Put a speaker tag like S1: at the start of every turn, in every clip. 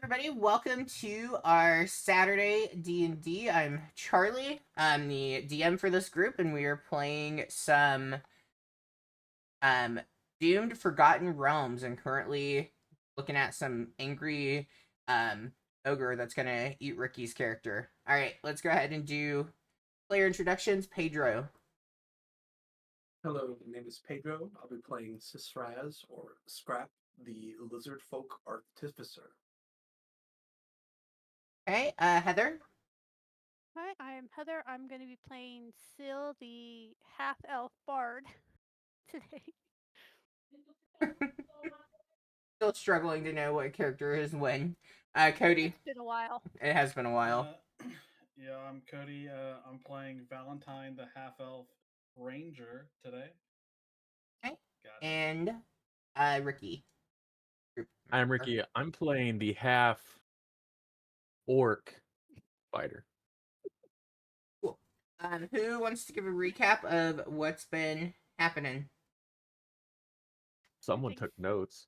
S1: Everybody, welcome to our Saturday D&D. I'm Charlie. I'm the DM for this group, and we are playing some um Doomed Forgotten Realms, and currently looking at some angry ogre that's gonna eat Ricky's character. Alright, let's go ahead and do player introductions. Pedro.
S2: Hello, my name is Pedro. I'll be playing Sisraz, or Scrap, the lizard folk artificer.
S1: Okay, Heather.
S3: Hi, I'm Heather. I'm going to be playing Syl, the half elf bard, today.
S1: Still struggling to know what character is when. Cody.
S3: It's been a while.
S1: It has been a while.
S4: Yeah, I'm Cody. I'm playing Valentine, the half elf ranger today.
S1: Okay.
S4: Got it.
S1: And Ricky.
S5: I'm Ricky. I'm playing the half orc fighter.
S1: Cool. Who wants to give a recap of what's been happening?
S5: Someone took notes.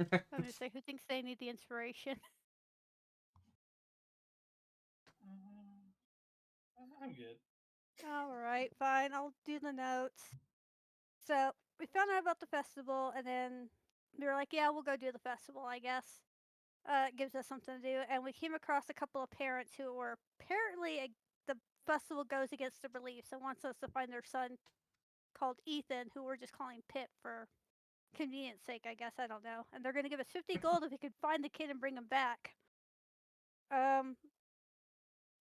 S3: I'm going to say, who thinks they need the inspiration?
S4: I'm good.
S3: Alright, fine. I'll do the notes. So, we found out about the festival, and then we were like, yeah, we'll go do the festival, I guess. It gives us something to do. And we came across a couple of parents who were apparently, the festival goes against their beliefs and wants us to find their son called Ethan, who we're just calling Pip for convenience sake, I guess. I don't know. And they're gonna give us 50 gold if we could find the kid and bring him back.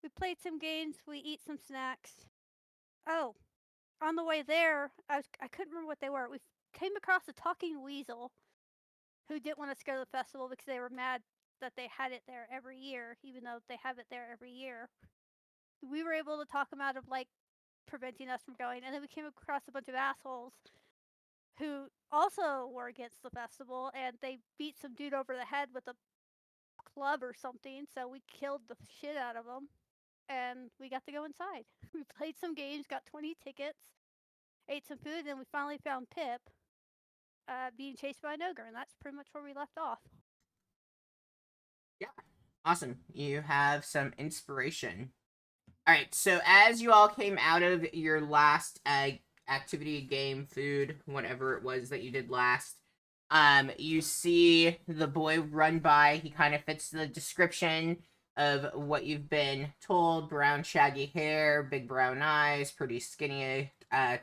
S3: We played some games. We eat some snacks. Oh, on the way there, I couldn't remember what they were. We came across a talking weasel who didn't want us to go to the festival because they were mad that they had it there every year, even though they have it there every year. We were able to talk them out of preventing us from going, and then we came across a bunch of assholes who also were against the festival, and they beat some dude over the head with a club or something, so we killed the shit out of them, and we got to go inside. We played some games, got 20 tickets, ate some food, and then we finally found Pip being chased by an ogre, and that's pretty much where we left off.
S1: Yeah. Awesome. You have some inspiration. Alright, so as you all came out of your last activity, game, food, whatever it was that you did last, you see the boy run by. He kind of fits the description of what you've been told. Brown, shaggy hair, big brown eyes, pretty skinny,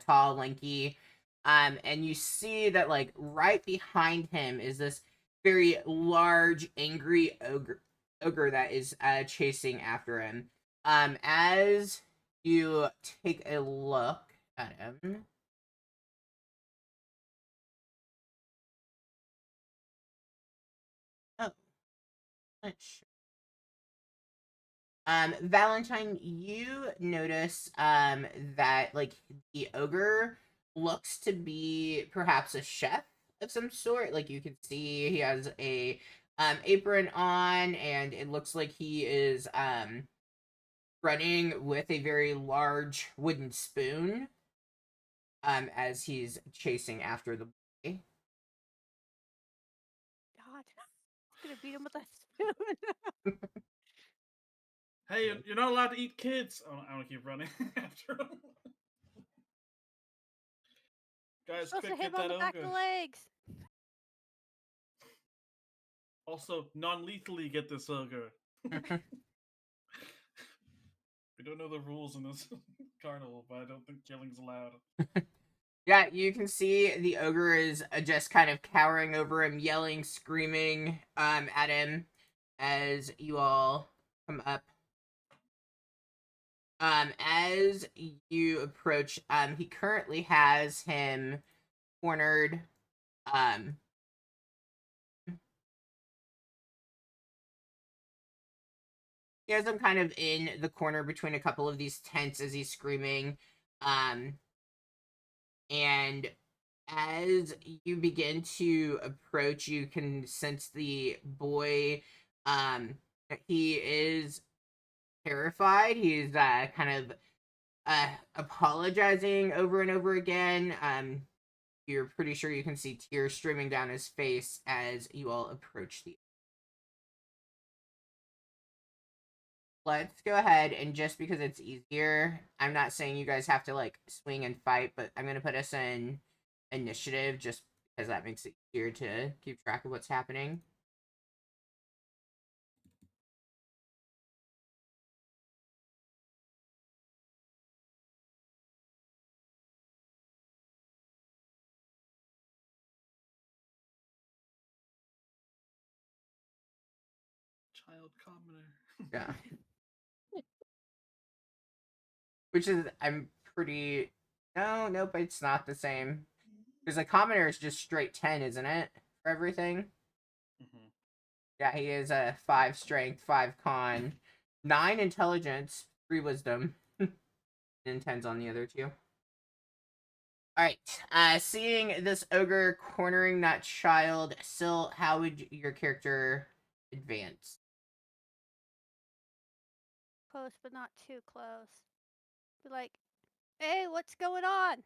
S1: tall, lanky. And you see that, right behind him is this very large, angry ogre that is chasing after him. As you take a look at him, oh, not sure. Valentine, you notice that the ogre looks to be perhaps a chef of some sort. Like, you can see he has a apron on, and it looks like he is running with a very large wooden spoon as he's chasing after the boy.
S3: God, I'm gonna beat him with a spoon.
S4: Hey, you're not allowed to eat kids. Oh, I want to keep running after him. Guys,
S3: Supposed
S4: quick,
S3: to hit
S4: get
S3: him on
S4: that
S3: the back of
S4: ogre.
S3: the legs.
S4: Also, non-lethally get this ogre. We don't know the rules in this carnival, but I don't think killing's allowed.
S1: Yeah, you can see the ogre is just kind of cowering over him, yelling, screaming at him as you all come up. As you approach, he currently has him cornered. He has him kind of in the corner between a couple of these tents as he's screaming. And as you begin to approach, you can sense the boy. He is terrified. He's kind of apologizing over and over again. You're pretty sure you can see tears streaming down his face as you all approach the. let's go ahead and just because it's easier, I'm not saying you guys have to like swing and fight, but I'm gonna put us in initiative just because that makes it easier to keep track of what's happening.
S4: Child commoner.
S1: Yeah. Which is, I'm pretty. No, nope, it's not the same. Because a commoner is just straight 10, isn't it? For everything?
S4: Mhm.
S1: Yeah, he is a 5 strength, 5 con, 9 intelligence, 3 wisdom, and 10's on the other two. Alright, seeing this ogre cornering that child, Syl, how would your character advance?
S3: Close, but not too close. Be like, hey, what's going on?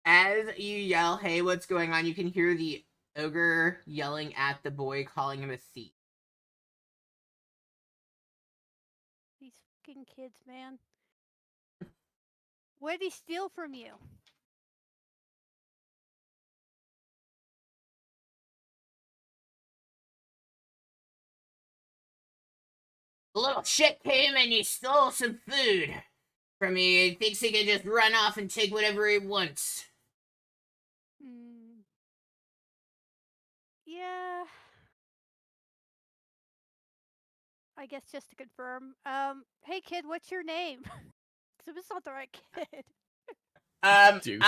S1: As you yell, hey, what's going on, you can hear the ogre yelling at the boy, calling him a thief.
S3: These fucking kids, man. What did he steal from you?
S1: The little shit came and he stole some food from me. He thinks he can just run off and take whatever he wants.
S3: Hmm. Yeah. I guess just to confirm. Hey kid, what's your name? Because it's not the right kid.
S5: Deuces.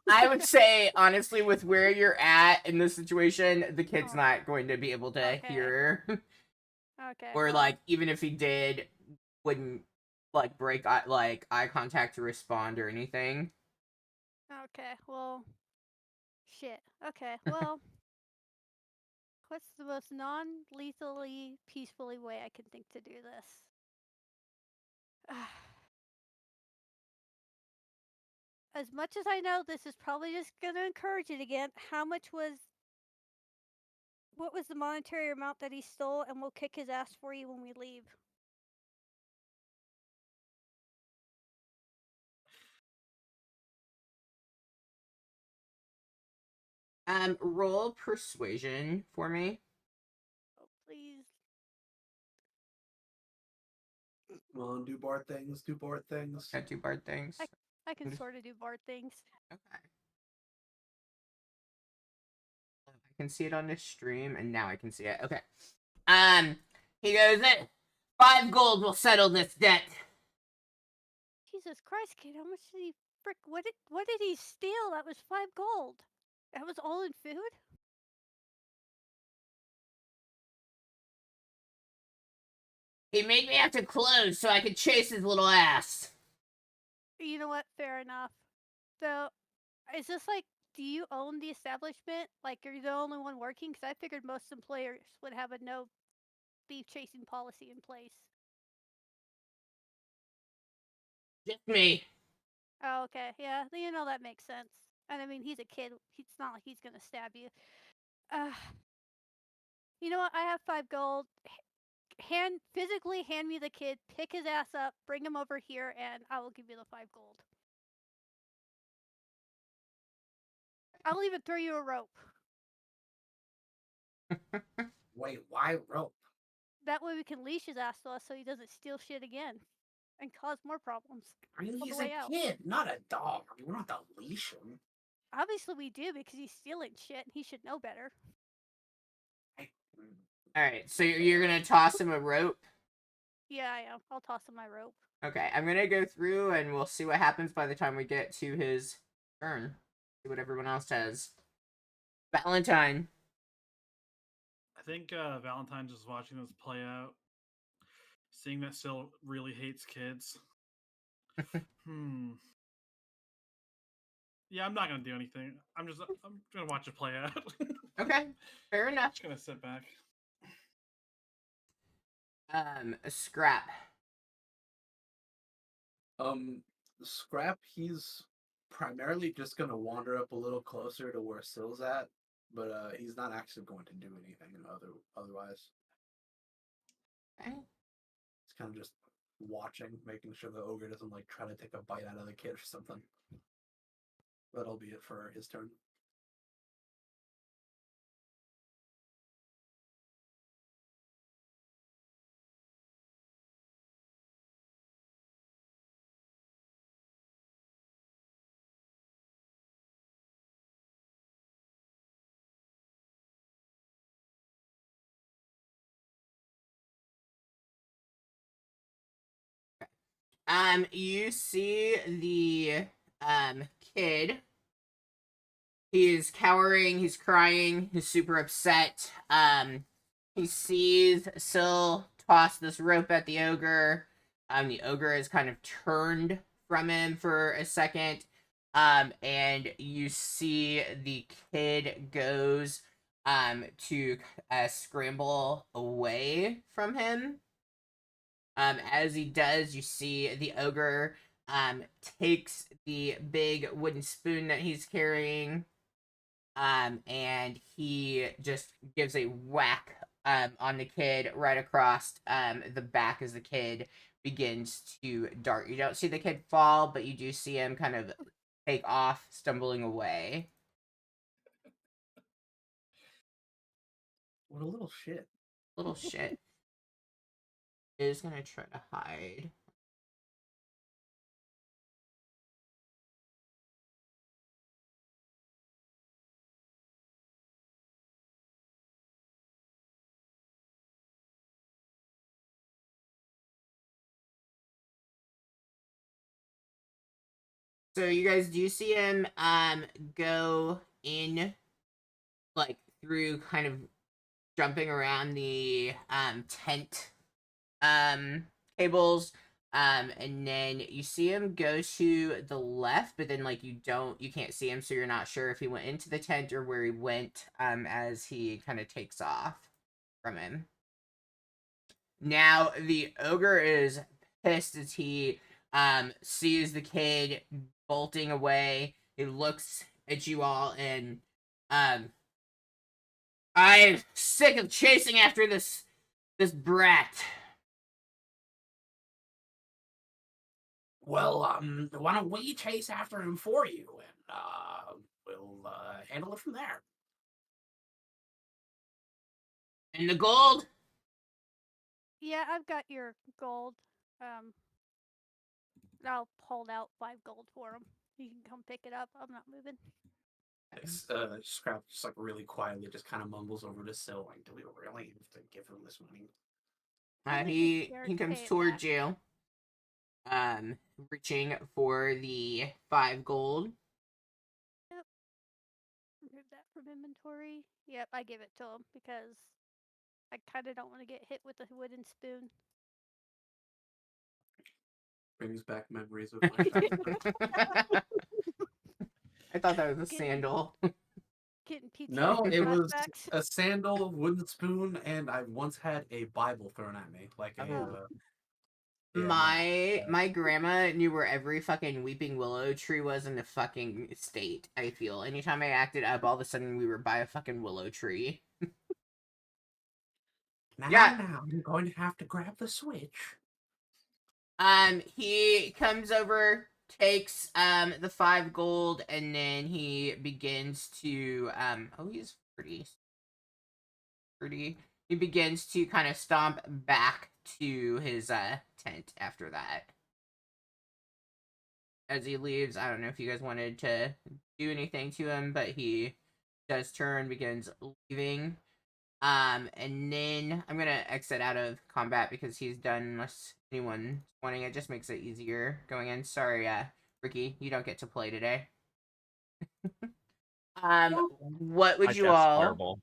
S1: I would say honestly, with where you're at in this situation, the kid's
S3: Oh.
S1: not going to be able to
S3: Okay.
S1: hear,
S3: Okay.
S1: or
S3: well,
S1: like even if he did, wouldn't like break eye contact to respond or anything.
S3: Okay. Well. Shit. Okay. Well. What's the most non-lethally, peacefully way I can think to do this? As much as I know this is probably just gonna encourage it again, what was the monetary amount that he stole, and we'll kick his ass for you when we leave.
S1: Roll persuasion for me.
S3: Oh, please.
S2: Come on, do board things. Do board things.
S1: Got 2 bard things.
S3: I can
S1: Just-
S3: sort of do bard things.
S1: Okay. I can see it on this stream, and now I can see it. Okay. He goes, 5 gold will settle this debt.
S3: Jesus Christ, kid, how much did he frick? What did he steal? That was 5 gold. That was all in food?
S1: He made me have to close so I could chase his little ass.
S3: You know what? Fair enough. So, is this like, do you own the establishment? Like, you're the only one working? Because I figured most employers would have a no thief chasing policy in place.
S1: Just me.
S3: Oh, okay. Yeah, you know, that makes sense. And I mean, he's a kid. It's not like he's gonna stab you. You know what? I have 5 gold. Physically hand me the kid, pick his ass up, bring him over here, and I will give you the 5 gold. I'll even throw you a rope.
S2: Wait, why rope?
S3: That way we can leash his ass to us so he doesn't steal shit again and cause more problems.
S2: I mean,
S3: On the
S2: he's
S3: way
S2: a
S3: out.
S2: kid, not a dog. We don't have to leash him.
S3: Obviously we do because he's stealing shit and he should know better.
S1: Alright, so you're gonna toss him a rope?
S3: Yeah, I am. I'll toss him my rope.
S1: Okay, I'm gonna go through and we'll see what happens by the time we get to his turn. See what everyone else has. Valentine.
S4: I think Valentine's just watching this play out, seeing that Syl really hates kids. Yeah, I'm not gonna do anything. I'm gonna watch it play out.
S1: Okay, fair enough.
S4: Just gonna sit back.
S1: Scrap.
S2: Scrap, he's primarily just gonna wander up a little closer to where Syl's at, but he's not actually going to do anything otherwise.
S1: Okay.
S2: He's kind of just watching, making sure the ogre doesn't like try to take a bite out of the kid or something. That'll be it for his turn.
S1: You see the kid. He is cowering, he's crying, he's super upset. He sees Syl toss this rope at the ogre. The ogre is kind of turned from him for a second. And you see the kid goes to scramble away from him. As he does, you see the ogre takes the big wooden spoon that he's carrying, and he just gives a whack on the kid right across the back as the kid begins to dart. You don't see the kid fall, but you do see him kind of take off, stumbling away.
S2: What a little shit.
S1: Little shit. Is gonna try to hide. So you guys do see him go in, like, through kind of jumping around the tent cables, and then you see him go to the left, but then like you can't see him, so you're not sure if he went into the tent or where he went as he kind of takes off from him. Now the ogre is pissed as he sees the kid bolting away. He looks at you all and I'm sick of chasing after this brat.
S2: Well, why don't we chase after him for you, and we'll handle it from there.
S1: And the gold?
S3: Yeah, I've got your gold. I'll hold out 5 gold for him. You can come pick it up. I'm not moving.
S2: Scrap just like really quietly just kind of mumbles over to Syl, like, do we really have to give him this money?
S1: He comes towards you, reaching for the 5 gold.
S3: Yep. Remove that from inventory. Yep, I give it to him because I kind of don't want to get hit with a wooden spoon.
S2: Brings back memories of my childhood.
S1: I thought that was a sandal.
S3: Getting PTSD
S2: No, it was
S3: flashbacks.
S2: a sandal, wooden spoon, and I once had a Bible thrown at me, like a.
S1: Oh.
S2: Yeah,
S1: My grandma knew where every fucking weeping willow tree was in the fucking state, I feel. Anytime I acted up, all of a sudden we were by a fucking willow tree.
S2: Now, I'm going to have to grab the switch.
S1: He comes over, takes the 5 gold, and then he begins to he's pretty. He begins to kind of stomp back to his tent after that. As he leaves, I don't know if you guys wanted to do anything to him, but he does turn, begins leaving. And then I'm gonna exit out of combat because he's done unless anyone's wanting. It just makes it easier going in. Sorry, Ricky, you don't get to play today. What would you all?
S5: Fireball.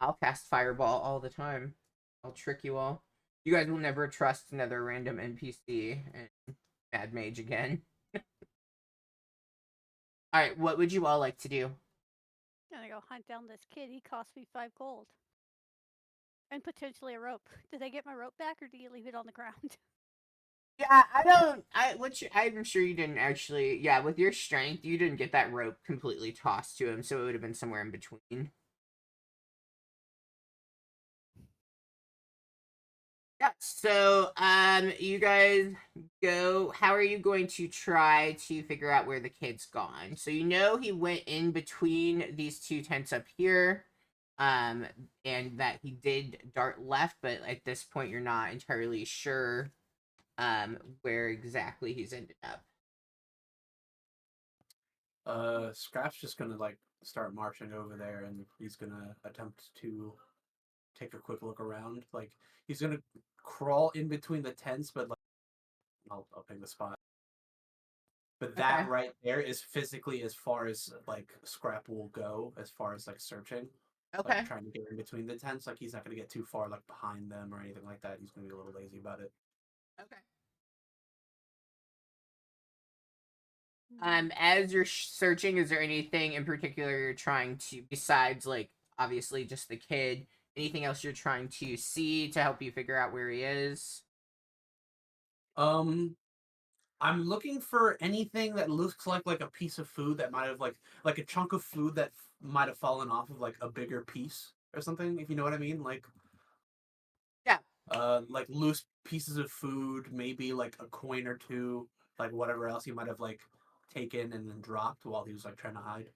S1: I'll cast Fireball all the time. I'll trick you all. You guys will never trust another random NPC and Bad Mage again. Alright, what would you all like to do?
S3: I'm gonna go hunt down this kid. He cost me 5 gold. And potentially a rope. Did I get my rope back or do you leave it on the ground?
S1: Yeah, I'm sure you didn't actually, yeah, with your strength, you didn't get that rope completely tossed to him, so it would have been somewhere in between. Yeah. So, you guys go. How are you going to try to figure out where the kid's gone? So you know he went in between these two tents up here, um, and that he did dart left, but at this point you're not entirely sure, where exactly he's ended up.
S2: Scrap's just gonna like start marching over there, and he's gonna attempt to take a quick look around. Like he's gonna crawl in between the tents, but like I'll pick the spot. But that
S1: Okay.
S2: right there is physically as far as like Scrap will go, as far as like searching, like
S1: Okay.
S2: trying to get in between the tents. Like he's not gonna get too far like behind them or anything like that. He's gonna be a little lazy about it.
S1: Okay.
S3: Mm.
S1: As you're searching, is there anything in particular you're trying to, besides like obviously just the kid, anything else you're trying to see to help you figure out where he is?
S2: Um, I'm looking for anything that looks like a piece of food that might have like a chunk of food that might have fallen off of like a bigger piece or something. If you know what I mean,
S1: Yeah.
S2: like loose pieces of food, maybe like a coin or two, like whatever else he might have like taken and then dropped while he was like trying to hide.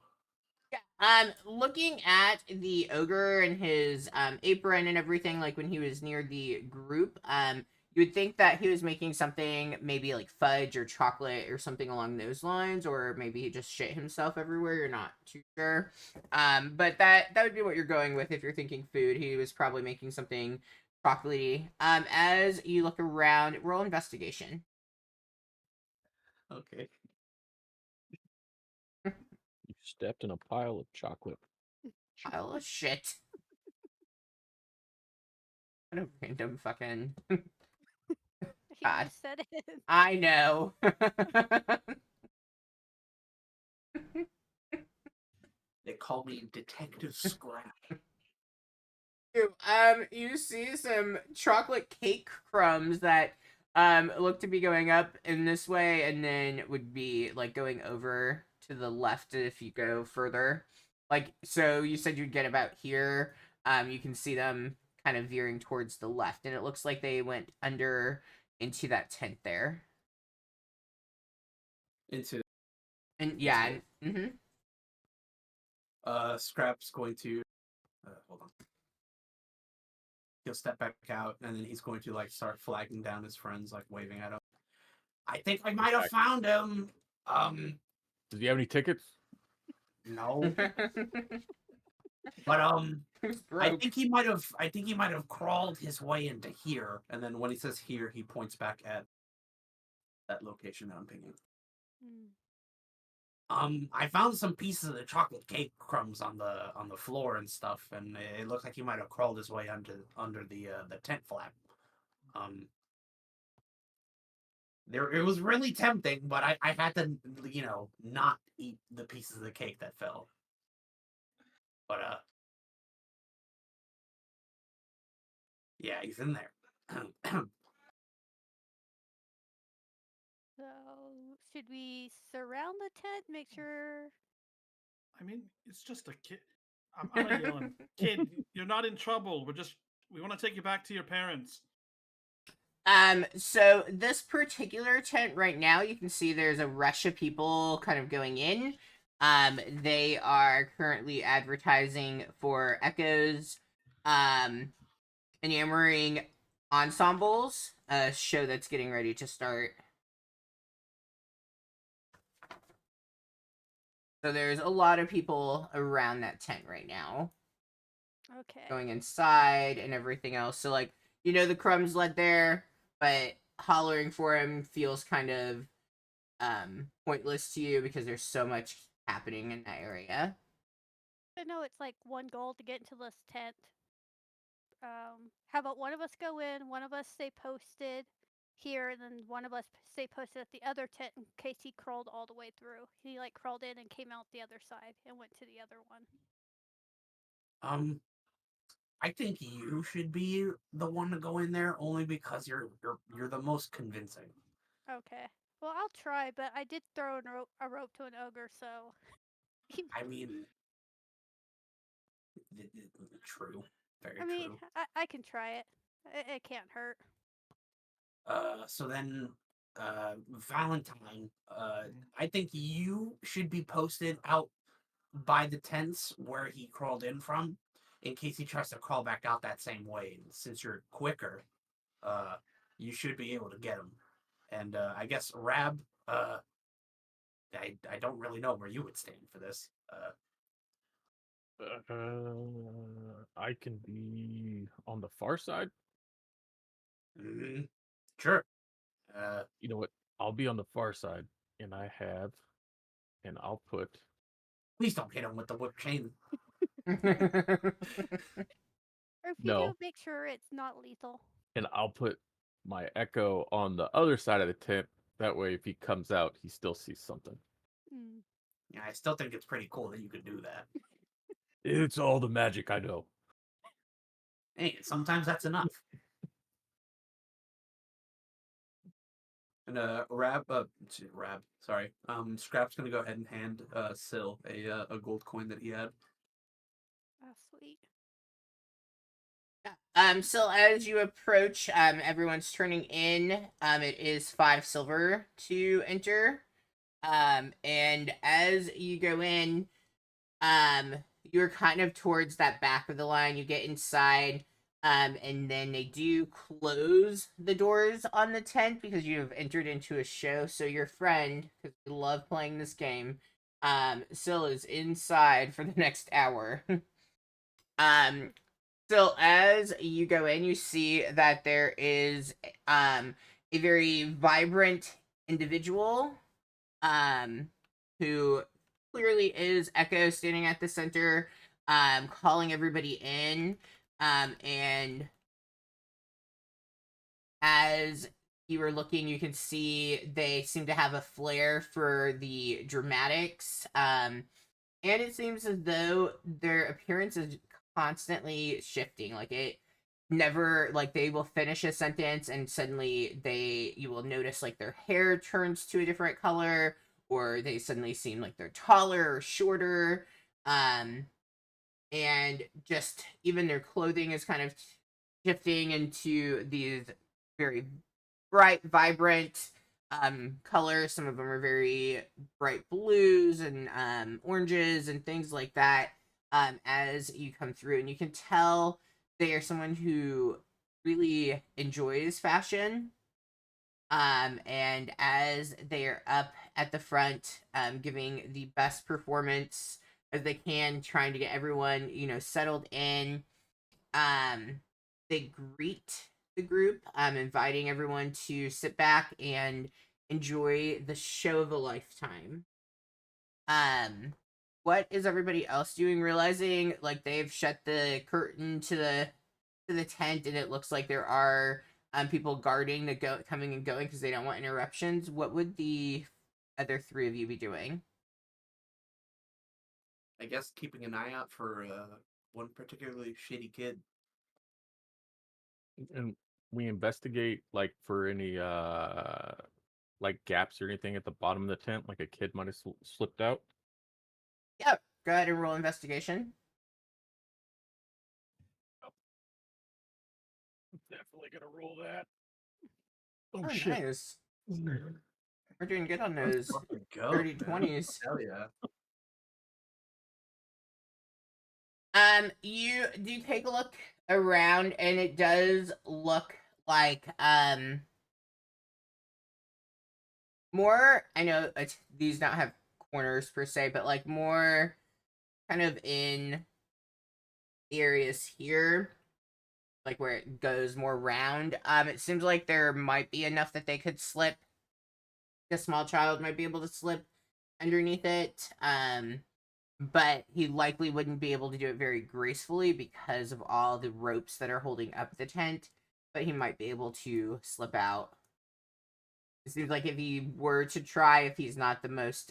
S1: Yeah. Looking at the ogre and his apron and everything, like when he was near the group, you would think that he was making something maybe like fudge or chocolate or something along those lines, or maybe he just shit himself everywhere. You're not too sure. But that would be what you're going with if you're thinking food. He was probably making something chocolatey. As you look around, roll investigation.
S2: Okay.
S5: You stepped in a pile of chocolate.
S1: Pile of shit. What a random fucking
S3: He
S1: God.
S3: just said it.
S1: I know.
S2: They call me Detective Scrap.
S1: You see some chocolate cake crumbs that look to be going up in this way, and then would be like going over to the left if you go further. Like, so you said you'd get about here. You can see them kind of veering towards the left, and it looks like they went under into that tent there.
S2: Into
S1: And yeah,
S2: Into
S1: mm-hmm.
S2: Scrap's going to hold on. He'll step back out, and then he's going to like start flagging down his friends, like waving at him. I think I might have found him.
S5: Does he have any tickets?
S2: No, but
S1: Who's
S2: I
S1: broke?
S2: think he might have crawled his way into here, and then when he says here, he points back at that location that I'm pinging.
S3: Mm.
S2: I found some pieces of the chocolate cake crumbs on the floor and stuff, and it looks like he might have crawled his way under the tent flap. Um, there it was really tempting, but I had to not eat the pieces of the cake that fell. But yeah, he's in there.
S3: So, should we surround the tent? Make sure.
S4: I mean, it's just a kid. I'm not yelling, kid. You're not in trouble. We want to take you back to your parents.
S1: So this particular tent right now, you can see there's a rush of people kind of going in. They are currently advertising for Echoes, enamoring ensembles, a show that's getting ready to start. So there's a lot of people around that tent right now,
S3: Okay.
S1: going inside and everything else. So like, the crumbs led there, but hollering for him feels kind of pointless to you because there's so much happening in that area.
S3: I know it's like one goal to get into this tent. How about one of us go in, one of us stay posted here, and then one of us stay posted at the other tent in case he crawled all the way through. He like crawled in and came out the other side and went to the other one.
S2: I think you should be the one to go in there only because you're the most convincing.
S3: Okay. Well, I'll try, but I did throw a rope to an ogre, so.
S2: I mean, true, very
S3: I mean,
S2: true.
S3: I can try it. It can't hurt.
S2: So then, Valentine, I think you should be posted out by the tents where he crawled in from, in case he tries to crawl back out that same way. And since you're quicker, you should be able to get him. And I guess Rab, I don't really know where you would stand for this.
S5: I can be on the far side.
S2: Sure.
S5: You know what? I'll be on the far side, and I'll put.
S2: Please don't hit him with the whip chain.
S3: Or if you
S5: No.
S3: do, make sure it's not lethal.
S5: And I'll put my echo on the other side of the tent. That way, if he comes out, he still sees something.
S3: Mm.
S2: Yeah, I still think it's pretty cool that you could do that.
S5: It's all the magic I know.
S2: Hey, sometimes that's enough. And Scrap's gonna go ahead and hand Syl a gold coin that he had.
S3: Oh, sweet.
S1: So as you approach, everyone's turning in. It is 5 silver to enter. And as you go in, you're kind of towards that back of the line. You get inside, and then they do close the doors on the tent because you have entered into a show. So your friend, because we love playing this game, Syl is inside for the next hour. So as you go in, you see that there is a very vibrant individual who clearly is Echo standing at the center, calling everybody in. And as you were looking, you can see they seem to have a flair for the dramatics. And it seems as though their appearance is constantly shifting. Like it never, like they will finish a sentence and suddenly you will notice like their hair turns to a different color, or they suddenly seem like they're taller or shorter. And just even their clothing is kind of shifting into these very bright, vibrant colors. Some of them are very bright blues and oranges and things like that. As you come through, and you can tell they are someone who really enjoys fashion. And as they are up at the front, giving the best performance as they can, trying to get everyone, settled in, they greet the group, inviting everyone to sit back and enjoy the show of a lifetime. What is everybody else doing? Realizing like they've shut the curtain to the tent, and it looks like there are people guarding the coming and going because they don't want interruptions. What would the other 3 of you be doing?
S2: I guess keeping an eye out for one particularly shitty kid.
S5: And we investigate like for any like gaps or anything at the bottom of the tent, like a kid might have slipped out.
S1: Yeah, go ahead and roll investigation.
S5: Definitely gonna roll that. Oh,
S1: Oh,
S5: shit.
S1: nice. We're doing good on those
S2: Fucking go,
S1: 30
S2: man.
S1: 20s.
S2: Hell yeah.
S1: You do take a look around, and it does look like more, I know these don't have corners per se, but like more kind of in areas here, like where it goes more round. It seems like there might be enough that they could slip. A small child might be able to slip underneath it. But he likely wouldn't be able to do it very gracefully because of all the ropes that are holding up the tent. But he might be able to slip out. It seems like if he were to try, if he's not the most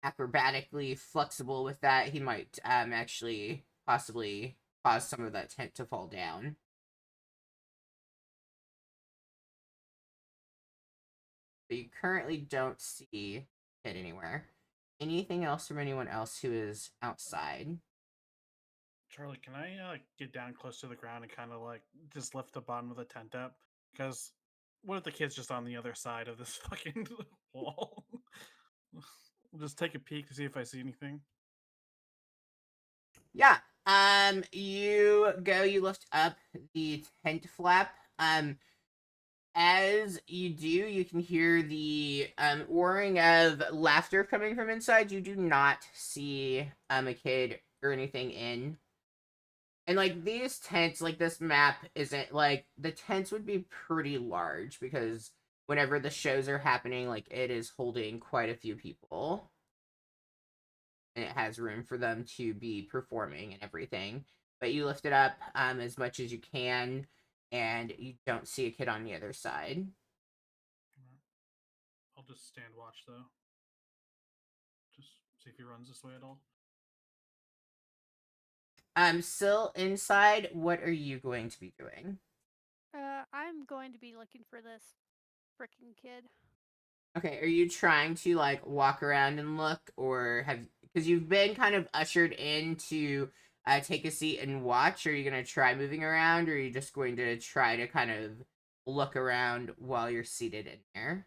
S1: acrobatically flexible with that, he might actually possibly cause some of that tent to fall down. But you currently don't see it anywhere. Anything else from anyone else who is outside?
S4: Charlie, can I get down close to the ground and kind of like just lift the bottom of the tent up? Because what if the kid's just on the other side of this fucking wall? Just take a peek to see if I see anything.
S1: Yeah. You go, you lift up the tent flap. As you do, you can hear the roaring of laughter coming from inside. You do not see a kid or anything in. And like these tents, like this map isn't like the tents would be pretty large because whenever the shows are happening, like it is holding quite a few people. And it has room for them to be performing and everything. But you lift it up as much as you can, and you don't see a kid on the other side.
S4: Alright. I'll just stand watch though. Just see if he runs this way at all.
S1: Still inside, what are you going to be doing?
S3: I'm going to be looking for this freaking kid.
S1: Okay, are you trying to like walk around and look, or have because you've been kind of ushered in to take a seat and watch? Are you gonna try moving around, or are you just going to try to kind of look around while you're seated in there?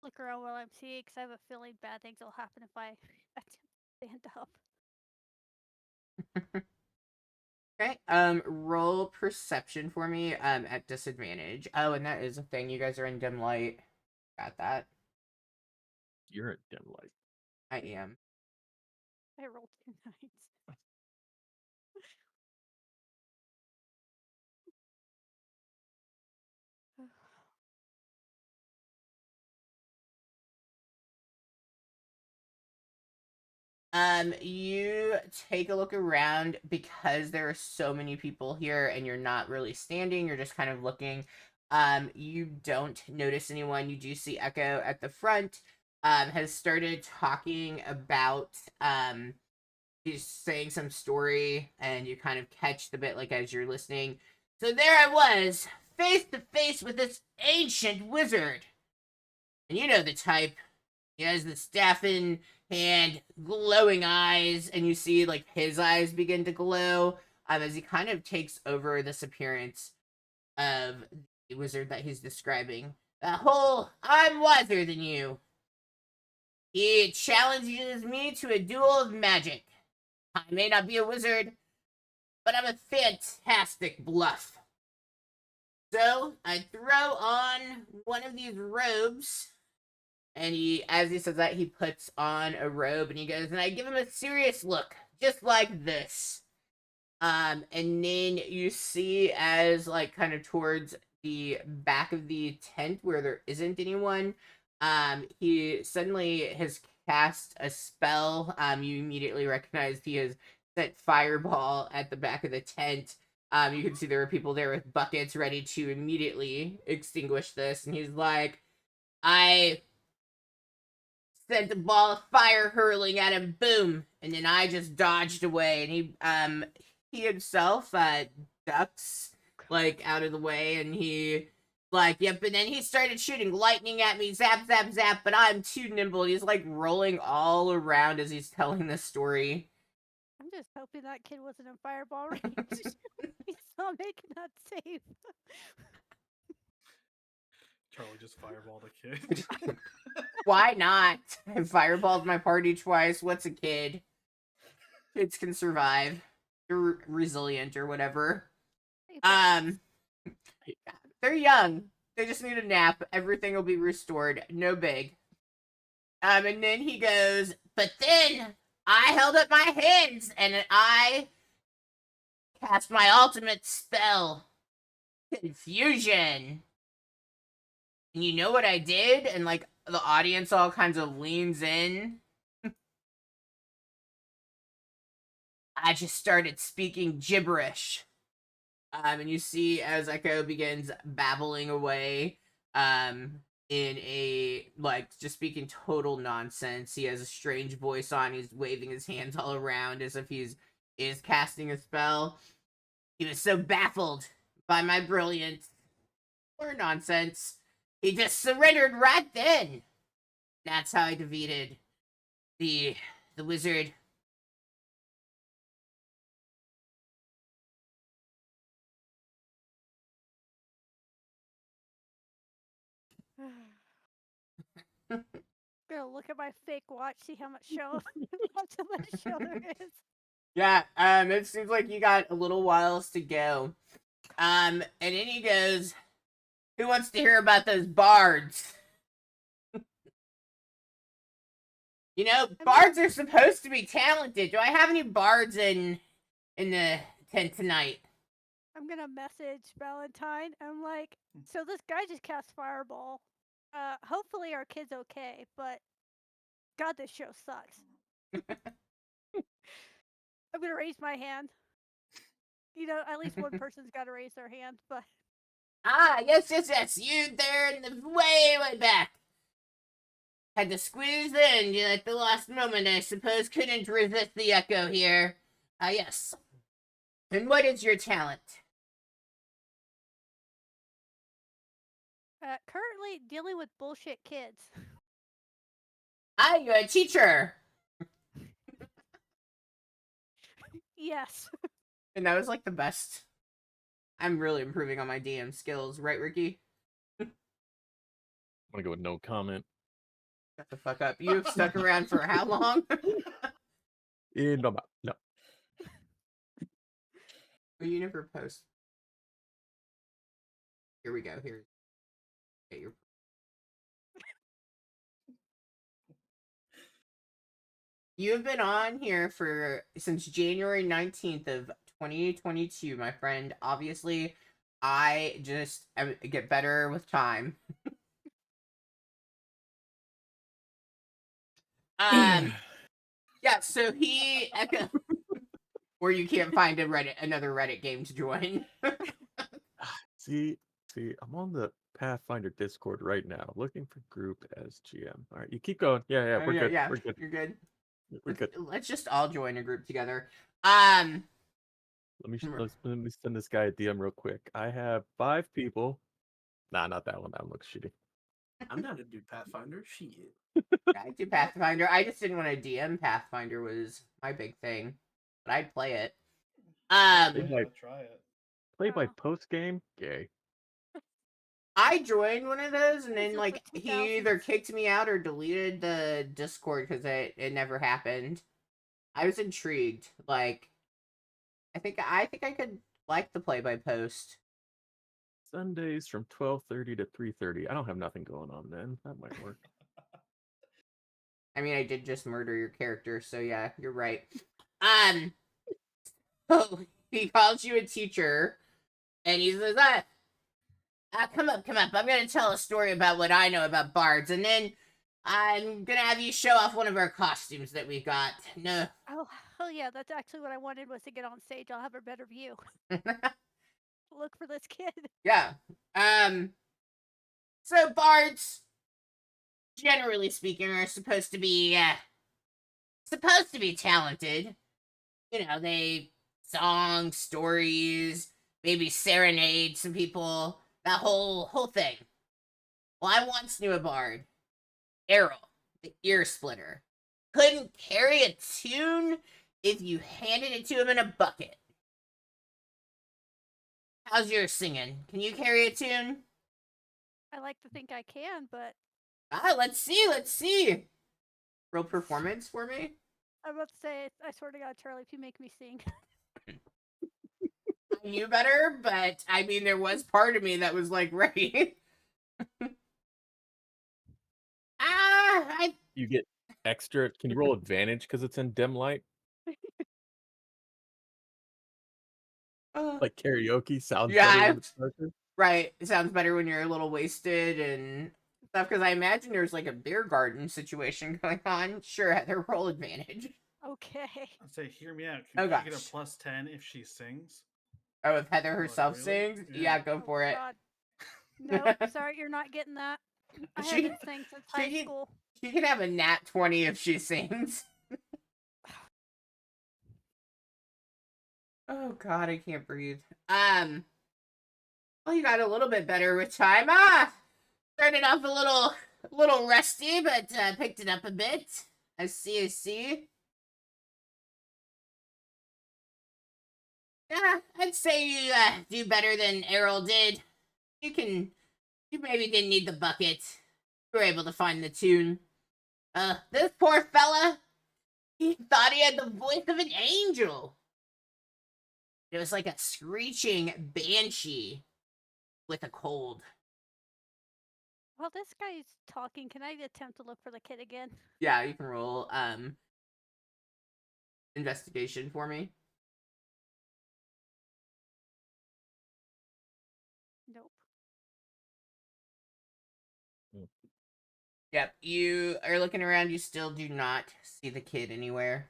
S3: Look around while I'm seeing, because I have a feeling bad things will happen if I attempt to stand up.
S1: Okay, roll perception for me, at disadvantage. Oh, and that is a thing, you guys are in dim light. Got that.
S5: You're in dim light.
S1: I am.
S3: I rolled 2 9s.
S1: You take a look around because there are so many people here and you're not really standing, you're just kind of looking. You don't notice anyone. You do see Echo at the front, has started talking about, he's saying some story, and you kind of catch the bit like as you're listening. So there I was, face to face with this ancient wizard. And you know the type. He has the staff in hand, glowing eyes, and you see like his eyes begin to glow as he kind of takes over this appearance of the wizard that he's describing. The whole I'm wiser than you. He challenges me to a duel of magic. I may not be a wizard, but I'm a fantastic bluff. So I throw on one of these robes. And he, as he says that, he puts on a robe and he goes, and I give him a serious look, just like this. And then you see as like kind of towards the back of the tent where there isn't anyone, he suddenly has cast a spell. You immediately recognize he has sent fireball at the back of the tent. You can see there are people there with buckets ready to immediately extinguish this, and he's like, I sent a ball of fire hurling at him, boom, and then I just dodged away, and he himself ducks like out of the way, and he like, yep, and then he started shooting lightning at me, zap zap zap, but I'm too nimble. He's like rolling all around as he's telling this story.
S3: I'm just hoping that kid wasn't in fireball range. He's not making that save.
S4: Charlie just fireballed a kid.
S1: Why not? I fireballed my party twice. What's a kid? Kids can survive. They're resilient or whatever. They're young. They just need a nap. Everything will be restored. No big. And then he goes, but then I held up my hands and I cast my ultimate spell. Confusion. And you know what I did? And like the audience all kinds of leans in. I just started speaking gibberish. And you see as Echo begins babbling away, in a, like, just speaking total nonsense. He has a strange voice on, he's waving his hands all around as if is casting a spell. He was so baffled by my brilliance or nonsense, he just surrendered right then. That's how I defeated the wizard.
S3: Gonna look at my fake watch, see how much show there is.
S1: Yeah, it seems like you got a little whiles to go. And then he goes, "Who wants to hear about those bards?" You know, bards are supposed to be talented. Do I have any bards in the tent tonight?
S3: I'm gonna message Valentine. I'm like, so this guy just cast Fireball. Hopefully our kid's okay, but God, this show sucks. I'm gonna raise my hand. You know, at least one person's got to raise their hand, but
S1: Ah, yes, you there in the way back. Had to squeeze in at the last moment, I suppose. Couldn't resist the echo here. Ah, yes. And what is your talent?
S3: currently dealing with bullshit kids.
S1: Ah, you're a teacher.
S3: Yes.
S1: And that was like the best. I'm really improving on my DM skills, right, Ricky?
S5: I'm gonna go with no comment.
S1: Shut the fuck up. You've stuck around for how long?
S5: No.
S1: Well, you never post. Here we go. Here. Get your. You've been on here since January 19th of 2022, my friend. Obviously, I just get better with time. Yeah, so he echo where you can't find another Reddit game to join.
S5: See, I'm on the Pathfinder Discord right now, looking for group as GM. All right, you keep going. Yeah, we're good.
S1: Yeah,
S5: We're good.
S1: You're good.
S5: We're good.
S1: Let's just all join a group together.
S5: Let me send this guy a DM real quick. I have 5 people. Nah, not that one. That one looks shitty.
S2: I'm down to do Pathfinder. Shit.
S1: I do Pathfinder. I just didn't want to DM Pathfinder was my big thing, but I'd play it.
S4: Yeah, try it.
S5: Play by
S3: Oh.
S5: post game. Gay.
S1: I joined one of those, and then
S3: This is
S1: like
S3: the
S1: he either
S3: 2000s.
S1: kicked me out or deleted the Discord because it never happened. I was intrigued. Like, I think I could like the play by post.
S5: Sundays from 12:30 to 3:30. I don't have nothing going on then. That might work.
S1: I mean, I did just murder your character, so yeah, you're right. So he calls you a teacher, and he says, come up. I'm gonna tell a story about what I know about bards, and then I'm gonna have you show off one of our costumes that we got. No.
S3: Oh yeah, that's actually what I wanted was to get on stage. I'll have a better view. Look for this kid.
S1: Yeah. So bards, generally speaking, are supposed to be talented. You know, they song, stories, maybe serenade some people, that whole thing. Well, I once knew a bard, Errol, the ear splitter. Couldn't carry a tune if you handed it to him in a bucket. How's your singing? Can you carry a tune?
S3: I like to think I can, but
S1: Let's see. Real performance for me?
S3: I'm about to say, I swear to God, Charlie, if you make me sing.
S1: I knew better, but I mean, there was part of me that was like, right.
S5: You get extra. Can you roll advantage because it's in dim light? Like karaoke sounds better when it's darker.
S1: Right. It sounds better when you're a little wasted and stuff, because I imagine there's like a beer garden situation going on. Sure, Heather, roll advantage.
S3: Okay.
S4: I'd say, hear me out. Can
S1: Oh,
S4: you get
S1: gosh.
S4: a +10 if she sings?
S1: Oh, if Heather herself
S4: really?
S1: sings?
S4: Yeah.
S1: Yeah, go for it.
S3: God. Nope, sorry, you're not getting that. I
S1: She-
S3: haven't sang since high
S1: she-
S3: school.
S1: She can have a nat 20 if she sings. Oh god, I can't breathe. Well, you got a little bit better with time. Started off a little rusty, but picked it up a bit. I see. Yeah, I'd say you do better than Errol did. You can You maybe didn't need the bucket. You were able to find the tune. This poor fella, he thought he had the voice of an angel. It was like a screeching banshee with a cold.
S3: While this guy's talking, can I attempt to look for the kid again?
S1: Yeah, you can roll investigation for me.
S3: Nope.
S1: Yep, you are looking around, you still do not see the kid anywhere.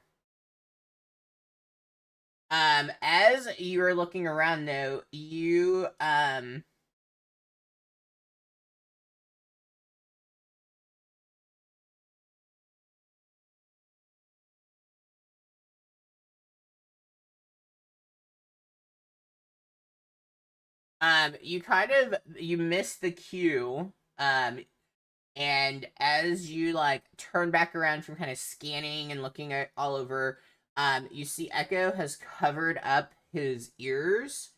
S1: As you're looking around though, you you miss the cue, and as you like turn back around from kind of scanning and looking at all over, you see Echo has covered up his ears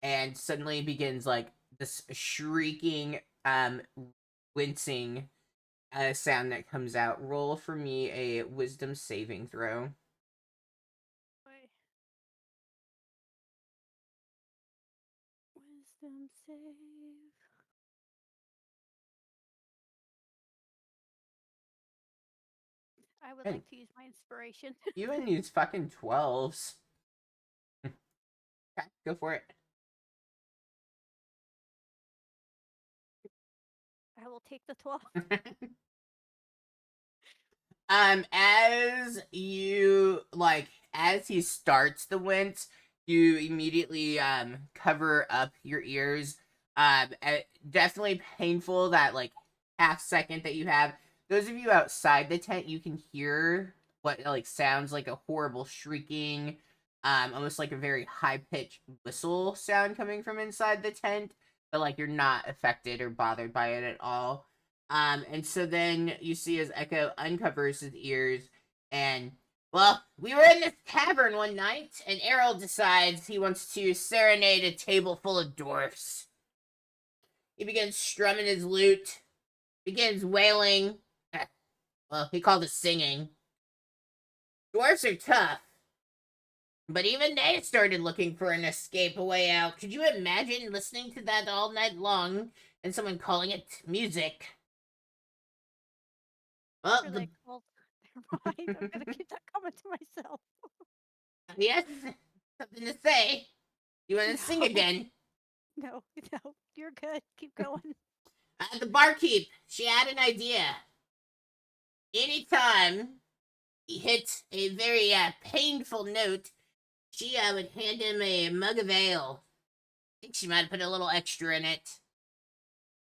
S1: and suddenly begins like this shrieking, wincing sound that comes out. Roll for me a wisdom saving throw.
S3: Wait. Wisdom save. I would
S1: Hey.
S3: like to use my inspiration.
S1: You and use fucking 12s. Okay, go for it.
S3: I will take the 12.
S1: As you like, as he starts the wince, you immediately cover up your ears. Definitely painful that like half second that you have. Those of you outside the tent, you can hear what like sounds like a horrible shrieking, almost like a very high pitched whistle sound coming from inside the tent, but like you're not affected or bothered by it at all. And so then you see as Echo uncovers his ears and, well, we were in this tavern one night, and Errol decides he wants to serenade a table full of dwarfs. He begins strumming his lute, begins wailing. Well, he called it singing. Dwarfs are tough, but even they started looking for an escape, a way out. Could you imagine listening to that all night long and someone calling it music? Well,
S3: You're like, well, never mind. I'm gonna keep that comment to myself.
S1: yes, something to say. You want to sing
S3: No.
S1: again?
S3: No, you're good. Keep going.
S1: The barkeep, she had an idea. Anytime he hit a very painful note, she would hand him a mug of ale. I think she might have put a little extra in it.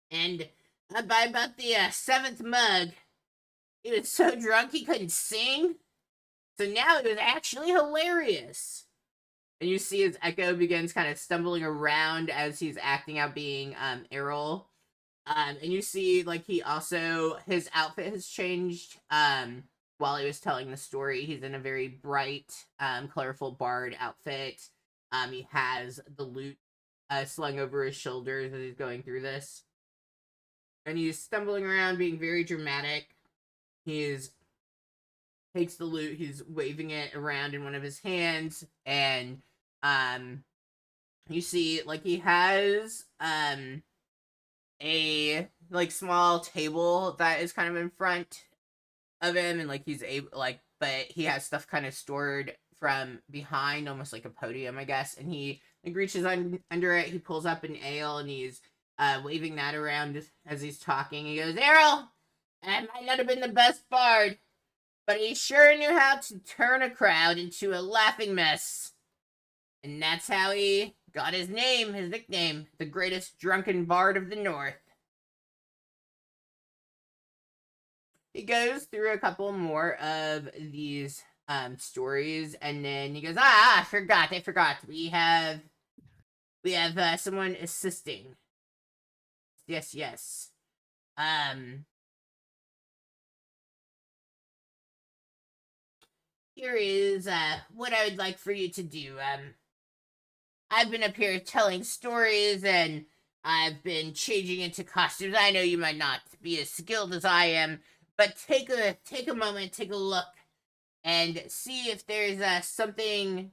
S1: And by about the 7th mug, he was so drunk he couldn't sing. So now it was actually hilarious. And you see as Echo begins kind of stumbling around as he's acting out being Errol. And you see like he also, his outfit has changed while he was telling the story. He's in a very bright, colorful bard outfit. He has the lute slung over his shoulders as he's going through this. And he's stumbling around being very dramatic. He's takes the lute, he's waving it around in one of his hands, and you see like he has a like small table that is kind of in front of him, and like he's able like, but he has stuff kind of stored from behind, almost like a podium, I guess, and he like reaches under it, he pulls up an ale, and he's waving that around as he's talking. He goes, Errol, I might not have been the best bard, but he sure knew how to turn a crowd into a laughing mess. And that's how he got his name, his nickname, the greatest drunken bard of the North. He goes through a couple more of these stories, and then he goes, I forgot. We have someone assisting. Yes. Here is what I would like for you to do. I've been up here telling stories, and I've been changing into costumes. I know you might not be as skilled as I am, but take a moment, take a look, and see if there's something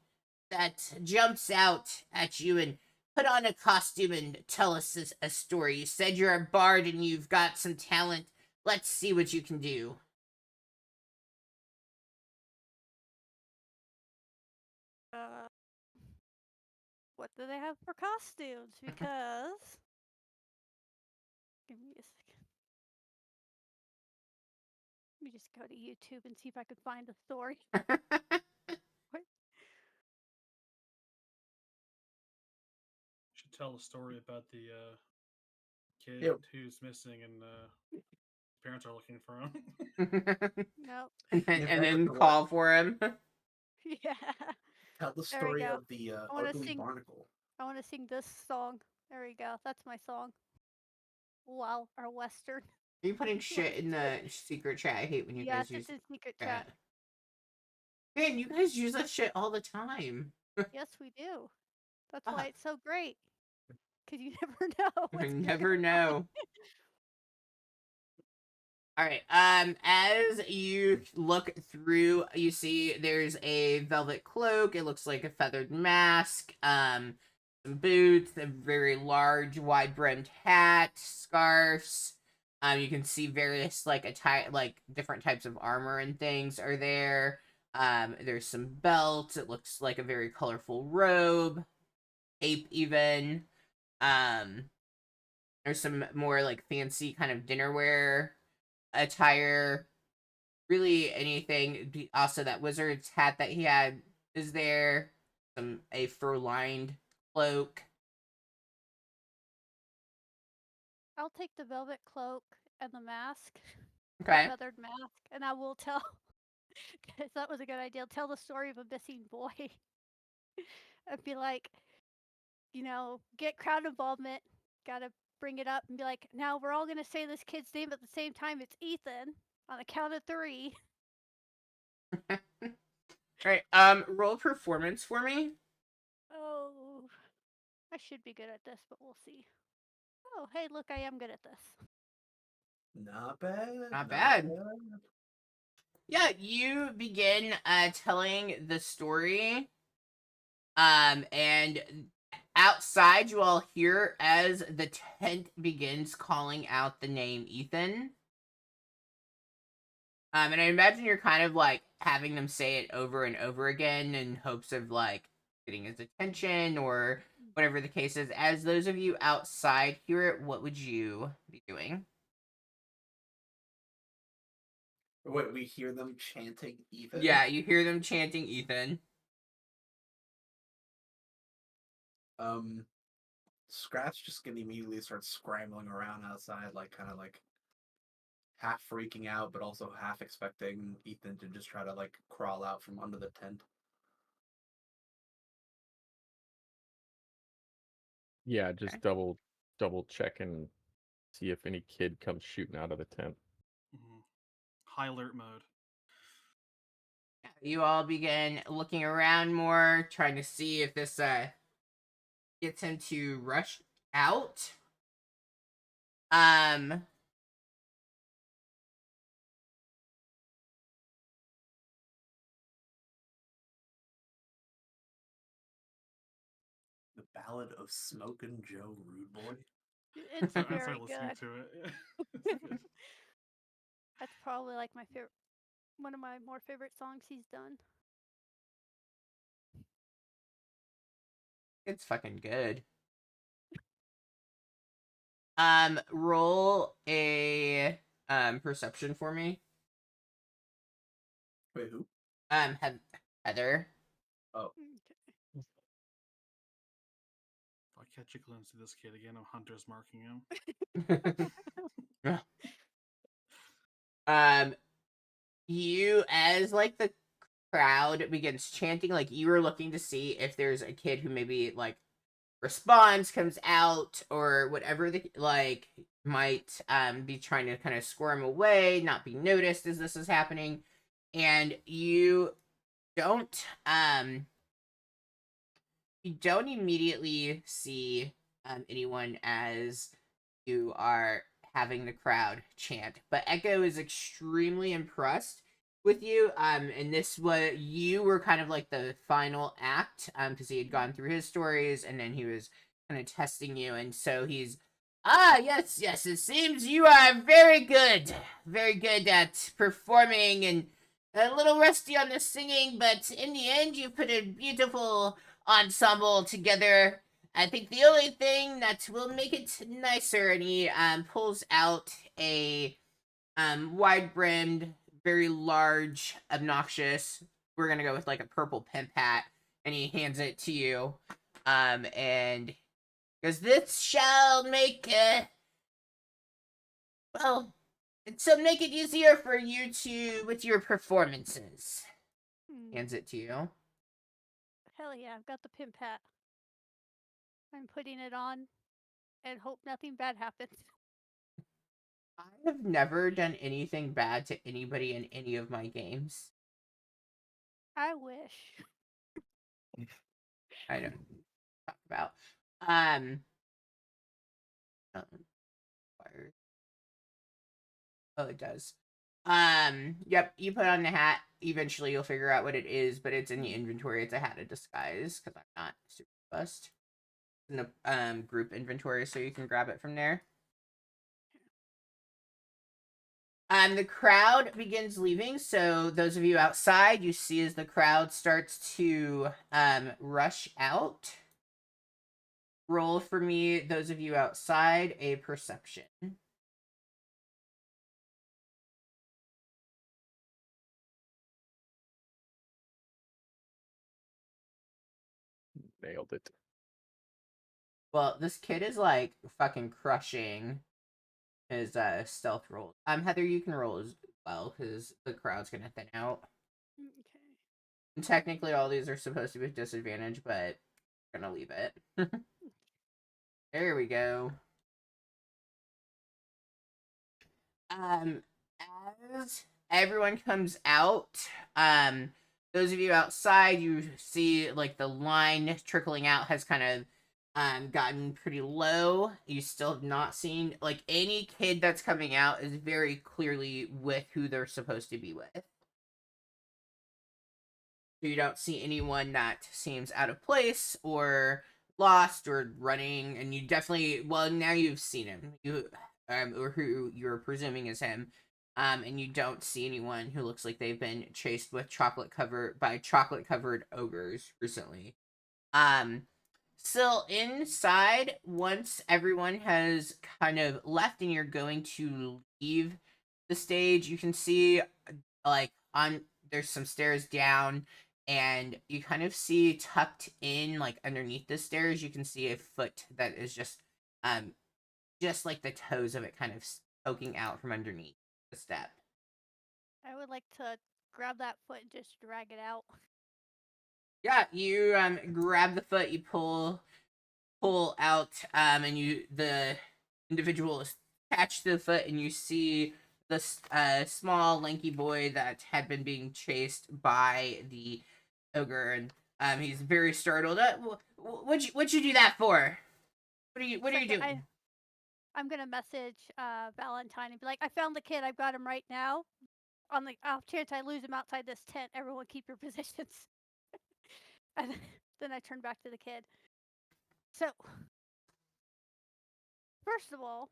S1: that jumps out at you, and put on a costume and tell us a story. You said you're a bard and you've got some talent. Let's see what you can do.
S3: What do they have for costumes? Because give me a second. Let me just go to YouTube and see if I can find the story. What?
S4: Should tell a story about the kid
S2: Yep.
S4: who's missing and his parents are looking for him.
S3: Nope.
S1: and then
S2: Never
S1: call for him.
S3: Yeah.
S2: Tell the
S3: There we
S2: story
S3: go.
S2: of the
S3: I wanna
S2: ugly
S3: sing-
S2: barnacle.
S3: I want to sing this song. There we go. That's my song. Wow, our western.
S1: Are you putting shit in the secret chat? I hate when you
S3: Yes,
S1: guys use
S3: it's in secret
S1: chat.
S3: chat.
S1: Man, you guys use that shit all the time.
S3: Yes, we do. That's
S1: Ah.
S3: why it's so great. Because you never know.
S1: You
S3: what's
S1: never
S3: going on.
S1: know. All right. As you look through, you see there's a velvet cloak. It looks like a feathered mask. Some boots, a very large, wide-brimmed hat, scarves. You can see various like different types of armor and things are there. There's some belts. It looks like a very colorful robe, cape even. There's some more like fancy kind of dinnerware attire, really anything. Also, that wizard's hat that he had is there. A fur-lined cloak.
S3: I'll take the velvet cloak and the mask,
S1: Okay.
S3: the feathered mask, and I will tell. Because that was a good idea. Tell the story of a missing boy. I'd be like, get crowd involvement. Gotta bring it up and be like, now we're all gonna say this kid's name at the same time. It's Ethan on the count of 3.
S1: All right. Roll performance for me.
S3: Oh, I should be good at this, but we'll see. Oh, hey, look, I am good at this.
S2: Not bad.
S1: Not bad. Yeah, you begin telling the story. And outside you all hear as the tent begins calling out the name Ethan. And I imagine you're kind of like having them say it over and over again in hopes of like getting his attention or whatever the case is. As those of you outside hear it, what would you be doing?
S2: Wait, we hear them chanting Ethan?
S1: Yeah, you hear them chanting Ethan.
S2: Scratch just gonna immediately start scrambling around outside, like kind of like half freaking out, but also half expecting Ethan to just try to like crawl out from under the tent.
S5: Yeah, just double check and see if any kid comes shooting out of the tent.
S4: High alert mode.
S1: You all begin looking around more, trying to see if this gets him to rush out.
S2: The Ballad of Smokin' Joe Rude Boy.
S3: It's
S4: As I
S3: very
S4: listening
S3: good.
S4: to it. It's good.
S3: That's probably like my favorite, one of my more favorite songs he's done.
S1: It's fucking good. Roll a perception for me.
S2: Wait, who?
S1: Heather.
S2: Oh,
S3: Okay.
S4: If I catch a glimpse of this kid again, I'm Hunter's marking him.
S1: You, as like the crowd begins chanting, like you were looking to see if there's a kid who maybe like responds, comes out, or whatever the like might be trying to kind of squirm away, not be noticed as this is happening, and you don't immediately see anyone as you are having the crowd chant. But Echo is extremely impressed with you. And this was you were kind of like the final act, because he had gone through his stories and then he was kind of testing you, and so he's yes, yes, it seems you are very good at performing and a little rusty on the singing, but in the end you put a beautiful ensemble together. I think the only thing that will make it nicer, and he pulls out a wide brimmed, very large, obnoxious. We're gonna go with like a purple pimp hat, and he hands it to you. And because this shall make well, it'll make it easier for you to with your performances.
S3: Hmm.
S1: Hands it to you.
S3: Hell yeah, I've got the pimp hat. I'm putting it on and hope nothing bad happens.
S1: I have never done anything bad to anybody in any of my games.
S3: I wish.
S1: I don't talk about. Um, fire. Oh, it does. Yep, you put on the hat. Eventually, you'll figure out what it is, but it's in the inventory. It's a hat of disguise because I'm not super bust. In the group inventory, so you can grab it from there. The crowd begins leaving, so those of you outside, you see as the crowd starts to rush out. Roll for me, those of you outside, a perception.
S5: Nailed it.
S1: Well, this kid is like fucking crushing his stealth roll. Heather, you can roll as well because the crowd's gonna thin out.
S3: Okay.
S1: And technically, all these are supposed to be disadvantage, but I'm gonna leave it. There we go. As everyone comes out, those of you outside, you see like the line trickling out has kind of gotten pretty low. You still have not seen like any kid that's coming out is very clearly with who they're supposed to be with. You don't see anyone that seems out of place or lost or running, and you definitely now you've seen him. Or who you're presuming is him. And you don't see anyone who looks like they've been chased with chocolate covered ogres recently. Still inside, once everyone has kind of left and you're going to leave the stage, you can see like there's some stairs down, and you kind of see tucked in like underneath the stairs, you can see a foot that is just like the toes of it kind of poking out from underneath the step.
S3: I would like to grab that foot and just drag it out.
S1: Yeah, you grab the foot, you pull out, and the individual is attached to the foot, and you see this small lanky boy that had been being chased by the ogre, and he's very startled. What'd you do that for? What are you doing?
S3: I'm gonna message Valentine and be like, I found the kid. I've got him right now. On the off chance I lose him outside this tent, everyone keep your positions. And then I turn back to the kid. So, first of all,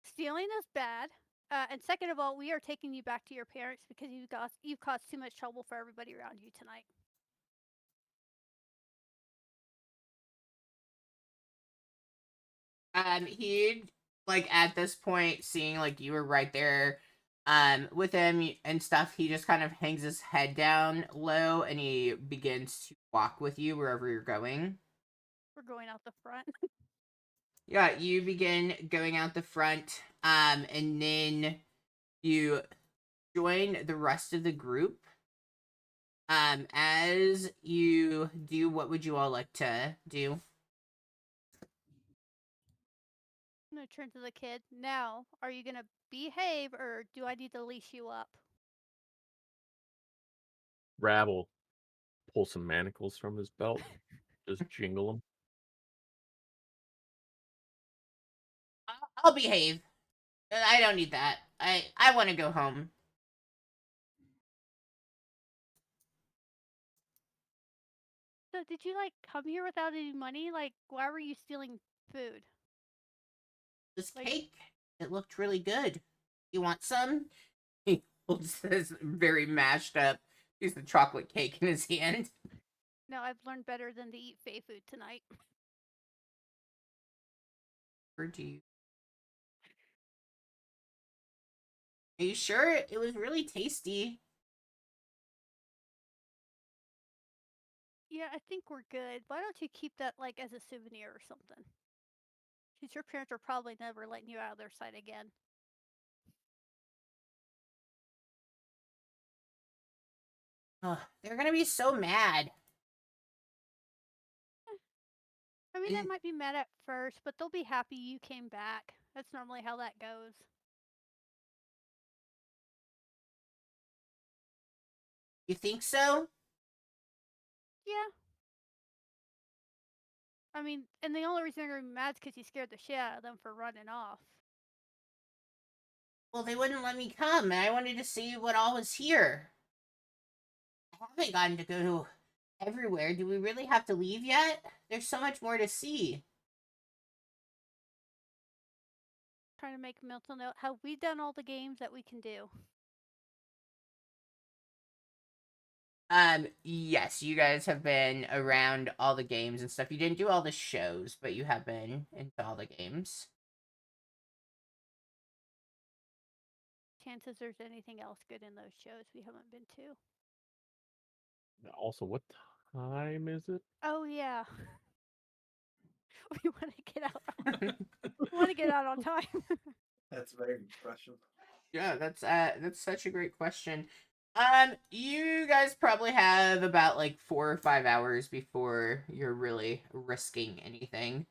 S3: stealing is bad. And second of all, we are taking you back to your parents because you've caused too much trouble for everybody around you tonight.
S1: He like at this point, seeing like you were right there, with him and stuff, he just kind of hangs his head down low and he begins to walk with you wherever you're going.
S3: We're going out the front.
S1: Yeah, you begin going out the front, and then you join the rest of the group. As you do, what would you all like to do?
S3: I'm gonna turn to the kid. Now, are you gonna behave or do I need to leash you up?
S5: Rabble pull some manacles from his belt, just jingle them.
S1: I'll behave. I don't need that. I want to go home.
S3: So did you like come here without any money? Like, why were you stealing food?
S1: This
S3: Like-
S1: cake, it looked really good. You want some? He holds this very mashed up piece of chocolate cake in his hand.
S3: No, I've learned better than to eat Fey food tonight.
S1: Or do you? Are you sure? It was really tasty.
S3: Yeah, I think we're good. Why don't you keep that like as a souvenir or something? Since your parents are probably never letting you out of their sight again.
S1: Ugh, they're gonna be so mad.
S3: I mean, they
S1: Mm.
S3: might be mad at first, but they'll be happy you came back. That's normally how that goes.
S1: You think so?
S3: Yeah. I mean, and the only reason they're gonna be mad is because you scared the shit out of them for running off.
S1: Well, they wouldn't let me come, and I wanted to see what all was here. I haven't gotten to go everywhere. Do we really have to leave yet? There's so much more to see.
S3: Trying to make a mental note. Have we done all the games that we can do?
S1: Yes, you guys have been around all the games and stuff. You didn't do all the shows, but you have been into all the games.
S3: Chances there's anything else good in those shows we haven't been to.
S5: Also, what time is it?
S3: Oh yeah. We want to get out. We want to get out on time.
S2: That's a very good question.
S1: Yeah, that's such a great question. You guys probably have about like 4 or 5 hours before you're really risking anything.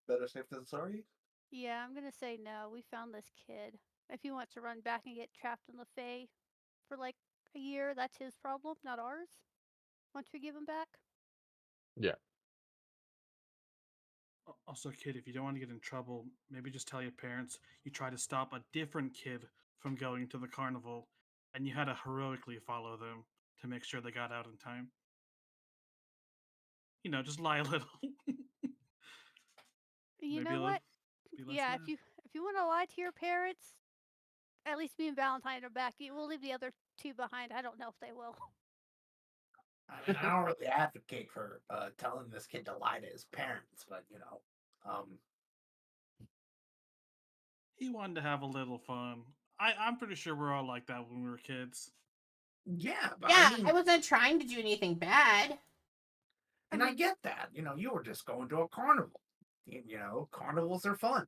S2: Better safe than sorry.
S3: Yeah, I'm gonna say no. We found this kid. If he wants to run back and get trapped in the Fae for like a year, that's his problem, not ours. Once we give him back.
S5: Yeah.
S4: Also, kid, if you don't want to get in trouble, maybe just tell your parents you tried to stop a different kid from going to the carnival, and you had to heroically follow them to make sure they got out in time. You know, just lie a little.
S3: You
S4: Maybe
S3: know
S4: a
S3: what?
S4: be less
S3: Yeah,
S4: mad.
S3: if you want to lie to your parents, at least me and Valentine are back. We'll leave the other two behind. I don't know if they will.
S2: I mean, I don't really advocate for telling this kid to lie to his parents, but
S4: He wanted to have a little fun. I'm pretty sure we're all like that when we were kids.
S2: yeah, but
S1: Yeah,
S2: I mean,
S1: I wasn't trying to do anything bad.
S2: and I get that. You were just going to a carnival. Carnivals are fun,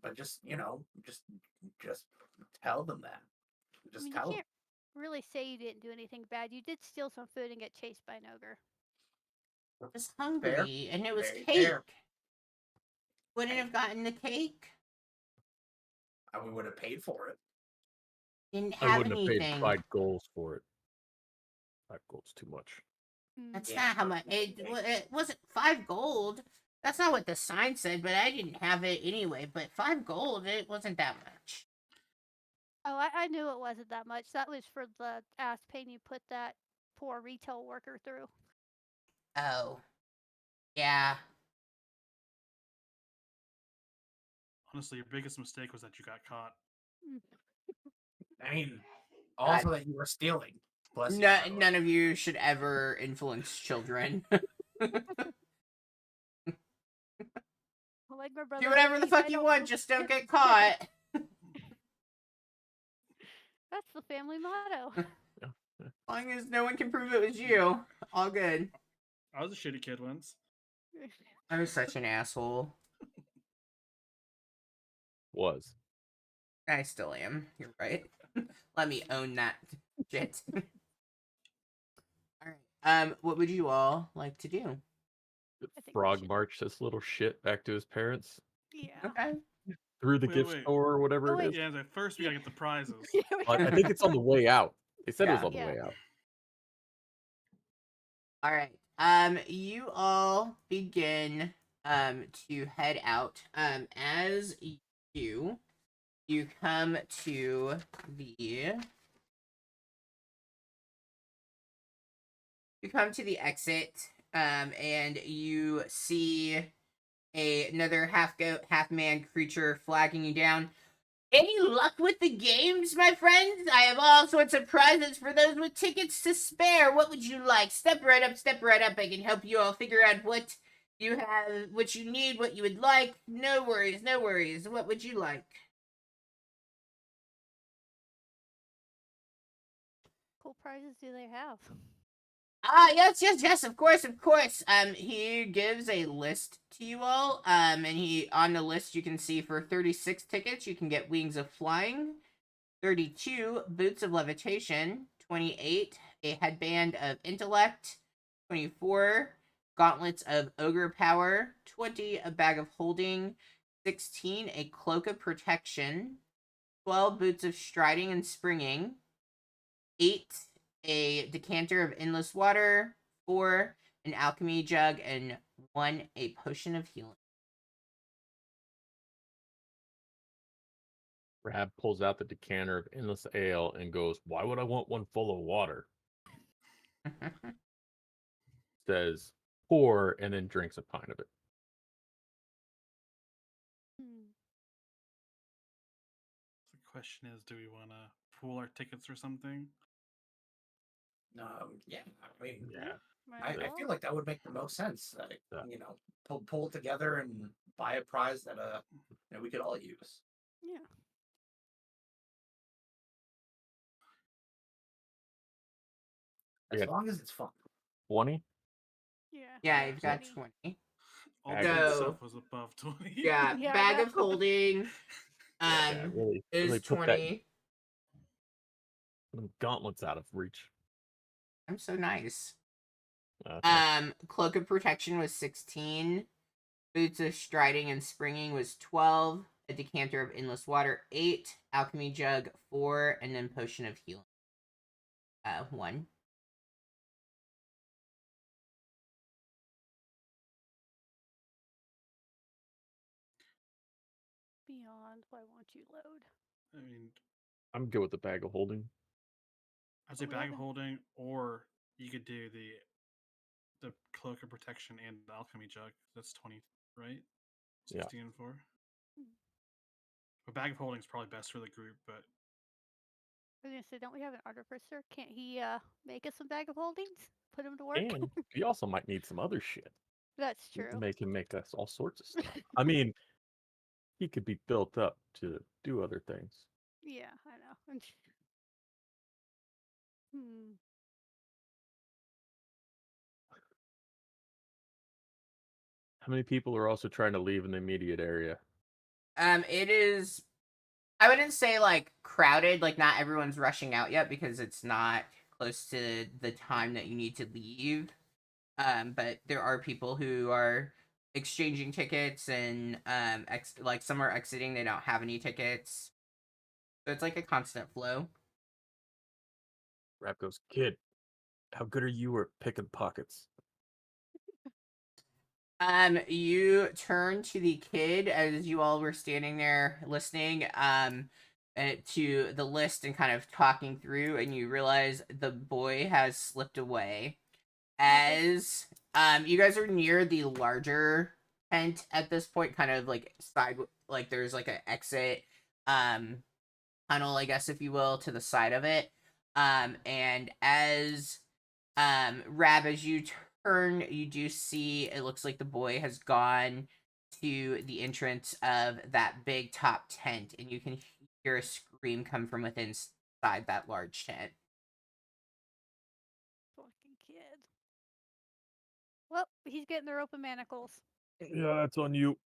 S2: but just tell them that.
S3: I
S2: Just
S3: mean,
S2: tell
S3: you
S2: them.
S3: can't really say you didn't do anything bad. You did steal some food and get chased by an ogre.
S1: I was hungry, and it was
S2: Very
S1: cake.
S2: fair.
S1: Wouldn't have gotten the cake.
S2: And we would have paid for it.
S1: Didn't
S5: I
S1: have
S5: wouldn't have
S1: anything.
S5: paid 5 goals for it. 5 gold's too much.
S1: That's
S2: Yeah,
S1: not how
S2: but
S1: much.
S2: we
S1: It wasn't 5 gold. That's not what the sign said, but I didn't have it anyway. But 5 gold, it wasn't that much.
S3: Oh, I knew it wasn't that much. That was for the ass pain you put that poor retail worker through.
S1: Oh, yeah.
S4: Honestly, your biggest mistake was that you got caught.
S2: I mean, also that you were stealing. Bless you,
S1: No,
S2: by the way.
S1: none of you should ever influence children.
S3: Like my brother.
S1: Do whatever the
S3: Keith, I
S1: fuck you
S3: don't-
S1: want, just don't get caught.
S3: That's the family motto.
S1: As long as no one can prove it was you, all good.
S4: I was a shitty kid once.
S1: I was such an asshole.
S5: Was.
S1: I still am. You're right. Let me own that shit. Alright. What would you all like to do?
S3: I think we
S5: Frog
S3: should-
S5: march this little shit back to his parents
S3: Yeah.
S1: Okay.
S5: through the
S4: Wait,
S5: gift
S4: wait.
S5: store or whatever
S3: Oh,
S5: it
S3: wait.
S5: is.
S4: Yeah, at first we gotta get the prizes.
S3: Yeah, we
S5: I
S3: gotta-
S5: think it's on the way out. They said it was
S1: Yeah.
S5: on the
S3: Yeah.
S5: way out.
S1: Alright. You all begin to head out. As you come to the exit, and you see another half goat, half man creature flagging you down. Any luck with the games, my friends? I have all sorts of prizes for those with tickets to spare. What would you like? Step right up, step right up. I can help you all figure out what you have, what you need, what you would like. No worries, no worries. What would you like?
S3: Cool prizes do they have?
S1: Ah, yes, of course, of course. He gives a list to you all. And on the list you can see for 36 tickets you can get Wings of Flying, 32 Boots of Levitation, 28 a Headband of Intellect, 24 Gauntlets of Ogre Power, 20 a Bag of Holding, 16 a Cloak of Protection, 12 Boots of Striding and Springing, 8 a Decanter of Endless Water, 4 an Alchemy Jug, and 1 a Potion of Healing.
S5: Rab pulls out the decanter of endless ale and goes, "Why would I want one full of water?" Says, "Pour," and then drinks a pint of it.
S3: Hmm.
S4: The question is, do we want to pool our tickets or something?
S2: Yeah, I mean,
S5: Yeah.
S3: Might
S2: I
S3: as well.
S2: feel like that would make the most sense.
S5: Yeah.
S2: You know, pull it together and buy a prize that we could all use.
S3: Yeah.
S2: As
S5: Yeah.
S2: long as it's fun.
S5: 20?
S3: Yeah.
S1: Yeah,
S3: yeah,
S1: you've got
S3: 20.
S1: 20.
S4: All
S5: Bag
S4: the
S1: of-
S4: good
S1: So-
S4: stuff was above 20.
S1: Yeah,
S3: Yeah, I
S1: Bag
S3: know.
S1: of Holding
S5: Yeah, really
S1: is
S5: put that
S1: 20.
S5: gauntlets out of reach.
S1: I'm so nice.
S5: Okay.
S1: Cloak of Protection was 16. Boots of Striding and Springing was 12. A Decanter of Endless Water, 8. Alchemy Jug, 4. And then Potion of Healing, 1.
S3: Beyond, why won't you load?
S4: I mean,
S5: I'm good with the bag of holding.
S4: I'd say
S3: we
S4: bag of
S3: haven't-
S4: holding, or you could do the cloak of protection and the alchemy jug. That's 20, right?
S5: Yeah.
S4: 16 and 4.
S3: Hmm.
S4: But bag of holding is probably best for the group, but
S3: I was gonna say, don't we have an artificer? Can't he make us some bag of holdings? Put him to work?
S5: And he also might need some other shit
S3: That's
S5: to
S3: true.
S5: make him make us all sorts of stuff. I mean, he could be built up to do other things.
S3: Yeah, I know. Hmm.
S5: How many people are also trying to leave in the immediate area?
S1: It is, I wouldn't say like crowded, like not everyone's rushing out yet because it's not close to the time that you need to leave. But there are people who are exchanging tickets and like some are exiting, they don't have any tickets. So it's like a constant flow.
S5: Rap goes, "Kid, how good are you at picking pockets?"
S1: You turn to the kid as you all were standing there listening, to the list and kind of talking through, and you realize the boy has slipped away. As you guys are near the larger tent at this point, kind of like like there's like an exit, tunnel, I guess if you will, to the side of it. And as Rab, as you turn, you do see it looks like the boy has gone to the entrance of that big top tent, and you can hear a scream come from within inside that large tent.
S3: Fucking kid. Well, he's getting the rope and manacles.
S5: Yeah, that's on you.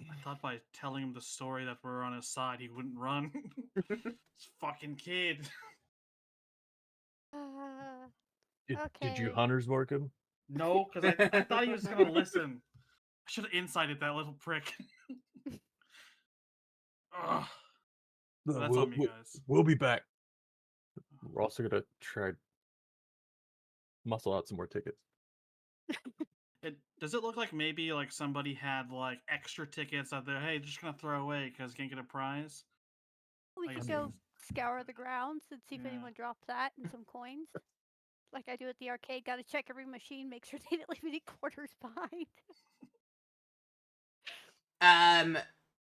S4: I thought by telling him the story that we're on his side, he wouldn't run. This fucking kid.
S5: Did you
S3: Okay.
S5: hunters mark him?
S4: No, because I thought he was going to listen. I should have incited that little prick. Ugh.
S5: No,
S4: That's on me, guys.
S5: We'll be back. We're also gonna try muscle out some more tickets.
S4: Does it look like maybe like somebody had like extra tickets out there? Hey, just gonna throw away because can't get a prize.
S3: We
S4: I
S3: could
S4: guess
S3: go
S5: mean-
S3: scour the grounds and see if
S4: Yeah.
S3: anyone dropped that and some coins. Like I do at the arcade, gotta check every machine, make sure they didn't leave any quarters behind.
S5: Fuck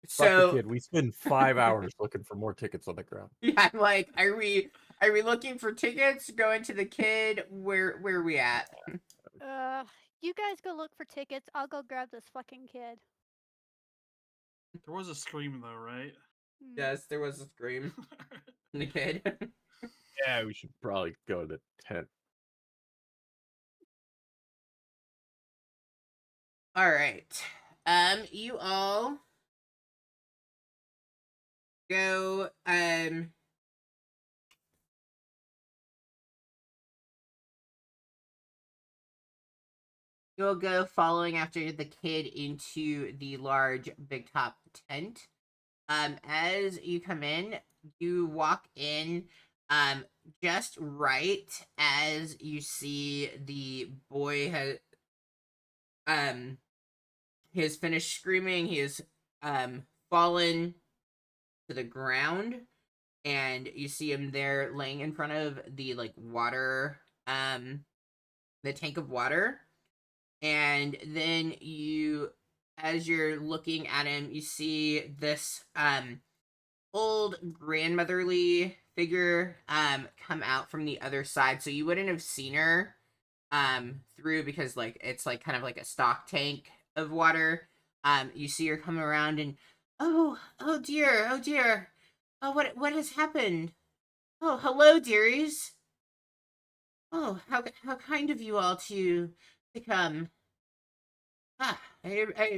S5: the
S1: So
S5: kid. We spend 5 hours looking for more tickets on the ground.
S1: yeah, I'm like, are we looking for tickets? Going to the kid? Where are we at?
S3: You guys go look for tickets. I'll go grab this fucking kid.
S4: there was a scream though, right?
S3: Mm.
S1: Yes, there was a scream. The kid.
S5: Yeah, we should probably go to the tent.
S1: All right. You all go. You'll go following after the kid into the large big top tent. As you come in, you walk in just right as you see the boy he has finished screaming. He has fallen to the ground, and you see him there laying in front of the like water the tank of water. And then you, as you're looking at him, you see this old grandmotherly figure come out from the other side. So you wouldn't have seen her through, because like it's like kind of like a stock tank of water. You see her come around, and oh dear, oh what has happened? Oh, hello, dearies. Oh, how kind of you all to come. I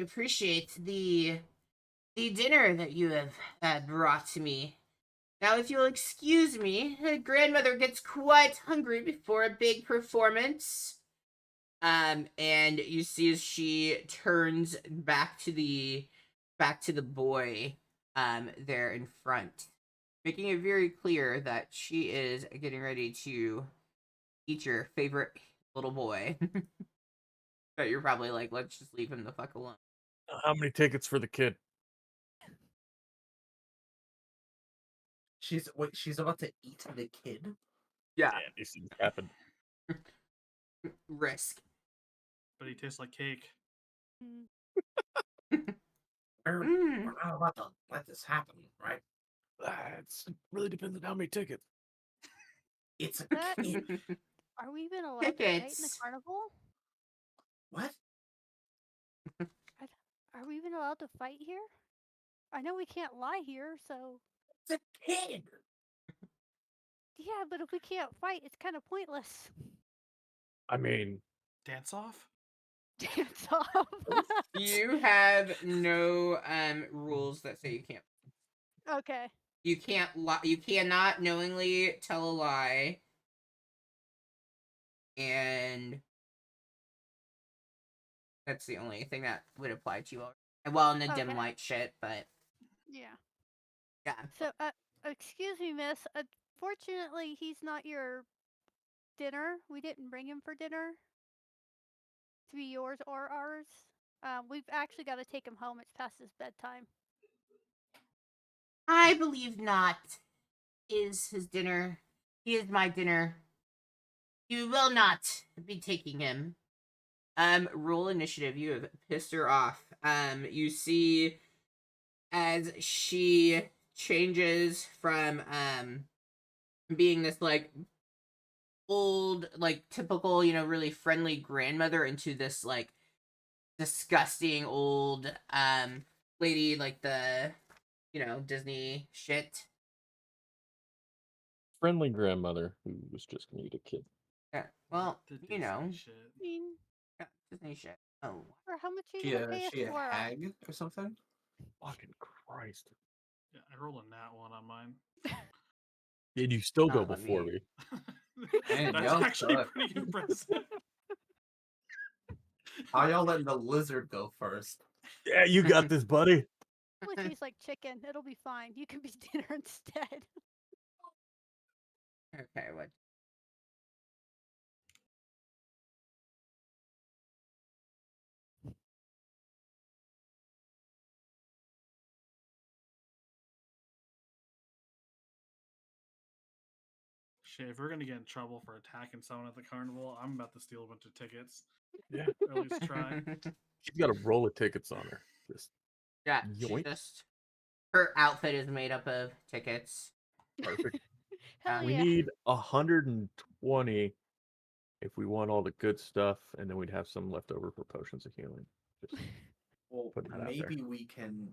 S1: appreciate the dinner that you have brought to me. Now, if you'll excuse me, grandmother gets quite hungry before a big performance. And you see as she turns back to the boy, there in front, making it very clear that she is getting ready to eat your favorite little boy. But you're probably like, let's just leave him the fuck alone.
S5: How many tickets for the kid?
S2: She's about to eat the kid.
S1: Yeah,
S5: Yeah, these things happen.
S1: risk.
S4: But he tastes like cake.
S3: Mm.
S2: We're,
S1: Mm.
S2: we're not about to let this happen, right?
S5: It really depends on how many tickets.
S2: It's a
S3: That-
S2: kid.
S3: Are we even allowed to fight in the
S1: Tickets.
S3: carnival?
S2: What?
S3: Are we even allowed to fight here? I know we can't lie here, so
S2: It's a kid.
S3: yeah, but if we can't fight, it's kind of pointless.
S5: I mean,
S4: Dance off?
S3: Dance off.
S1: You have no rules that say you can't.
S3: Okay.
S1: You can't lie. You cannot knowingly tell a lie. And that's the only thing that would apply to you all. Well, in the dim
S3: Okay.
S1: light shit, but
S3: Yeah.
S1: yeah.
S3: So, excuse me, miss. Unfortunately, he's not your dinner. We didn't bring him for dinner to be yours or ours. We've actually got to take him home. It's past his bedtime.
S1: I believe not. Is his dinner. He is my dinner. You will not be taking him. Roll initiative. You have pissed her off. You see as she changes from being this like old, like typical, really friendly grandmother into this like disgusting old lady, like the Disney shit.
S5: friendly grandmother who was just gonna eat a kid.
S1: Yeah. Well,
S4: The Disney shit.
S3: I mean,
S1: yeah, Disney shit. Oh.
S3: for how much are
S2: She
S3: you gonna pay us
S2: she a
S3: for?
S2: hag or something?
S5: Fucking Christ.
S4: Yeah, I rolled a nat one on mine.
S5: Did you still go
S1: Not let
S5: before
S1: me-
S5: me?
S2: Man,
S4: That's
S2: y'all
S4: actually
S2: suck.
S4: pretty impressive.
S2: How y'all letting the lizard go first?
S5: Yeah, you got this, buddy.
S3: Probably tastes like chicken. It'll be fine. You can be dinner instead.
S1: Okay, what
S4: Shit, if we're gonna get in trouble for attacking someone at the carnival, I'm about to steal a bunch of tickets.
S5: Yeah.
S4: Or at least try.
S5: She's got a roll of tickets on her. Just
S1: Yeah,
S5: yoink.
S1: her outfit is made up of tickets.
S5: Perfect.
S3: Hell
S5: We
S3: yeah.
S5: need 120 if we want all the good stuff, and then we'd have some left over for potions of healing. Just
S2: Well,
S5: putting that out there.
S2: maybe we can,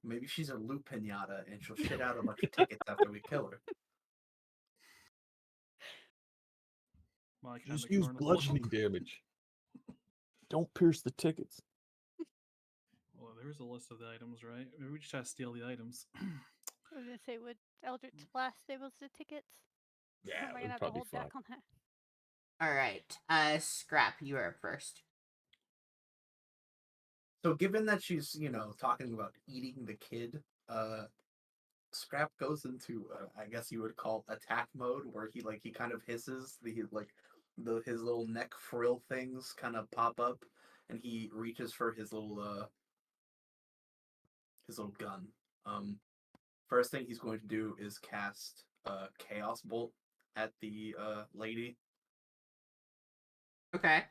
S2: maybe she's a loot pinata and she'll shit out a bunch of tickets after we kill her.
S4: My kind
S5: Just
S4: of
S5: use
S4: carnival.
S5: bludgeoning damage. Don't pierce the tickets.
S4: Well, there's a list of the items, right? Maybe we just try to steal the items.
S3: I was gonna say, would Eldritch Blast save the tickets? Or
S5: Yeah,
S3: am I
S5: that'd
S3: gonna have to
S5: probably
S3: hold
S5: be fine.
S3: back on that?
S1: All right, Scrap, you are up first.
S2: So given that she's, talking about eating the kid, Scrap goes into, I guess you would call attack mode, where he kind of hisses, his little neck frill things kind of pop up, and he reaches for his little gun. First thing he's going to do is cast Chaos Bolt at the lady.
S1: Okay.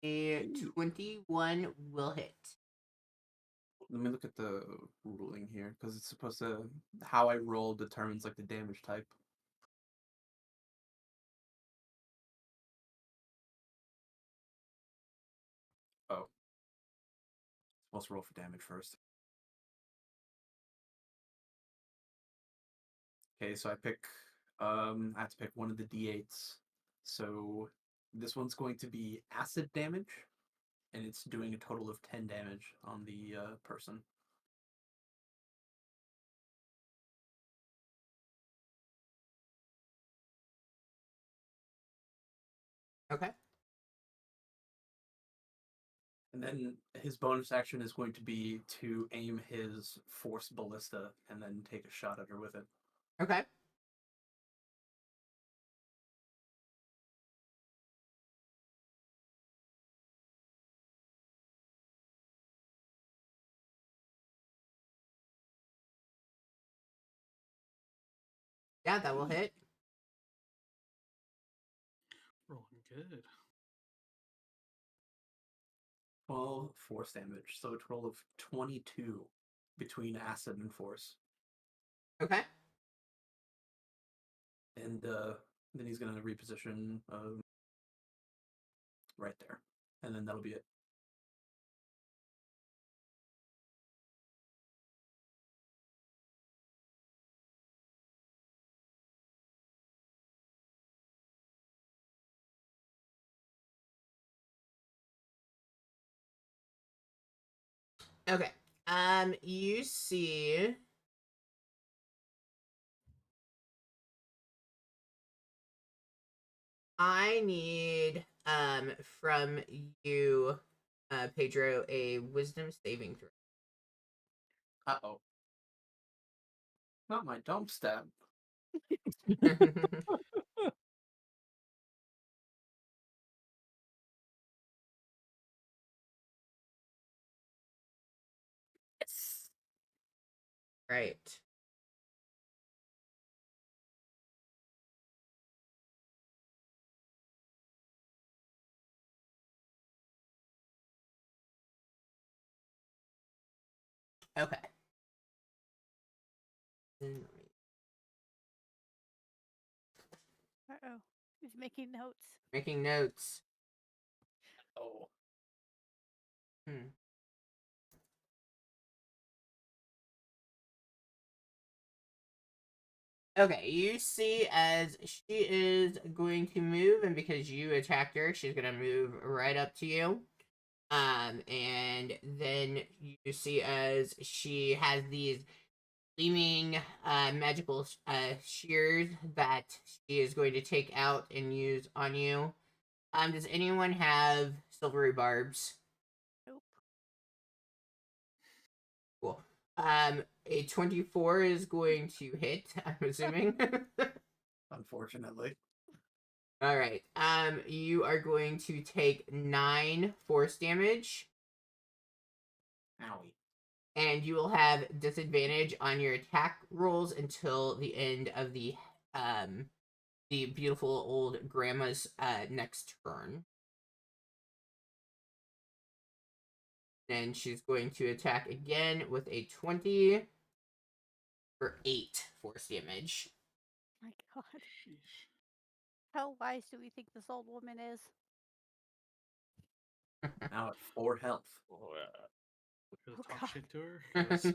S1: A 21 will hit.
S2: Let me look at the ruling here, because it's supposed to, how I roll determines like the damage type. Oh. Supposed to roll for damage first. Okay, so I have to pick one of the d8s. So this one's going to be acid damage, and it's doing a total of 10 damage on the person.
S1: Okay.
S2: And then his bonus action is going to be to aim his force ballista and then take a shot at her with it.
S1: Okay. Yeah, that will hit.
S4: Rolling good.
S2: 12 force damage, so a total of 22 between acid and force.
S1: Okay.
S2: And then he's going to reposition right there. And then that'll be it.
S1: Okay. You see. I need from you, Pedro, a wisdom saving throw.
S2: Uh-oh. Not my dump stab.
S1: Yes. Right. Okay.
S3: Uh-oh. He's making notes.
S1: Making notes.
S2: Oh.
S1: Hmm. Okay, you see as she is going to move, and because you attacked her, she's gonna move right up to you. And then you see as she has these gleaming magical shears that she is going to take out and use on you. Does anyone have silvery barbs?
S3: Nope.
S1: Cool. A 24 is going to hit, I'm assuming.
S2: Unfortunately.
S1: All right. You are going to take 9 force damage.
S2: Owie.
S1: And you will have disadvantage on your attack rolls until the end of the beautiful old grandma's next turn. And she's going to attack again with a 20 for 8 force damage.
S3: My God. How wise do we think this old woman is?
S2: Now at 4 health.
S4: Oh, Gonna
S3: Oh,
S4: talk
S3: God.
S4: shit to her. 'Cause-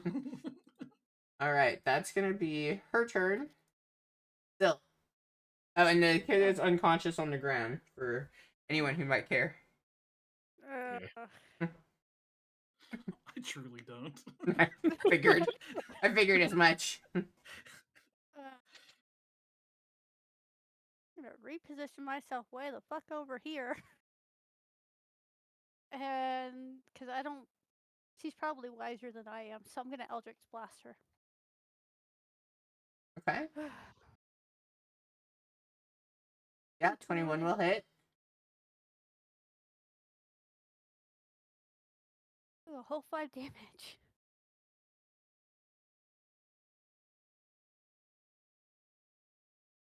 S1: All right, that's gonna be her turn. Still. Oh, and the kid is unconscious on the ground for anyone who might care.
S4: I truly don't.
S1: I figured as much.
S3: I'm gonna reposition myself way the fuck over here. And because I don't, she's probably wiser than I am, so I'm gonna Eldritch Blast her.
S1: Okay. Yeah, 21 will hit.
S3: Ooh, a whole 5 damage.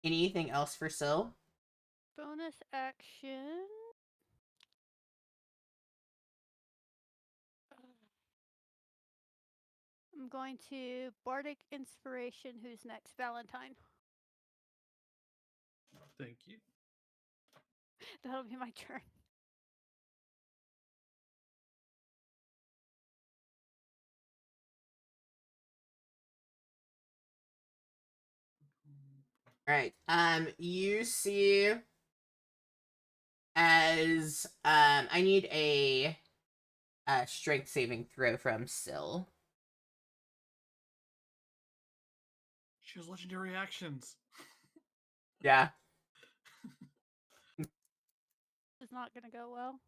S1: Anything else for Syl?
S3: Bonus action. I'm going to Bardic Inspiration. Who's next? Valentine.
S4: Thank you.
S3: That'll be my turn.
S1: Alright. You see as I need a strength saving throw from Syl.
S4: She has legendary actions.
S1: Yeah.
S3: It's not gonna go well.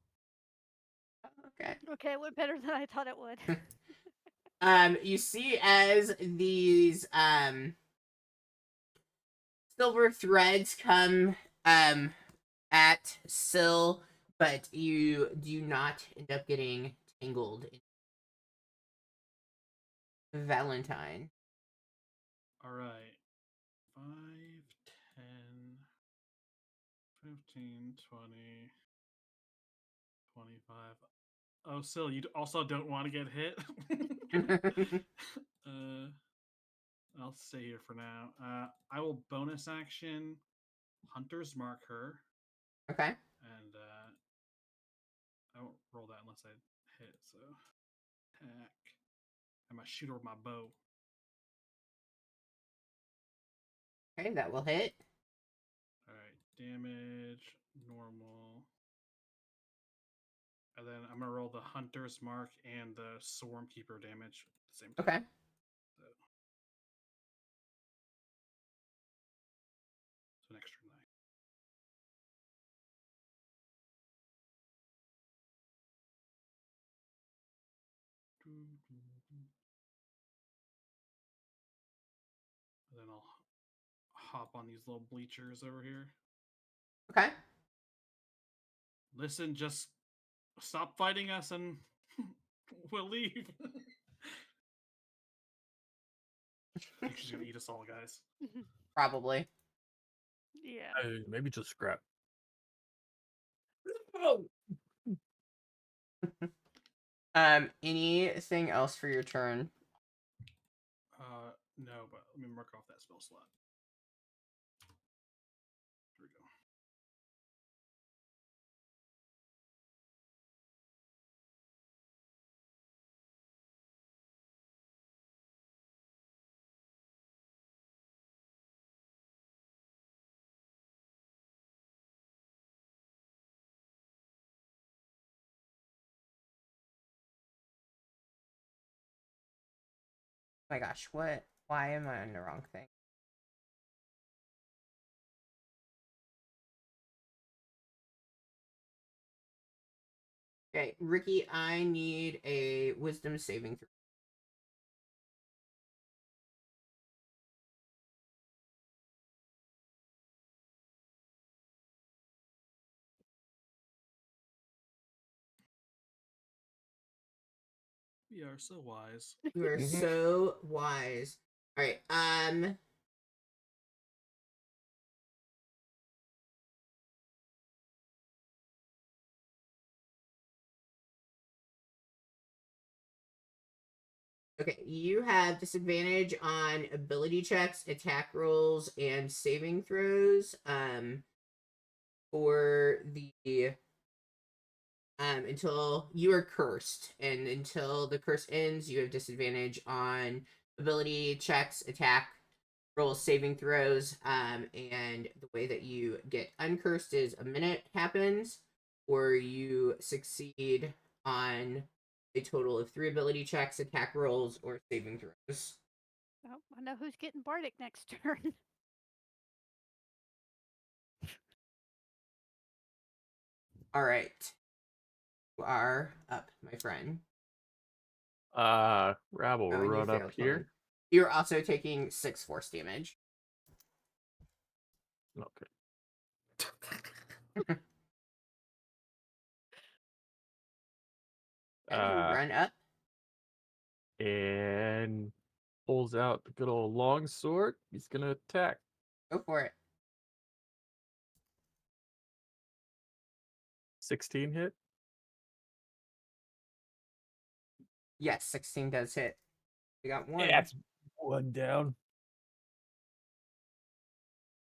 S1: Okay.
S3: Okay, it went better than I thought it would.
S1: You see as these silver threads come at Syl, but you do not end up getting tangled in Valentine.
S4: All right. 5, 10, 15, 20, 25. Oh, Syl, you also don't want to get hit? I'll stay here for now. I will bonus action Hunter's Mark her,
S1: Okay.
S4: and I won't roll that unless I hit, so attack. I'm gonna shoot her with my bow.
S1: Okay, that will hit.
S4: Alright, damage, normal. And then I'm gonna roll the Hunter's Mark and the Swarm Keeper damage at the same time.
S1: Okay.
S4: So an extra 9. And then I'll hop on these little bleachers over here.
S1: Okay.
S4: Listen, just stop fighting us and we'll leave. I think she's gonna eat us all, guys.
S1: Probably.
S3: Yeah.
S5: Maybe just scrap.
S1: Anything else for your turn?
S4: No, but let me mark off that spell slot. Here we go.
S1: Oh my gosh, what? Why am I on the wrong thing? Okay, Ricky, I need a wisdom saving throw.
S4: We are so wise.
S1: You are so wise. All right. Okay, you have disadvantage on ability checks, attack rolls, and saving throws. For the until you are cursed, and until the curse ends, you have disadvantage on ability checks, attack rolls, saving throws. And the way that you get uncursed is a minute happens, or you succeed on a total of 3 ability checks, attack rolls, or saving throws.
S3: Oh, I know who's getting Bardic next turn.
S1: All right, you are up, my friend.
S5: Rabble,
S1: Oh, and you
S5: run up
S1: failed. Hold on.
S5: here.
S1: You're also taking 6 force damage.
S5: Okay.
S1: And you run up.
S5: And pulls out the good old long sword. He's gonna attack.
S1: Go for it.
S5: 16 hit.
S1: Yes, 16 does hit. You got one.
S5: That's one down.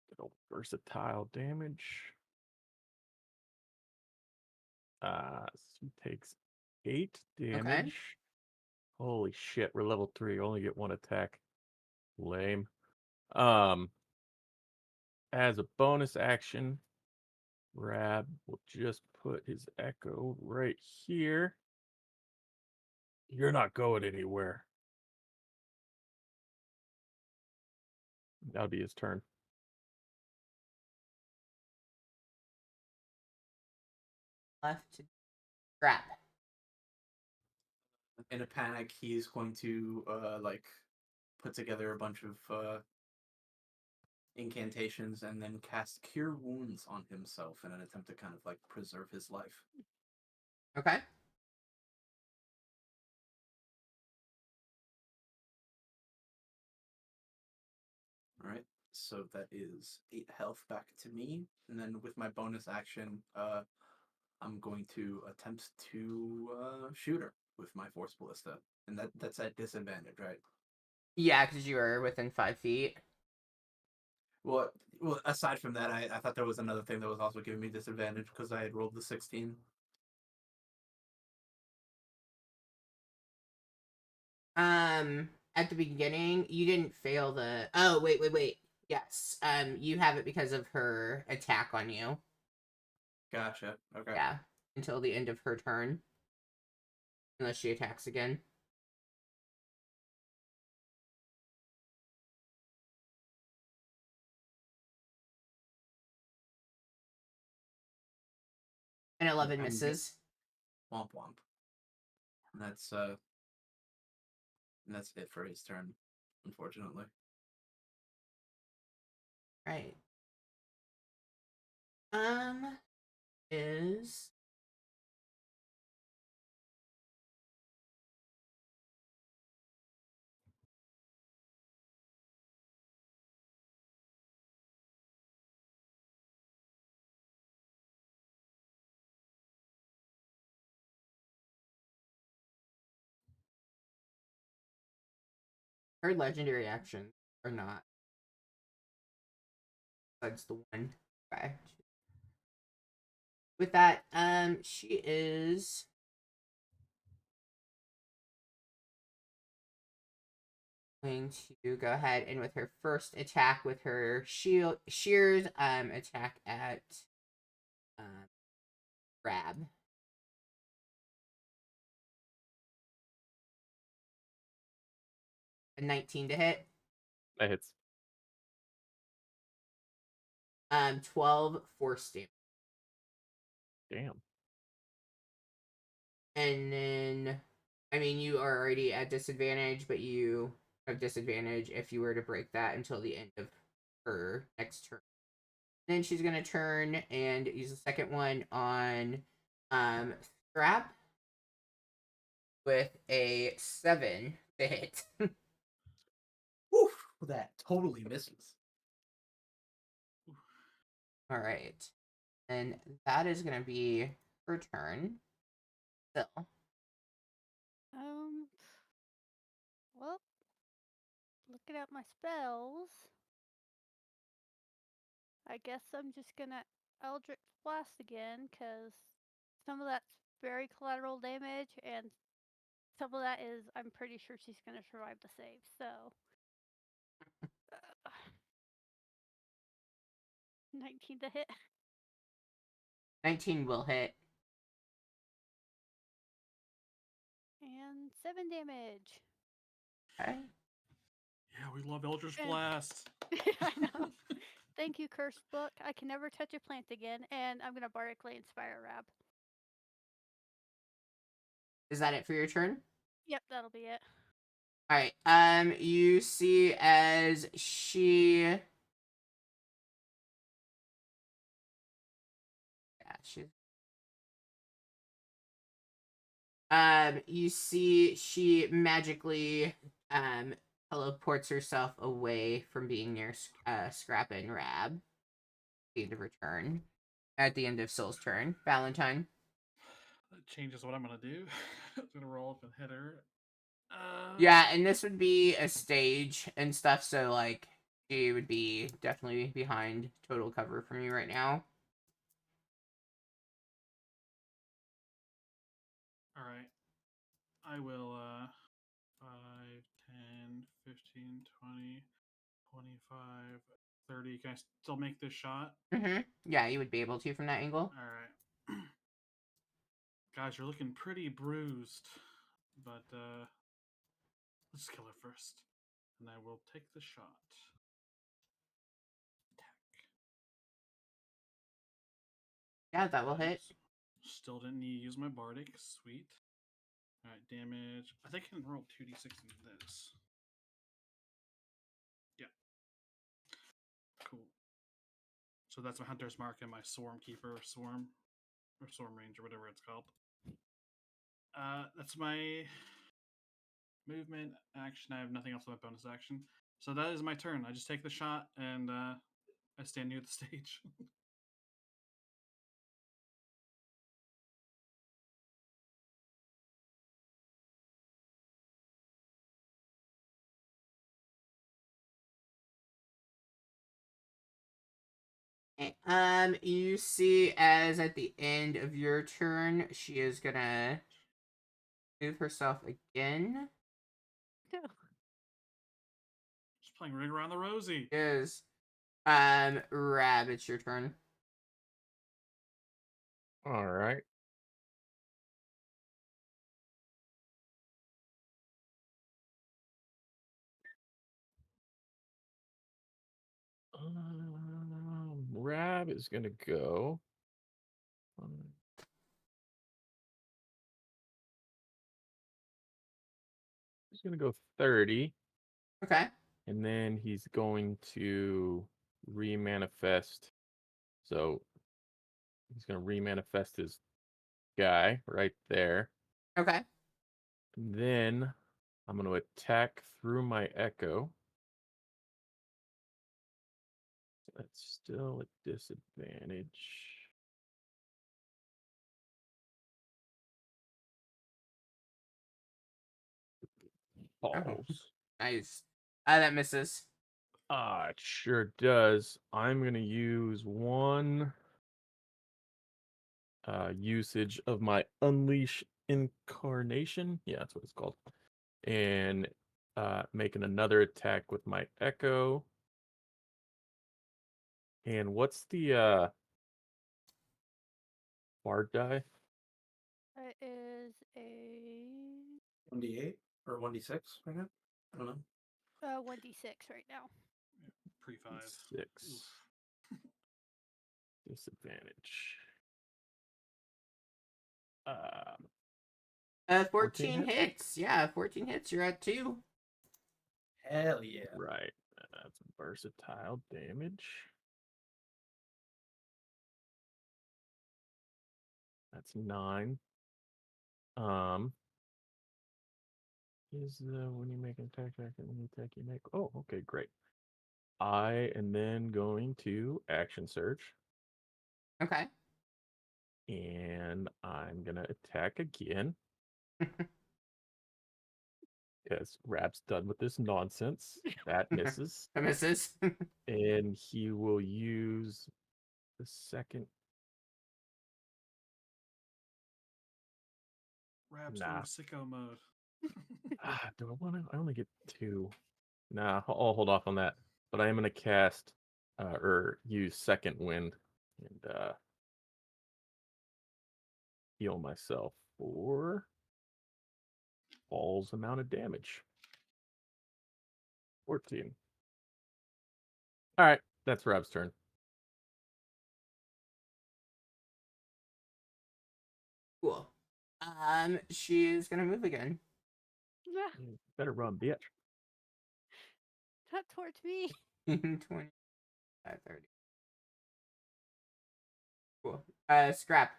S5: Good old versatile damage. So he takes 8 damage. Holy shit, we're level 3. Only get 1 attack. Lame. As a bonus action, Rab will just put his echo right here. You're not going anywhere. That'll be his turn.
S1: Left to grab.
S2: In a panic, he's going to like put together a bunch of incantations and then cast Cure Wounds on himself in an attempt to kind of like preserve his life.
S1: Okay.
S2: All right. So that is 8 health back to me, and then with my bonus action, I'm going to attempt to shoot her with my Force Ballista, and that's at disadvantage, right?
S1: Yeah, because you were within 5 feet.
S2: Well, aside from that, I thought there was another thing that was also giving me disadvantage because I had rolled the 16.
S1: At the beginning, you didn't fail the. Oh, wait. Yes. You have it because of her attack on you.
S2: Gotcha. Okay.
S1: Yeah. Until the end of her turn. Unless she attacks again. And 11
S2: I'm
S1: misses.
S2: Womp womp. And that's it for his turn, unfortunately.
S1: Right. Is her legendary actions are not. Besides the one. Okay. With that, she is going to go ahead and with her first attack with her shears, attack at Rab. A 19 to hit.
S5: That hits.
S1: 12 force damage.
S5: Damn.
S1: And then, I mean, you are already at disadvantage, but you have disadvantage if you were to break that until the end of her next turn. Then she's gonna turn and use the second one on Scrap. with a 7 to hit.
S2: Oof, that totally misses.
S1: All right. And that is going to be her turn. Still.
S3: Well, looking at my spells, I guess I'm just gonna Eldritch Blast again, because some of that's very collateral damage, and some of that is I'm pretty sure she's gonna survive the save, so. 19 to hit.
S1: 19 will hit.
S3: And 7 damage.
S1: Okay.
S4: Yeah, we love Eldritch
S3: And-
S4: Blast.
S3: I know. Thank you, Cursed Book. I can never touch a plant again, and I'm gonna Bardically Inspire Rab.
S1: Is that it for your turn?
S3: Yep, that'll be it.
S1: All right. You see as she. Yeah, she's. You see she magically teleports herself away from being near Scrap and Rab. At the end of her turn. At the end of Soul's turn. Valentine.
S4: That changes what I'm gonna do. I'm gonna roll up and hit her.
S1: Yeah, and this would be a stage and stuff, so like she would be definitely behind total cover from you right now.
S4: All right. I will 5, 10, 15, 20, 25, 30. Can I still make this shot?
S1: Mm-hmm. Yeah, you would be able to from that angle.
S4: All right. Guys, you're looking pretty bruised, but let's kill her first. And I will take the shot. Attack.
S1: Yeah, that will hit.
S4: Still didn't need to use my Bardic. Sweet. Alright, damage. I think I can roll 2d6 in this. Yeah. Cool. So that's my Hunter's Mark and my Swarm Keeper, Swarm, or Swarm Ranger, whatever it's called. That's my movement action. I have nothing else on my bonus action. So that is my turn. I just take the shot and I stand near the stage.
S1: You see as at the end of your turn, she is gonna move herself again.
S3: No.
S4: Just playing Ring Around the Rosie.
S1: Is Rab, it's your turn.
S5: All right. Rab is gonna go. He's gonna go 30,
S1: Okay.
S5: and then he's going to remanifest. So he's gonna remanifest his guy right there.
S1: Okay.
S5: And then I'm gonna attack through my echo. That's still a disadvantage. Balls.
S1: Nice. That misses.
S5: It sure does. I'm gonna use one usage of my Unleash Incarnation. Yeah, that's what it's called. And making another attack with my Echo. And what's the Bard die?
S3: It is a
S2: 1d8 or 1d6 right now? I don't know.
S3: 1d6 right now.
S4: Pre-5.
S5: 6. Disadvantage.
S1: 14
S5: hit?
S1: hits. Yeah, 14 hits. You're at 2.
S2: Hell yeah.
S5: Right. That's versatile damage. That's 9. is when you make an attack and when you attack you make. Oh, okay, great. I am then going to action search,
S1: Okay.
S5: and I'm gonna attack again because Rap's done with this nonsense. That misses,
S1: Misses.
S5: and he will use the second.
S4: Rab's
S5: Nah.
S4: going sicko mode.
S5: Do I want to? I only get 2. Nah, I'll hold off on that. But I am gonna cast or use second wind and heal myself for Ball's amount of damage. 14. All right, that's Rab's turn.
S1: Cool. She's gonna move again.
S5: Better run, bitch.
S3: Not towards me.
S1: 20, 30. Cool. Scrap.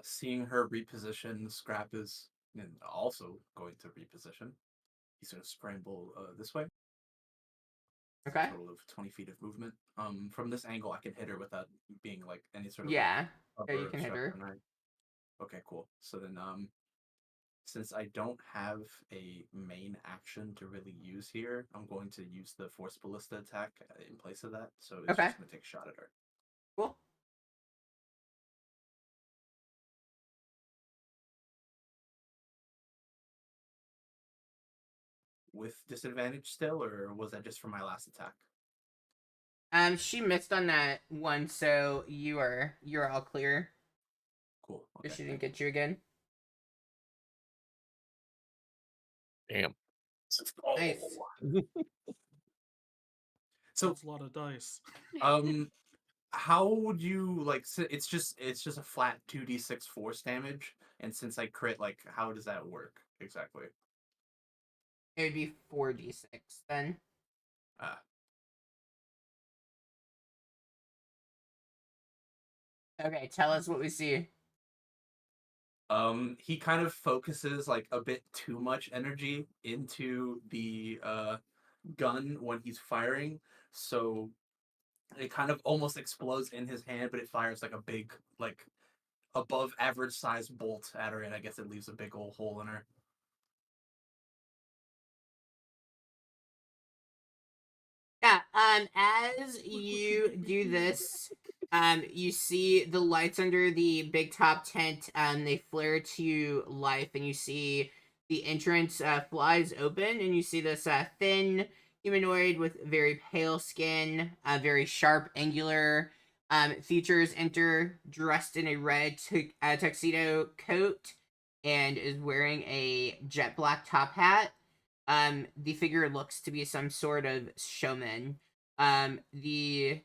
S2: Seeing her reposition, Scrap is also going to reposition. He's going to scramble this way.
S1: Okay.
S2: A total of 20 feet of movement. From this angle, I can hit her without being like any sort of
S1: Yeah.
S2: like,
S1: Yeah, you
S2: cover
S1: can hit her.
S2: obstruction, right? Okay, cool. So then, since I don't have a main action to really use here, I'm going to use the Force Ballista attack in place of that. So it's
S1: Okay.
S2: just going to take a shot at her.
S1: Cool.
S2: With disadvantage still, or was that just for my last attack?
S1: She missed on that one, so you're all clear.
S2: Cool.
S1: If
S2: Okay,
S1: she didn't
S2: thank
S1: get you again.
S5: Damn.
S1: Nice.
S2: So,
S4: That's a lot of dice.
S2: how would you like? It's just a flat 2d6 force damage, and since I crit, like, how does that work exactly?
S1: It would be 4d6 then.
S2: Ah,
S1: Okay, tell us what we see.
S2: he kind of focuses like a bit too much energy into the gun when he's firing, so it kind of almost explodes in his hand, but it fires like a big, like, above average size bolt at her, and I guess it leaves a big old hole in her.
S1: Yeah, as you do this, you see the lights under the big top tent, they flare to life, and you see the entrance flies open, and you see this thin humanoid with very pale skin, very sharp, angular features enter, dressed in a red tuxedo coat, and is wearing a jet black top hat. The figure looks to be some sort of showman. The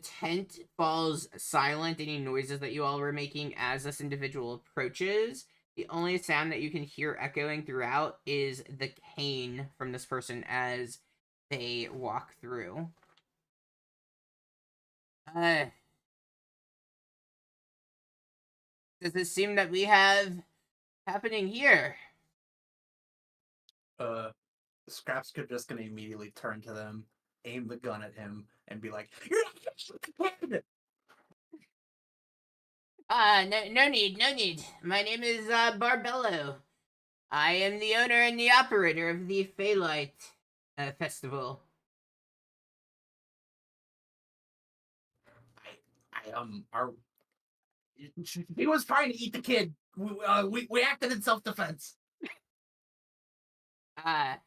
S1: tent falls silent. Any noises that you all were making as this individual approaches, the only sound that you can hear echoing throughout is the cane from this person as they walk through. Does it seem that we have happening here?
S2: Scraps could just gonna immediately turn to them, aim the gun at him, and be like, "You're not the kid!"
S1: No need, no need. My name is Barbello. I am the owner and the operator of the Phalite Festival.
S2: Our he was trying to eat the kid. We acted in self-defense.
S1: I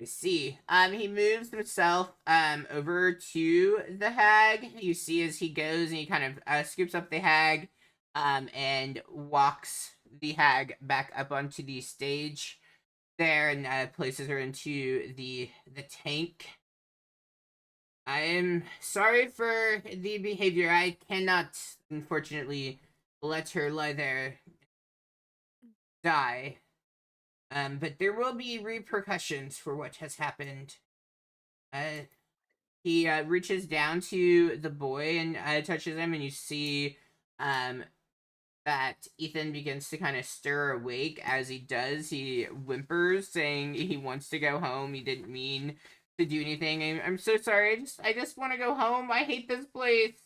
S1: see. He moves himself over to the hag. You see as he goes and he kind of scoops up the hag and walks the hag back up onto the stage there and places her into the tank. I am sorry for the behavior. I cannot, unfortunately, let her lie there die. But there will be repercussions for what has happened. He reaches down to the boy and touches him, and you see that Ethan begins to kind of stir awake. As he does, he whimpers, saying he wants to go home. He didn't mean to do anything. I'm so sorry. I just want to go home. I hate this place.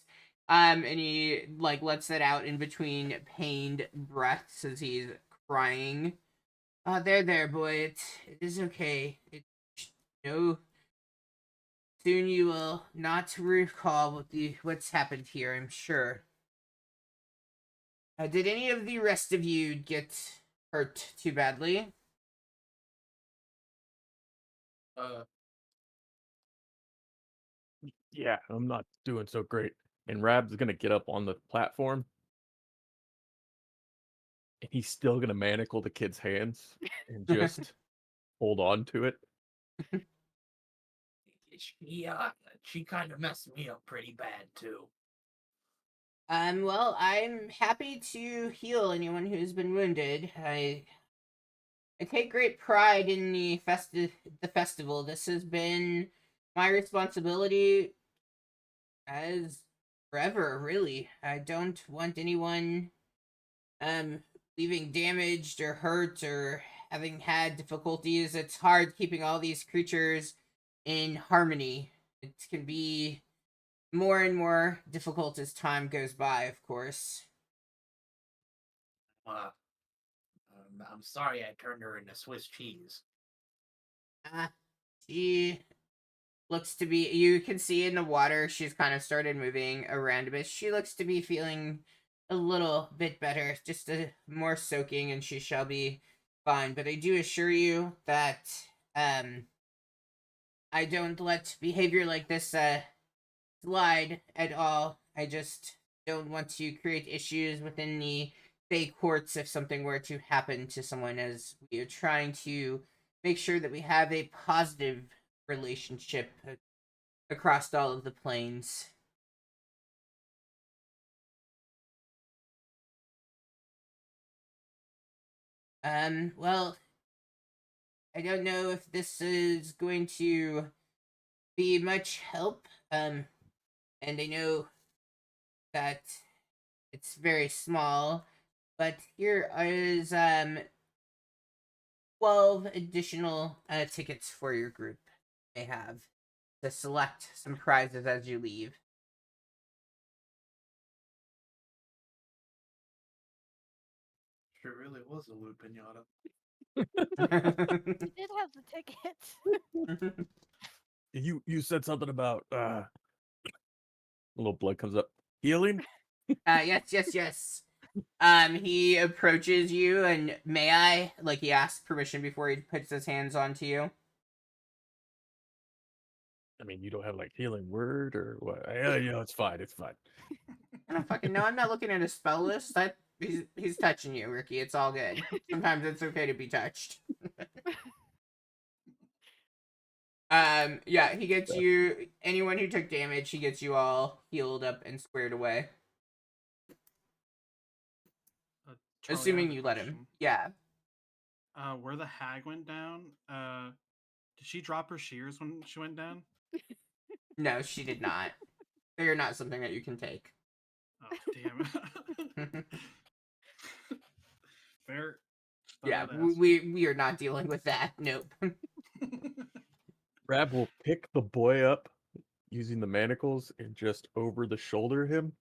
S1: And he like lets that out in between pained breaths as he's crying. There, boy. It is okay. No. Soon you will not recall what's happened here, I'm sure. Did any of the rest of you get hurt too badly?
S5: Yeah, I'm not doing so great. And Rab's gonna get up on the platform, and he's still gonna manacle the kid's hands and just hold on to it.
S2: She kind of messed me up pretty bad too.
S1: Well, I'm happy to heal anyone who's been wounded. I take great pride in the festival. This has been my responsibility as forever, really. I don't want anyone leaving damaged or hurt or having had difficulties. It's hard keeping all these creatures in harmony. It can be more and more difficult as time goes by, of course.
S2: I'm sorry I turned her into Swiss cheese.
S1: She looks to be, you can see in the water, she's kind of started moving around a bit. She looks to be feeling a little bit better, just more soaking, and she shall be fine. But I do assure you that I don't let behavior like this slide at all. I just don't want to create issues within the Fey courts if something were to happen to someone, as we are trying to make sure that we have a positive relationship across all of the planes. Well, I don't know if this is going to be much help. And I know that it's very small, but here is 12 additional tickets for your group. They have to select some prizes as you leave.
S2: Sure really was a Lou Pinata.
S3: You did have the tickets.
S5: You said something about a little blood comes up. Healing?
S1: Yes. He approaches you and may I? Like, he asks permission before he puts his hands onto you.
S5: I mean, you don't have like healing word or what? It's fine. It's fine.
S1: I don't fucking know. I'm not looking at a spell list. He's touching you, Ricky. It's all good. Sometimes it's okay to be touched. Yeah, he gets you. Anyone who took damage, he gets you all healed up and squared away.
S4: Charlie, I have
S1: Assuming
S4: a
S1: you let him.
S4: question.
S1: Yeah.
S4: Where the hag went down, did she drop her shears when she went down?
S1: No, she did not. They are not something that you can take.
S4: Oh, damn it. Fair. Thought
S1: Yeah,
S4: I'd ask.
S1: we are not dealing with that. Nope.
S5: Rab will pick the boy up using the manacles and just over the shoulder him.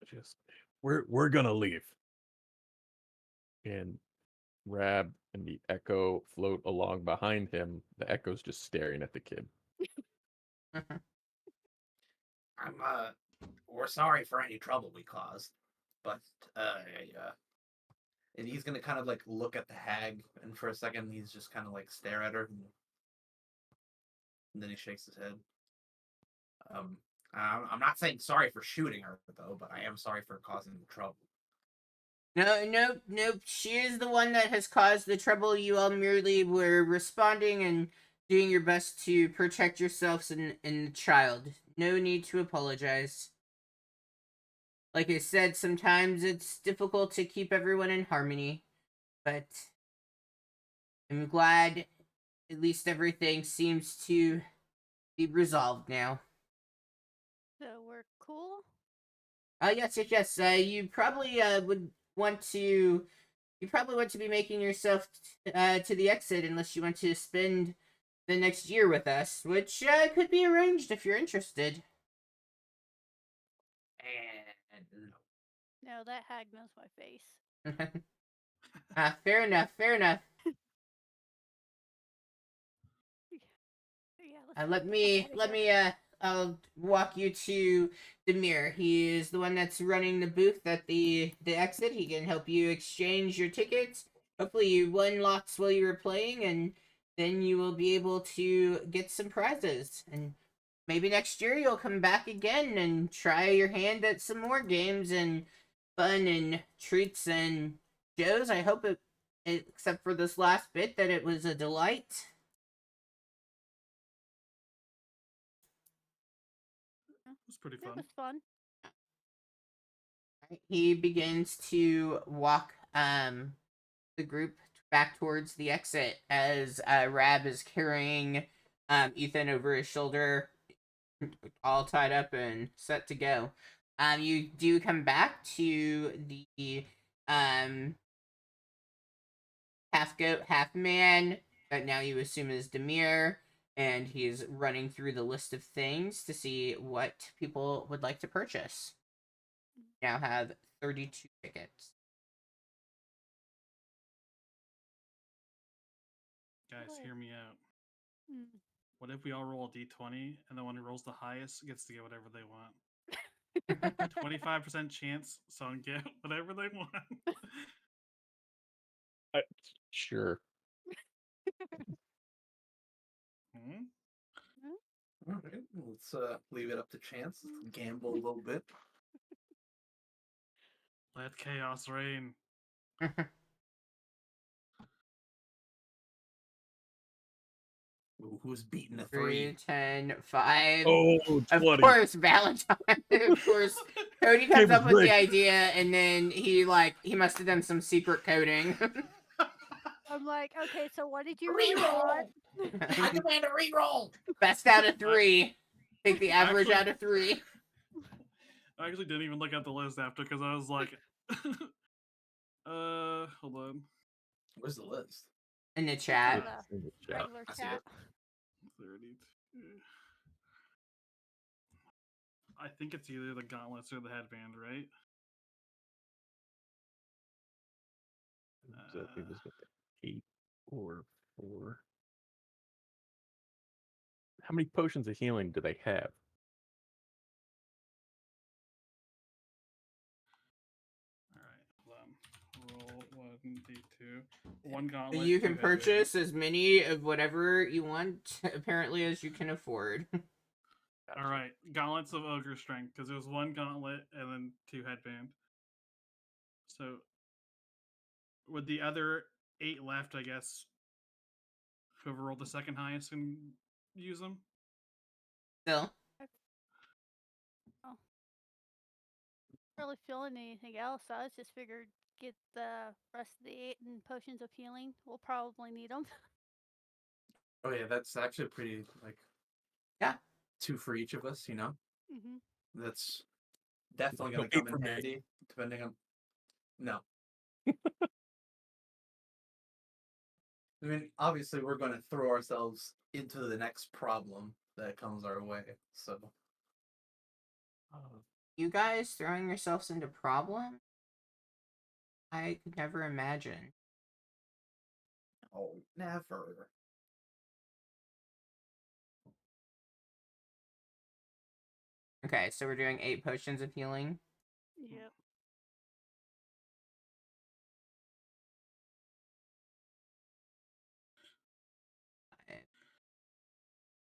S5: Just we're gonna leave. And Rab and the Echo float along behind him. The Echo's just staring at the kid.
S2: We're sorry for any trouble we caused, but and he's gonna kind of like look at the hag, and for a second he's just kind of like stare at her, and then he shakes his head. I'm not saying sorry for shooting her though, but I am sorry for causing the trouble.
S1: Nope. She is the one that has caused the trouble. You all merely were responding and doing your best to protect yourselves and the child. No need to apologize. Like I said, sometimes it's difficult to keep everyone in harmony, but I'm glad at least everything seems to be resolved now.
S3: So we're cool?
S1: Yes. You probably would want to. You probably want to be making yourself to the exit unless you want to spend the next year with us, which could be arranged if you're interested.
S2: And
S3: No, that hag knows my face.
S1: Fair enough.
S3: Yeah, let's
S1: Let
S3: get the
S1: me
S3: fuck outta
S1: let
S3: here.
S1: me I'll walk you to Demir. He is the one that's running the booth at the exit. He can help you exchange your tickets. Hopefully you won lots while you were playing, and then you will be able to get some prizes. And maybe next year you'll come back again and try your hand at some more games and fun and treats and shows. I hope except for this last bit, that it was a delight.
S4: It was pretty
S3: It
S4: fun.
S3: was fun.
S1: He begins to walk the group back towards the exit as Rab is carrying Ethan over his shoulder, all tied up and set to go. You do come back to the half goat, half man that now you assume is Demir, and he's running through the list of things to see what people would like to purchase. Now have 32 tickets.
S4: Guys,
S3: Cool.
S4: hear me out.
S3: Mm.
S4: What if we all roll a d20 and the one who rolls the highest gets to get whatever they want? 25% chance someone get whatever they want.
S5: Sure.
S4: Hmm?
S2: all right, let's leave it up to chance. Let's gamble a little bit.
S4: Let chaos reign.
S2: Ooh, who's beating a
S1: 3,
S2: 3?
S1: 10, 5.
S5: Oh,
S1: Of
S5: 20.
S1: course, Valentine. Of course, Cody comes
S5: Game was
S1: up with the
S5: rigged.
S1: idea, and then he must have done some secret coding.
S3: I'm like, okay, so what did you really want?
S2: I demand a reroll.
S1: Best out of 3. Take the average
S4: Actually-
S1: out of 3.
S4: I actually didn't even look at the list after because I was like, hold on.
S2: Where's the list?
S1: In the
S3: It's
S1: chat.
S3: in the
S5: In the chat.
S3: regular
S2: I see
S3: chat.
S2: it.
S4: 32. I think it's either the gauntlets or the headband, right?
S5: So I think this was 8 or 4. How many potions of healing do they have?
S4: All right, hold on. Roll 1d2. One gauntlet.
S1: You
S4: 2
S1: can
S4: headbands.
S1: purchase as many of whatever you want, apparently, as you can afford.
S4: All right, gauntlets of ogre strength because it was one gauntlet and then 2 headband. So, with the other 8 left, I guess whoever rolled the second highest can use them.
S1: Still.
S3: Really feeling anything else. I was just figured get the rest of the 8 and potions of healing. We'll probably need them.
S2: Oh yeah, that's actually pretty like.
S1: Yeah.
S2: 2 for each of us.
S3: Mm-hmm.
S2: That's definitely
S5: No,
S2: gonna
S5: 8
S2: come
S5: for
S2: in
S5: me.
S2: handy. Depending on. No. I mean, obviously, we're going to throw ourselves into the next problem that comes our way. So,
S1: You guys throwing yourselves into problem? I could never imagine.
S2: oh, never.
S1: Okay, so we're doing 8 potions of healing.
S3: Yep.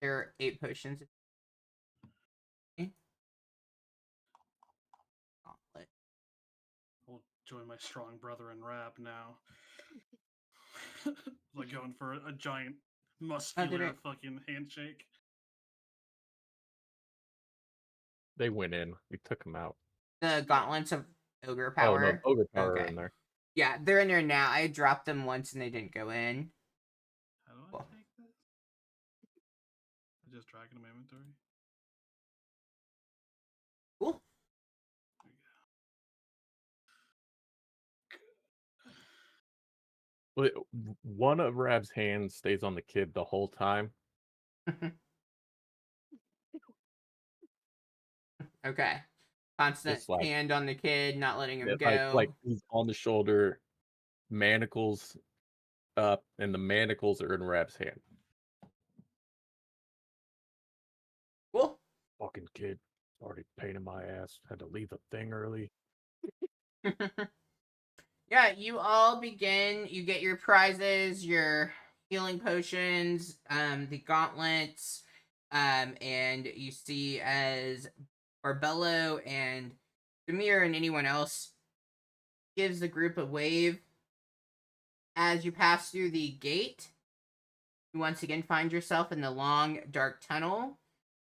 S1: There are 8 potions. Gauntlet.
S4: I'll join my strong brother in Rab now. Like going for a giant muscular
S1: it-
S4: fucking handshake.
S5: They went in. We took them out.
S1: The gauntlets of ogre
S5: Oh, no.
S1: power.
S5: Ogre power are
S1: Okay.
S5: in there.
S1: Yeah, they're in there now. I dropped them once and they didn't go in.
S4: How do I
S1: Cool.
S4: take this? I just drag it in my inventory.
S1: Cool.
S4: There we go.
S5: But one of Rab's hands stays on the kid the whole time.
S1: Okay. Constant
S5: Just like
S1: hand on the kid, not letting him
S5: like
S1: go.
S5: he's on the shoulder, manacles up, and the manacles are in Rab's hand.
S1: Cool.
S5: Fucking kid, already pain in my ass. Had to leave the thing early.
S1: Yeah, you all begin. You get your prizes, your healing potions, the gauntlets, and you see as Barbello and Demir and anyone else gives the group a wave. As you pass through the gate, you once again find yourself in the long, dark tunnel.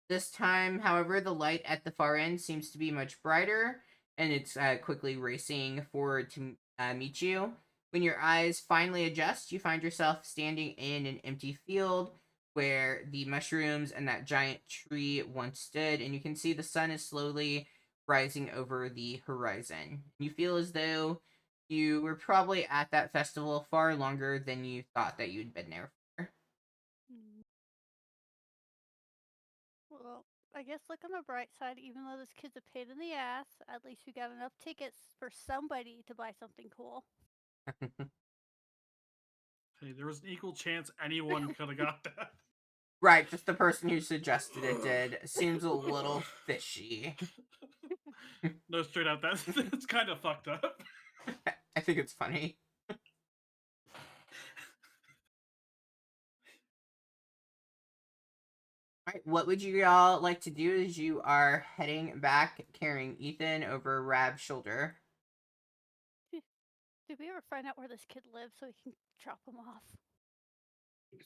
S1: This time, however, the light at the far end seems to be much brighter, and it's quickly racing forward to meet you. When your eyes finally adjust, you find yourself standing in an empty field where the mushrooms and that giant tree once stood, and you can see the sun is slowly rising over the horizon. You feel as though you were probably at that festival far longer than you thought that you'd been there for.
S3: Well, I guess look on the bright side. Even though this kid's a pain in the ass, at least we got enough tickets for somebody to buy something cool.
S4: Hey, there was an equal chance anyone could have got that.
S1: Right, just the person who suggested it did. Seems a little fishy.
S4: No, straight up, that's kind of fucked up.
S1: I think it's funny. Alright, what would you all like to do as you are heading back carrying Ethan over Rab's shoulder?
S3: Did we ever find out where this kid lives so we can drop him off?
S4: I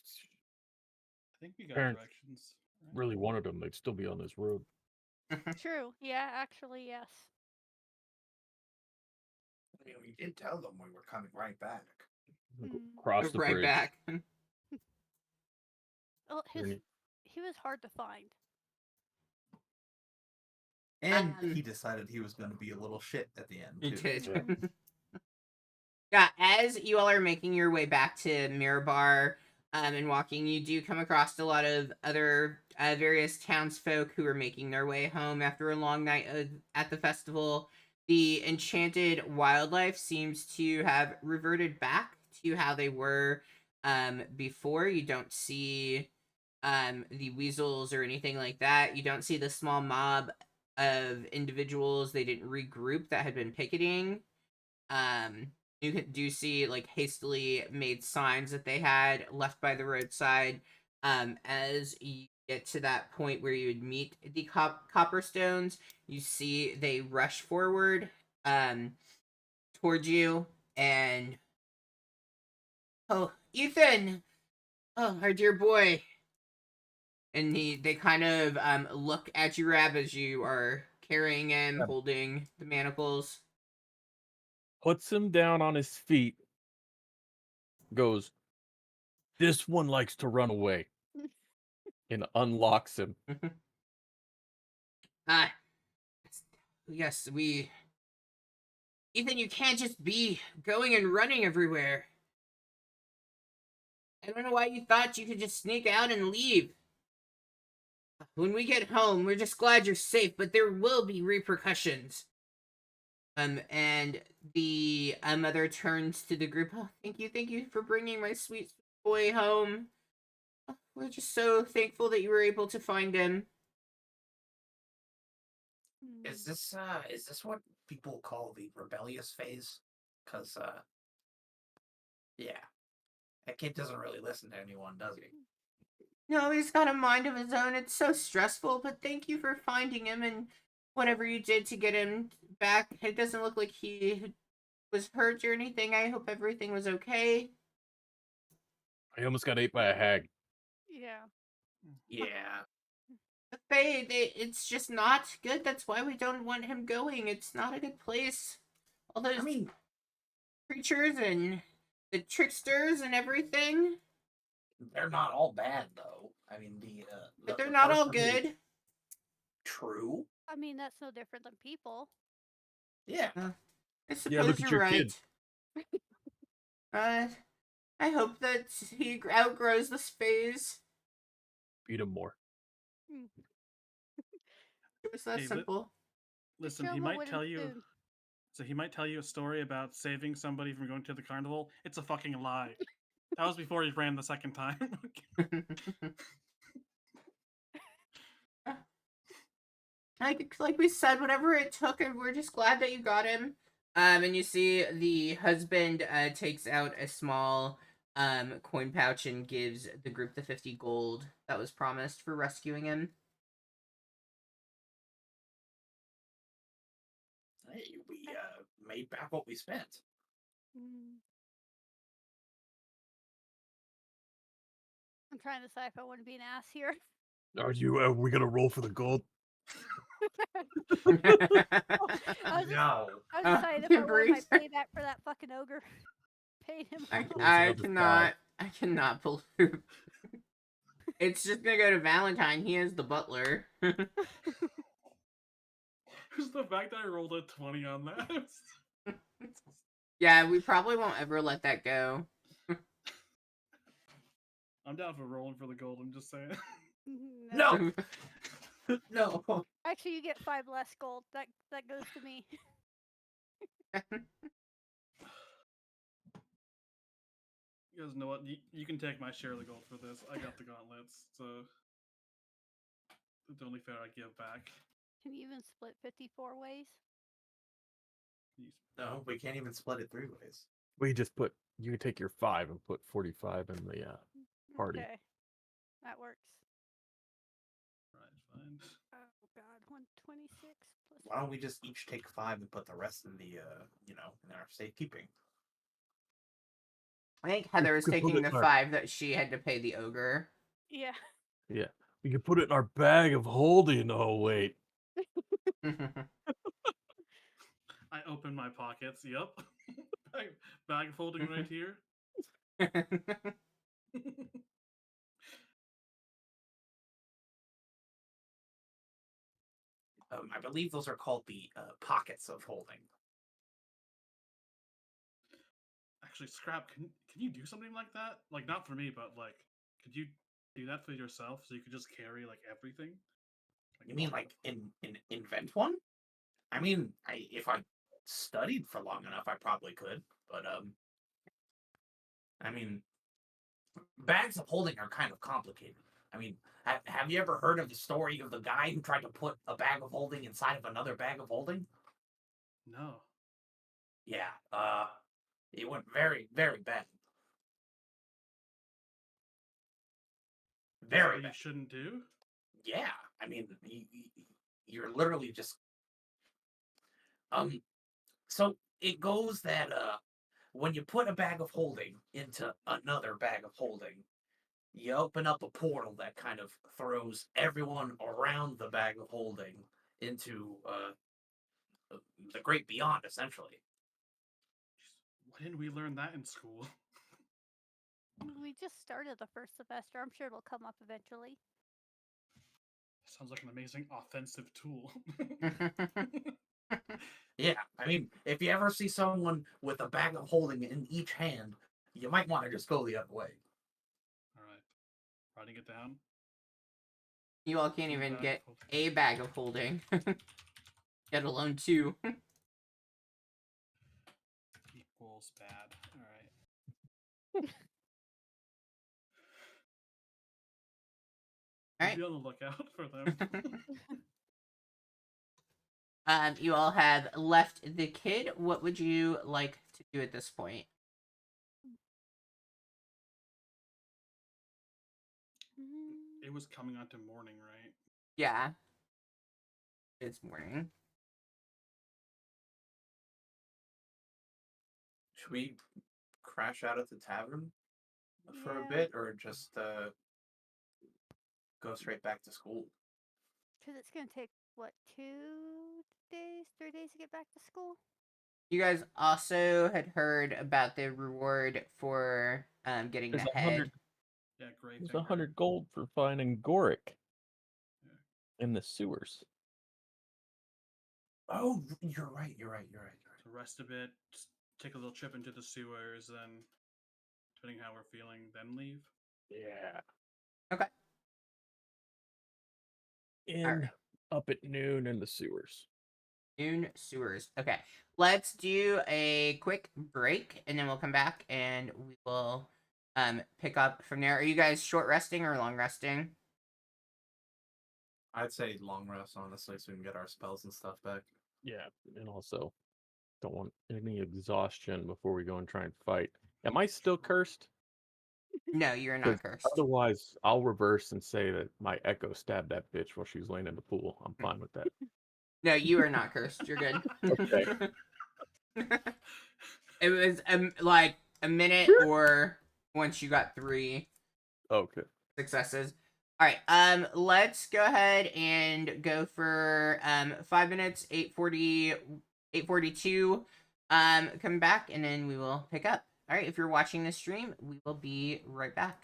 S4: think we got
S5: Parents
S4: directions.
S5: really wanted them, they'd still be on this road.
S3: True. Yeah, actually, yes.
S2: I mean, we did tell them we were coming right back.
S5: Cross the
S1: Right
S5: bridge.
S1: back.
S3: Well,
S5: Journey.
S3: he was hard to find.
S2: And
S1: Um,
S2: he decided he was going to be a little shit at the end.
S1: You
S2: too.
S1: did. Yeah, as you all are making your way back to Mirabar and walking, you do come across a lot of other various townsfolk who are making their way home after a long night at the festival. The enchanted wildlife seems to have reverted back to how they were before. You don't see the weasels or anything like that. You don't see the small mob of individuals they didn't regroup that had been picketing. You do see like hastily made signs that they had left by the roadside. As you get to that point where you would meet the Copperstones, you see they rush forward towards you, and oh, Ethan, oh, our dear boy. And they kind of look at you, Rab, as you are carrying him, holding the manacles.
S5: Puts him down on his feet, goes, "This one likes to run away," and unlocks him.
S1: Ah, yes, we. Ethan, you can't just be going and running everywhere. I don't know why you thought you could just sneak out and leave. When we get home, we're just glad you're safe, but there will be repercussions. And the mother turns to the group. Oh, thank you for bringing my sweet boy home. Oh, we're just so thankful that you were able to find him.
S2: Is this what people call the rebellious phase? Because yeah, that kid doesn't really listen to anyone, does he?
S1: No, he's got a mind of his own. It's so stressful, but thank you for finding him and whatever you did to get him back. It doesn't look like he was hurt or anything. I hope everything was okay.
S5: I almost got ate by a hag.
S3: Yeah.
S2: Yeah.
S1: The Fae, it's just not good. That's why we don't want him going. It's not a good place. All those creatures and the tricksters and everything.
S2: They're not all bad though. I mean,
S1: But they're not all
S2: person who-
S1: good.
S2: True.
S3: I mean, that's no different than people.
S2: Yeah.
S1: I suppose
S5: Yeah, look at
S1: you're
S5: your
S1: right.
S5: kid.
S1: I hope that he outgrows this phase.
S5: Beat him more.
S1: It's that
S4: Hey,
S1: simple.
S4: Listen,
S3: show
S4: he
S3: him a
S4: might
S3: wooden
S4: tell you.
S3: spoon.
S4: So he might tell you a story about saving somebody from going to the carnival. It's a fucking lie. That was before he ran the second time.
S1: like we said, whatever it took, and we're just glad that you got him. And you see the husband takes out a small coin pouch and gives the group the 50 gold that was promised for rescuing him.
S2: Hey, we made back what we spent.
S3: Mm. I'm trying to decide if I want to be an ass here.
S5: Are we gonna roll for the gold?
S3: I was
S2: No.
S3: deciding if I wanted my
S1: Breeze.
S3: payback for that fucking ogre. Paid him
S1: I,
S3: off.
S5: Roll
S1: I
S5: another
S1: cannot. I cannot believe. It's just gonna go to Valentine. He is the butler.
S4: Just the fact that I rolled a 20 on that.
S1: Yeah, we probably won't ever let that go.
S4: I'm down for rolling for the gold. I'm just saying.
S2: No. No.
S3: Actually, you get 5 less gold. That goes to me.
S4: You guys know what? You can take my share of the gold for this. I got the gauntlets, so it's only fair I give back.
S3: Can you even split 54 ways?
S2: No, we can't even split it 3 ways.
S5: We just put. You can take your 5 and put 45 in the party.
S3: Okay. That works.
S4: Right, fine.
S3: Oh god, 126 plus.
S2: Why don't we just each take 5 and put the rest in the in our safekeeping?
S1: I think Heather is
S5: could put
S1: taking
S5: it
S1: the
S5: in our-
S1: 5 that she had to pay the ogre.
S3: Yeah.
S5: Yeah, we can put it in our bag of holding. Oh wait,
S4: I open my pockets. Yep. bag folding right here.
S2: I believe those are called the pockets of holding.
S4: Actually, Scrap, can you do something like that? Like, not for me, but like, could you do that for yourself so you could just carry like everything?
S2: You mean like invent one? I mean, if I studied for long enough, I probably could. But I mean, bags of holding are kind of complicated. I mean, have you ever heard of the story of the guy who tried to put a bag of holding inside of another bag of holding?
S4: No.
S2: Yeah, it went very, very bad.
S4: Is that
S2: Very
S4: what
S2: bad.
S4: you shouldn't do?
S2: Yeah, I mean, you're literally just So it goes that when you put a bag of holding into another bag of holding, you open up a portal that kind of throws everyone around the bag of holding into the great beyond, essentially.
S4: Why didn't we learn that in school?
S3: We just started the first semester. I'm sure it'll come up eventually.
S4: Sounds like an amazing offensive tool.
S2: Yeah, I mean, if you ever see someone with a bag of holding in each hand, you might want to just go the other way.
S4: All right, writing it down.
S1: You all can't
S4: Two
S1: even
S4: bag
S1: get
S4: of holding.
S1: a bag of holding, let alone 2.
S4: Equals bad. All right.
S1: All right.
S4: Be on the lookout for them.
S1: You all have left the kid. What would you like to do at this point?
S4: It was coming on to morning, right?
S1: Yeah. It's morning.
S2: Should we crash out at the tavern for a
S3: Yeah.
S2: bit, or just go straight back to school?
S3: Because it's going to take, what, 2 days, 3 days to get back to school?
S1: You guys also had heard about the reward for getting
S5: there's
S1: the
S5: 100.
S1: head.
S4: Yeah, great.
S5: There's 100 gold for finding Goric in the sewers.
S2: Oh, you're right.
S4: To rest a bit, just take a little trip into the sewers, then depending how we're feeling, then leave.
S5: Yeah.
S1: Okay.
S5: In up at noon in the sewers.
S1: Noon sewers. Okay. Let's do a quick break and then we'll come back and we will pick up from there. Are you guys short resting or long resting?
S2: I'd say long rest, honestly, so we can get our spells and stuff back.
S5: Yeah, and also don't want any exhaustion before we go and try and fight. Am I still cursed?
S1: No, you're
S5: 'Cause
S1: not cursed.
S5: otherwise, I'll reverse and say that my echo stabbed that bitch while she was laying in the pool. I'm fine with that.
S1: No, you are not cursed. You're good.
S5: Okay.
S1: It was like a minute or once you got 3
S5: Okay.
S1: successes. All right. Let's go ahead and go for 5 minutes, 8:40, 8:42. Come back and then we will pick up. All right. If you're watching this stream, we will be right back.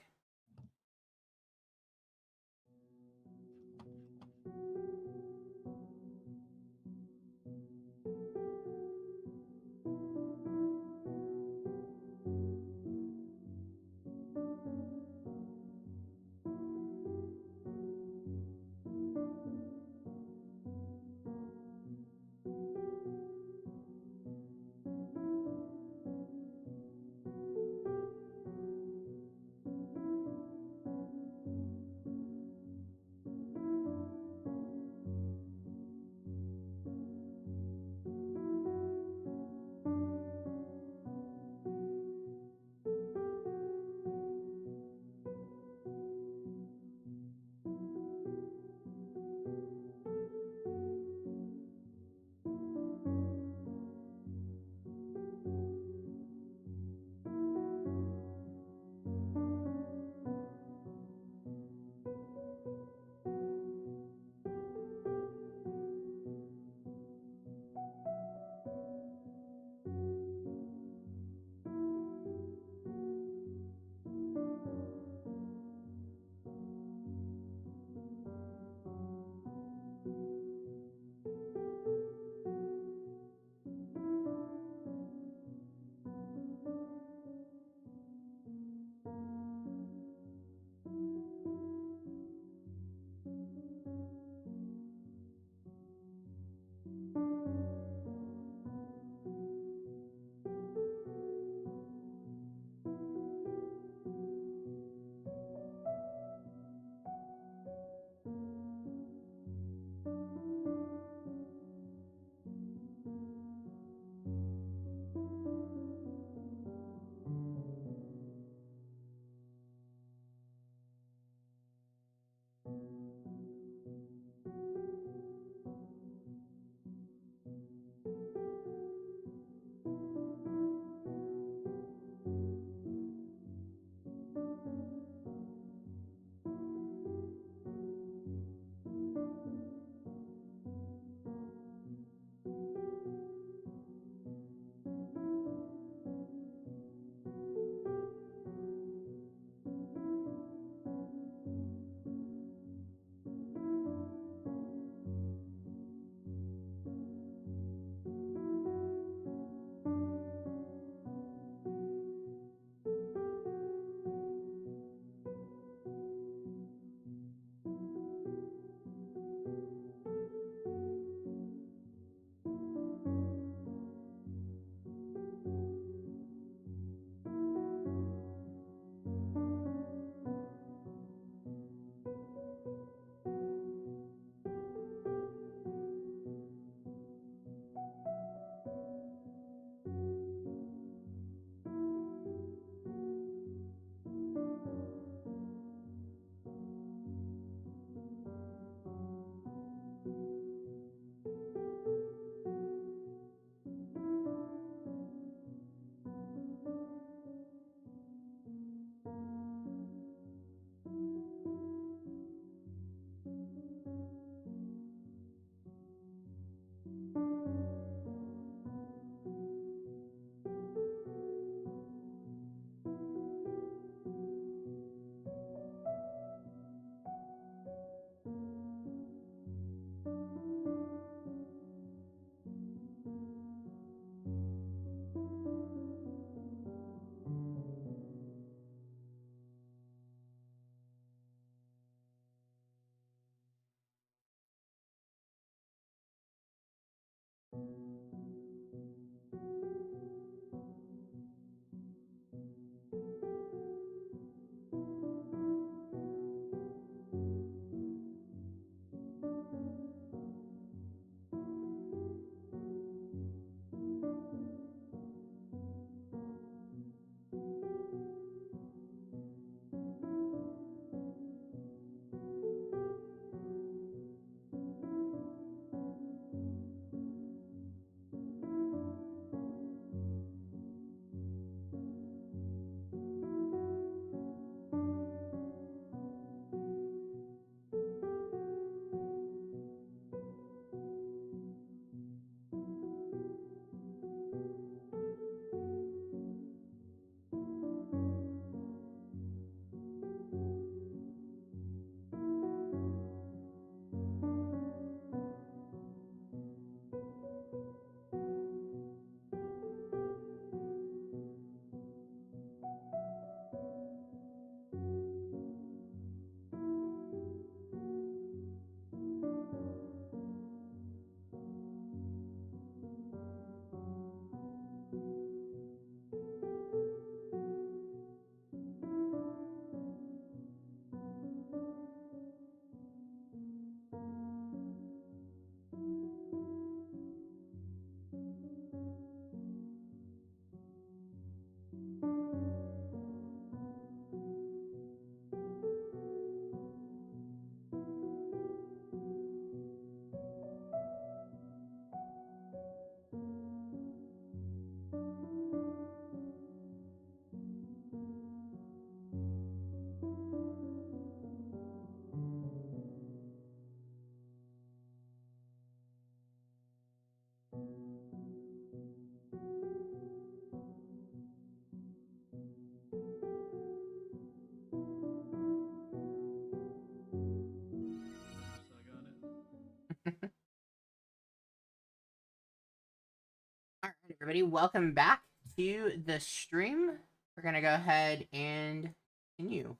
S1: Everybody, welcome back to the stream. We're gonna go ahead and continue.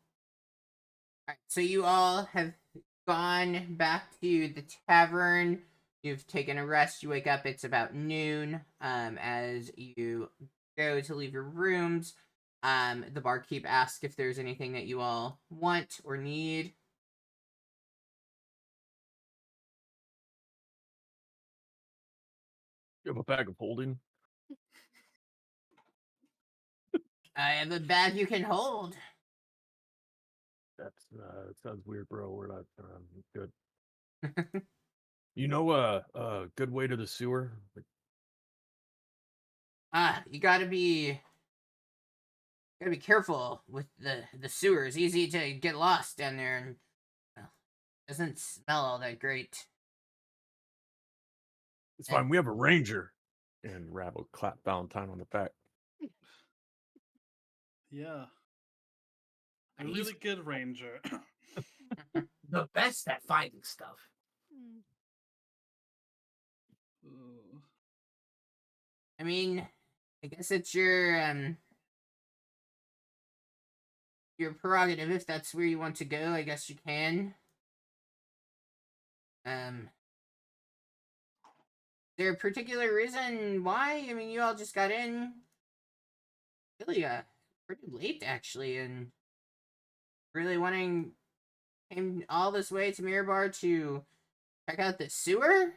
S1: Alright, so you all have gone back to the tavern. You've taken a rest. You wake up. It's about noon. As you go to leave your rooms, the barkeep asks if there's anything that you all want or need.
S5: You have a bag of holding?
S1: I have a bag you can hold.
S5: That sounds weird, bro. We're not good. You know a good way to the sewer?
S1: You gotta be careful with the sewers. Easy to get lost down there, and well, doesn't smell all that great.
S5: It's fine. We have a ranger. And Rab will clap Valentine on the back.
S4: Yeah. A
S2: And he's-
S4: really good ranger.
S2: The best at finding stuff.
S3: Mm.
S4: Ooh.
S1: I mean, I guess it's your prerogative. If that's where you want to go, I guess you can. Is there a particular reason why? I mean, you all just got in really pretty late actually, and really came all this way to Mirabar to check out the sewer.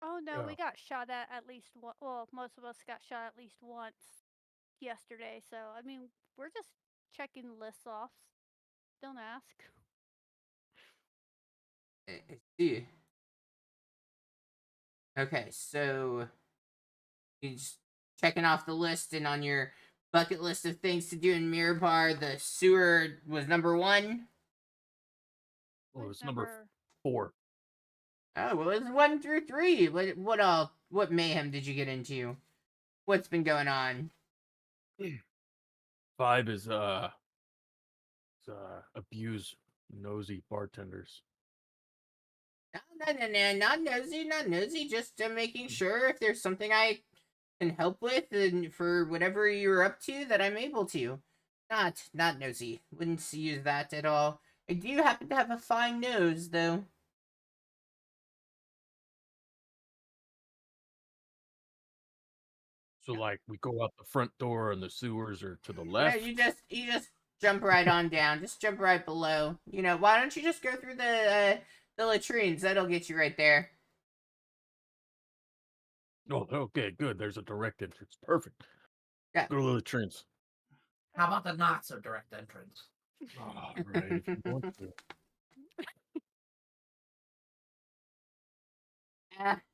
S3: Oh no, we
S5: Yeah.
S3: got shot at least one. Well, most of us got shot at least once yesterday. So I mean, we're just checking lists off. Don't ask.
S1: I see. Okay, so you just checking off the list, and on your bucket list of things to do in Mirabar, the sewer was number 1.
S5: Oh,
S3: What's
S5: it's number 4.
S1: Oh, well, it's 1 through 3. What mayhem did you get into? What's been going on?
S5: 5 is abuse nosy bartenders.
S1: No, not nosy, just making sure if there's something I can help with, and for whatever you're up to, that I'm able to. Not nosy. Wouldn't use that at all. I do happen to have a fine nose, though.
S5: So like we go out the front door and the sewers are to the
S1: Yeah,
S5: left.
S1: you just jump right on down. Just jump right below. You know, why don't you just go through the latrines? That'll get you right there.
S5: Oh, okay, good. There's a direct entrance. Perfect.
S1: Yeah.
S5: Go to the latrines.
S2: How about the not so direct entrance?
S5: All right, if you want to.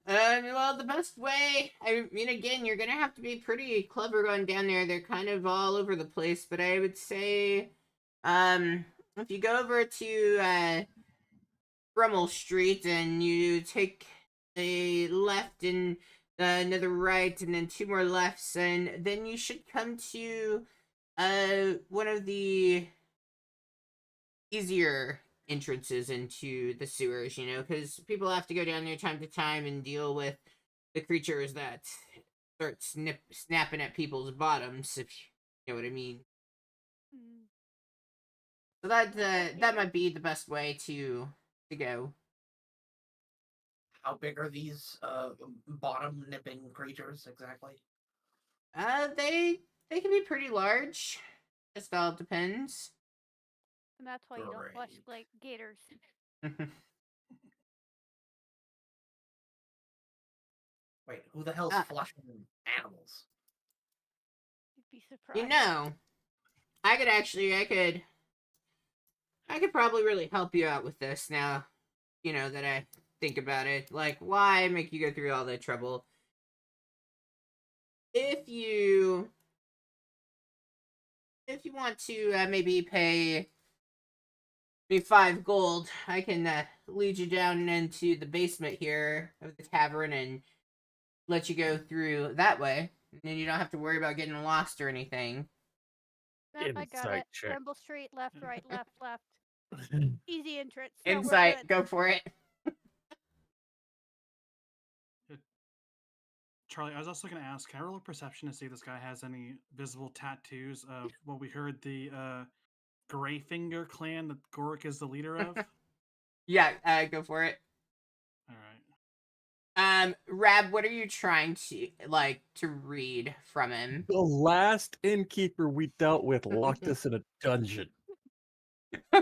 S1: Well, the best way, I mean, again, you're gonna have to be pretty clever going down there. They're kind of all over the place, but I would say, if you go over to, Brummel Street and you take a left and another right and then 2 more lefts, and then you should come to, one of the easier entrances into the sewers, you know, because people have to go down there time to time and deal with the creatures that start snapping at people's bottoms, if you know what I mean.
S3: Mm.
S1: So that might be the best way to go.
S2: How big are these bottom nipping creatures exactly?
S1: They can be pretty large. Just all depends.
S3: And that's why you don't flush
S2: Great.
S3: like gators.
S2: Wait, who the hell's
S1: Ah.
S2: flushing animals?
S3: You'd be surprised.
S1: You know, I could probably really help you out with this now, you know, that I think about it. Like, why make you go through all that trouble? If you want to maybe pay me 5 gold, I can lead you down into the basement here of the tavern and let you go through that way. And then you don't have to worry about getting lost or anything.
S3: Nope, I got
S5: Insight
S3: it.
S5: check.
S3: Bramble Street, left, right, left, left. Easy entrance. No, we're
S1: Insight,
S3: good.
S1: go for it.
S4: Charlie, I was also going to ask, can I roll a perception to see if this guy has any visible tattoos of what we heard the Greyfinger clan that Gorik is the leader of?
S1: Yeah, go for it.
S4: All right.
S1: Rab, what are you trying to read from him?
S5: The last innkeeper we dealt with locked us in a dungeon.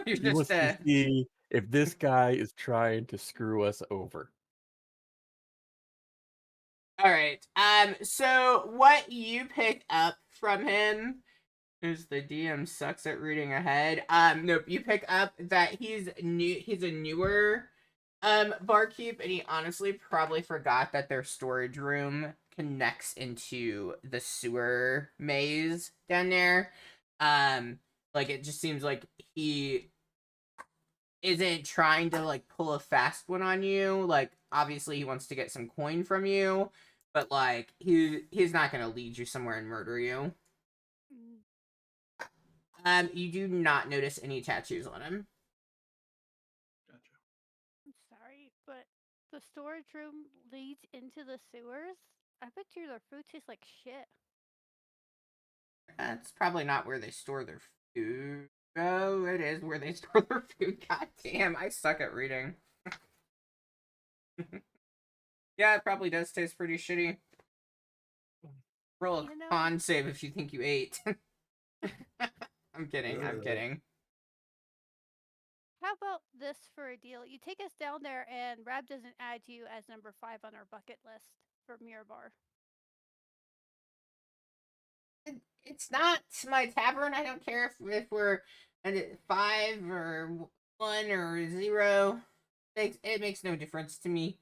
S1: You're
S5: He wants
S1: just
S5: to see if this guy is trying to screw us over.
S1: all right. So what you pick up from him is the DM sucks at reading ahead. Nope, you pick up that he's new. He's a newer barkeep, and he honestly probably forgot that their storage room connects into the sewer maze down there. Like it just seems like he isn't trying to like pull a fast one on you. Like obviously he wants to get some coin from you, but like he's not gonna lead you somewhere and murder you.
S3: Mm,
S1: You do not notice any tattoos on him.
S4: Gotcha.
S3: I'm sorry, but the storage room leads into the sewers? I bet you their food tastes like shit.
S1: That's probably not where they store their food. Oh, it is where they store their food. God damn, I suck at reading. Yeah, it probably does taste pretty shitty. Roll a
S3: You know-
S1: con save if you think you ate. I'm kidding, I'm
S2: Ugh.
S1: kidding.
S3: How about this for a deal? You take us down there and Rab doesn't add you as number 5 on our bucket list for Mirabar.
S1: It's not my tavern. I don't care if we're at 5 or 1 or 0. It makes no difference to me.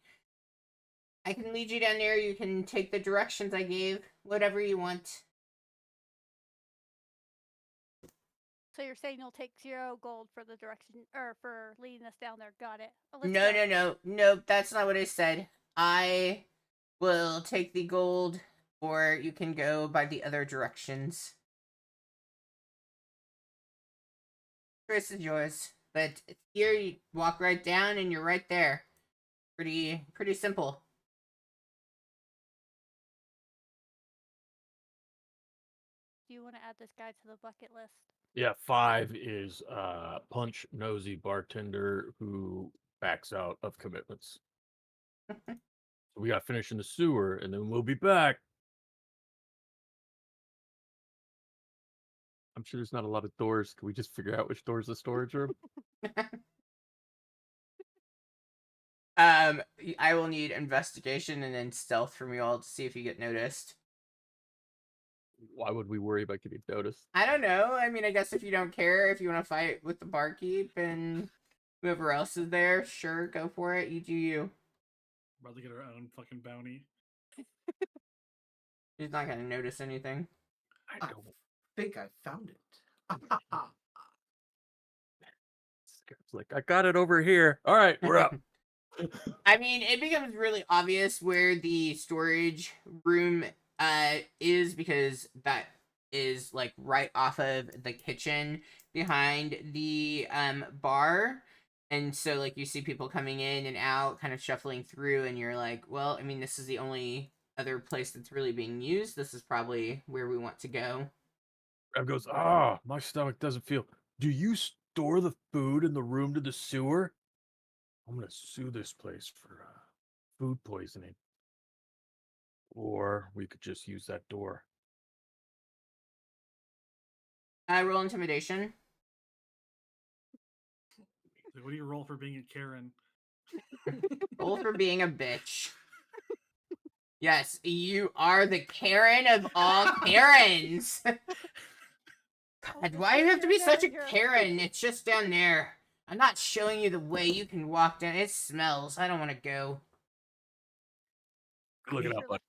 S1: I can lead you down there. You can take the directions I gave. Whatever you want.
S3: So you're saying you'll take 0 gold for the direction, or for leading us down there. Got it.
S1: No. That's not what I said. I will take the gold, or you can go by the other directions. Choice is yours. But here, you walk right down, and you're right there. Pretty simple.
S3: Do you want to add this guy to the bucket list?
S5: Yeah, 5 is punch nosy bartender who backs out of commitments. We got to finish in the sewer, and then we'll be back. I'm sure there's not a lot of doors. Can we just figure out which door's the storage room?
S1: I will need investigation and then stealth from you all to see if you get noticed.
S5: Why would we worry about getting noticed?
S1: I don't know. I mean, I guess if you don't care, if you want to fight with the barkeep and whoever else is there, sure, go for it. You do you.
S4: About to get our own fucking bounty.
S1: He's not gonna notice anything.
S5: I don't.
S2: think I found it.
S5: It's like, I got it over here. All right, we're up.
S1: I mean, it becomes really obvious where the storage room is, because that is like right off of the kitchen behind the bar. And so like you see people coming in and out, kind of shuffling through, and you're like, well, I mean, this is the only other place that's really being used. This is probably where we want to go.
S5: Rab goes, my stomach doesn't feel. Do you store the food in the room to the sewer? I'm going to sue this place for food poisoning. Or we could just use that door.
S1: Roll intimidation.
S4: Like, what do you roll for being a Karen?
S1: Roll for being a bitch. Yes, you are the Karen of all Karens. God, why do you have to be such a Karen? It's just down there. I'm not showing you the way you can walk down. It smells. I don't want to go.
S5: Look it up, bud.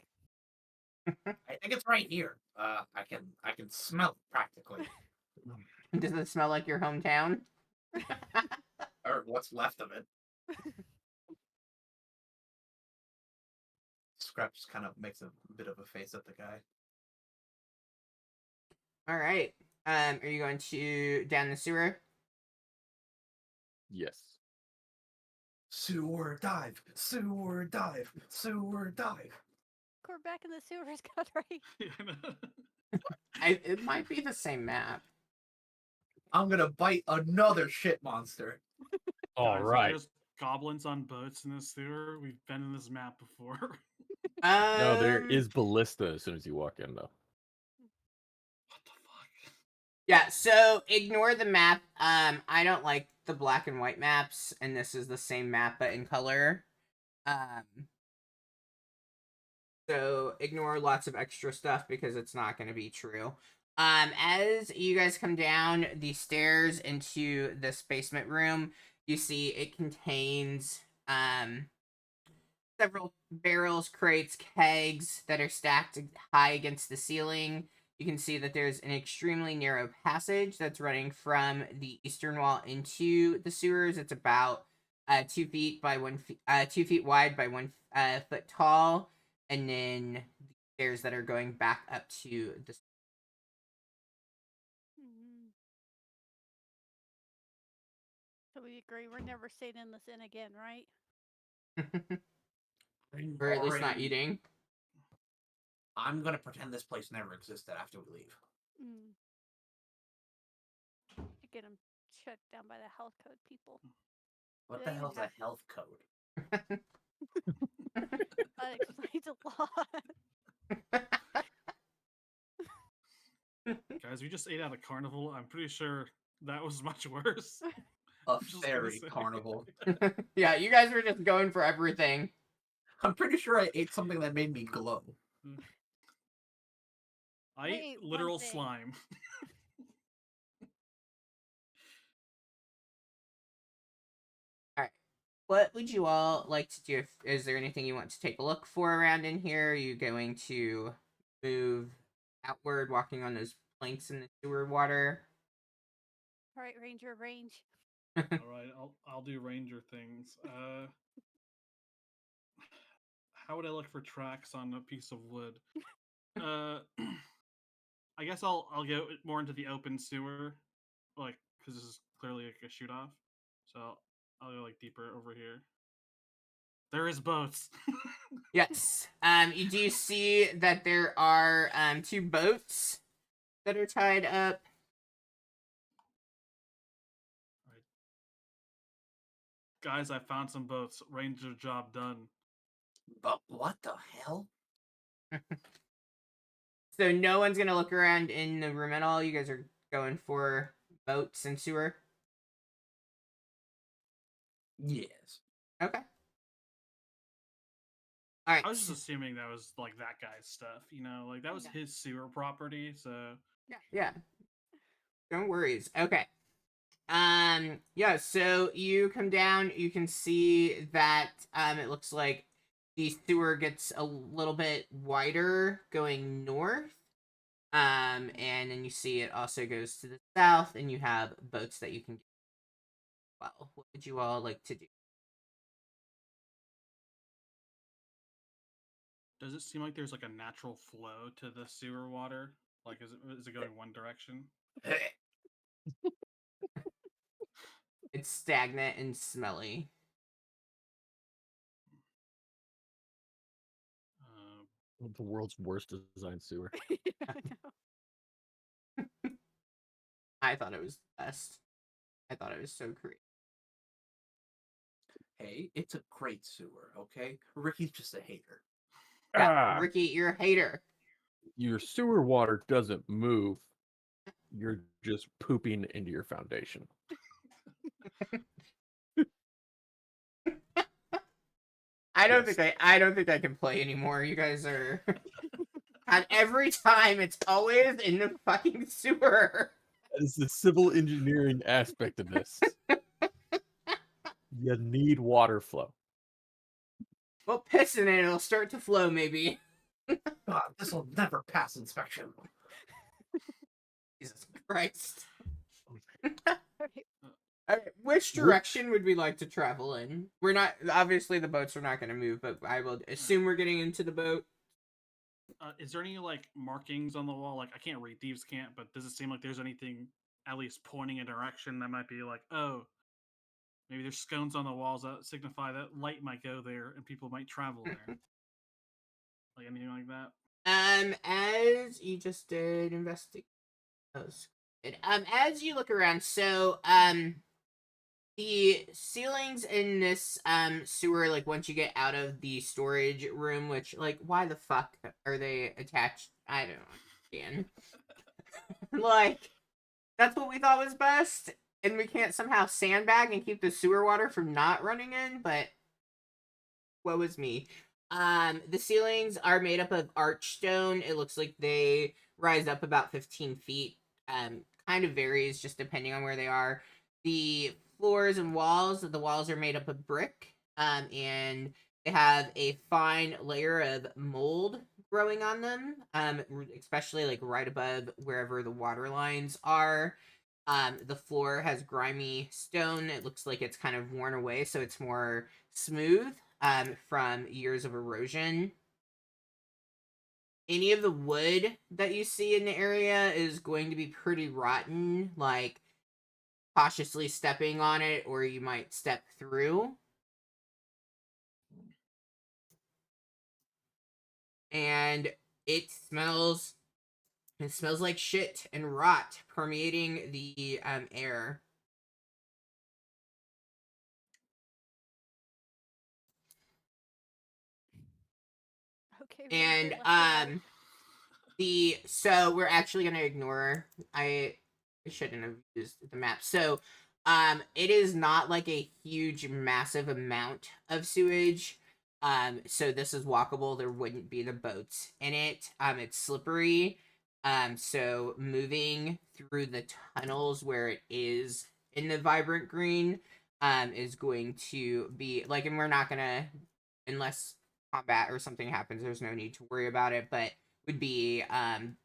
S2: I think it's right here. I can smell it practically,
S1: Does it smell like your hometown?
S2: or what's left of it. Scraps kind of makes a bit of a face at the guy.
S1: All right. Are you going to down the sewer?
S5: Yes.
S2: Sewer dive, sewer dive, sewer dive.
S3: We're back in the sewers, Godray.
S1: It might be the same map.
S2: I'm gonna bite another shit monster.
S5: All
S4: Guys, if
S5: right.
S4: there's goblins on boats in the sewer. We've been in this map before.
S5: No, there
S1: Um,
S5: is ballista as soon as you walk in, though.
S4: What the fuck?
S1: Yeah, so ignore the map. I don't like the black and white maps, and this is the same map but in color. So ignore lots of extra stuff because it's not going to be true. As you guys come down the stairs into this basement room, you see it contains several barrels, crates, kegs that are stacked high against the ceiling. You can see that there's an extremely narrow passage that's running from the eastern wall into the sewers. It's about 2 feet by 2 feet wide by 1 foot tall, and then the stairs that are going back up to the.
S3: Mhm. So we agree we're never staying in this inn again, right?
S1: Or at least not
S2: Already-
S1: eating.
S2: I'm gonna pretend this place never existed after we leave.
S3: Mm. To get them shut down by the health code people.
S2: What
S3: They
S2: the
S3: even
S2: hell's a
S3: have-
S2: health code?
S3: That explains a lot.
S4: Guys, we just ate at a carnival. I'm pretty sure that was much worse.
S2: A
S4: Just gonna
S2: fairy
S4: say.
S2: carnival.
S1: Yeah, you guys were just going for everything.
S2: I'm pretty sure I ate something that made me glow.
S4: I
S3: Wait,
S4: ate
S3: one
S4: literal
S3: thing.
S4: slime.
S1: What would you all like to do? Is there anything you want to take a look for around in here? Are you going to move outward, walking on those planks in the sewer water?
S3: All right, Ranger, range.
S4: All right, I'll do ranger things. How would I look for tracks on a piece of wood? I guess I'll go more into the open sewer, like because this is clearly like a shoot off. So I'll go like deeper over here. There is boats.
S1: Yes. You do see that there are 2 boats that are tied up.
S4: Guys, I found some boats. Ranger job done.
S2: But what the hell?
S1: So no one's gonna look around in the room at all. You guys are going for boats and sewer.
S2: Yes.
S1: Okay. All right.
S4: I was just assuming that was like that guy's stuff, you know, like that was
S3: Yeah.
S4: his sewer property. So
S1: Yeah. Don't worries. Okay. Yeah, so you come down, you can see that it looks like the sewer gets a little bit wider going north. And then you see it also goes to the south, and you have boats that you can get. Well, what would you all like to do?
S4: does it seem like there's like a natural flow to the sewer water? Like is it going one direction?
S1: It's stagnant and smelly.
S5: The world's worst designed sewer.
S3: I know.
S1: I thought it was the best. I thought it was so creative.
S2: Hey, it's a great sewer, okay? Ricky's just a hater.
S1: Yeah,
S5: Ah,
S1: Ricky, you're a hater.
S5: your sewer water doesn't move. You're just pooping into your foundation.
S1: I don't
S2: Yes.
S1: think I don't think I can play anymore. You guys are and every time it's always in the fucking sewer.
S5: That is the civil engineering aspect of this. You need water flow.
S1: Well, piss in it, it'll start to flow maybe.
S2: God, this will never pass inspection.
S1: Jesus Christ.
S3: Right.
S1: Alright, which direction would we like to travel in? We're not obviously the boats are not going to move, but I will assume we're getting into the boat.
S4: Is there any like markings on the wall? Like I can't read, thieves can't, but does it seem like there's anything at least pointing a direction that might be like, oh, maybe there's scones on the walls that signify that light might go there and people might travel there? Like anything like that?
S1: As you just did investigate. As you look around, so the ceilings in this sewer, like once you get out of the storage room, which like why the fuck are they attached? I don't understand. Like that's what we thought was best, and we can't somehow sandbag and keep the sewer water from not running in, but what was me? The ceilings are made up of arch stone. It looks like they rise up about 15 feet. Kind of varies just depending on where they are. The floors and walls, the walls are made up of brick. And they have a fine layer of mold growing on them. Especially like right above wherever the water lines are. The floor has grimy stone. It looks like it's kind of worn away, so it's more smooth from years of erosion. Any of the wood that you see in the area is going to be pretty rotten, like cautiously stepping on it, or you might step through. And it smells like shit and rot permeating the air.
S3: Okay. we
S1: And
S3: usually left the
S1: so we're actually gonna ignore I shouldn't have used the map. So it is not like a huge massive amount of sewage. So this is walkable. There wouldn't be the boats in it. It's slippery. So moving through the tunnels where it is in the vibrant green is going to be like, and we're not gonna, unless combat or something happens, there's no need to worry about it, but would be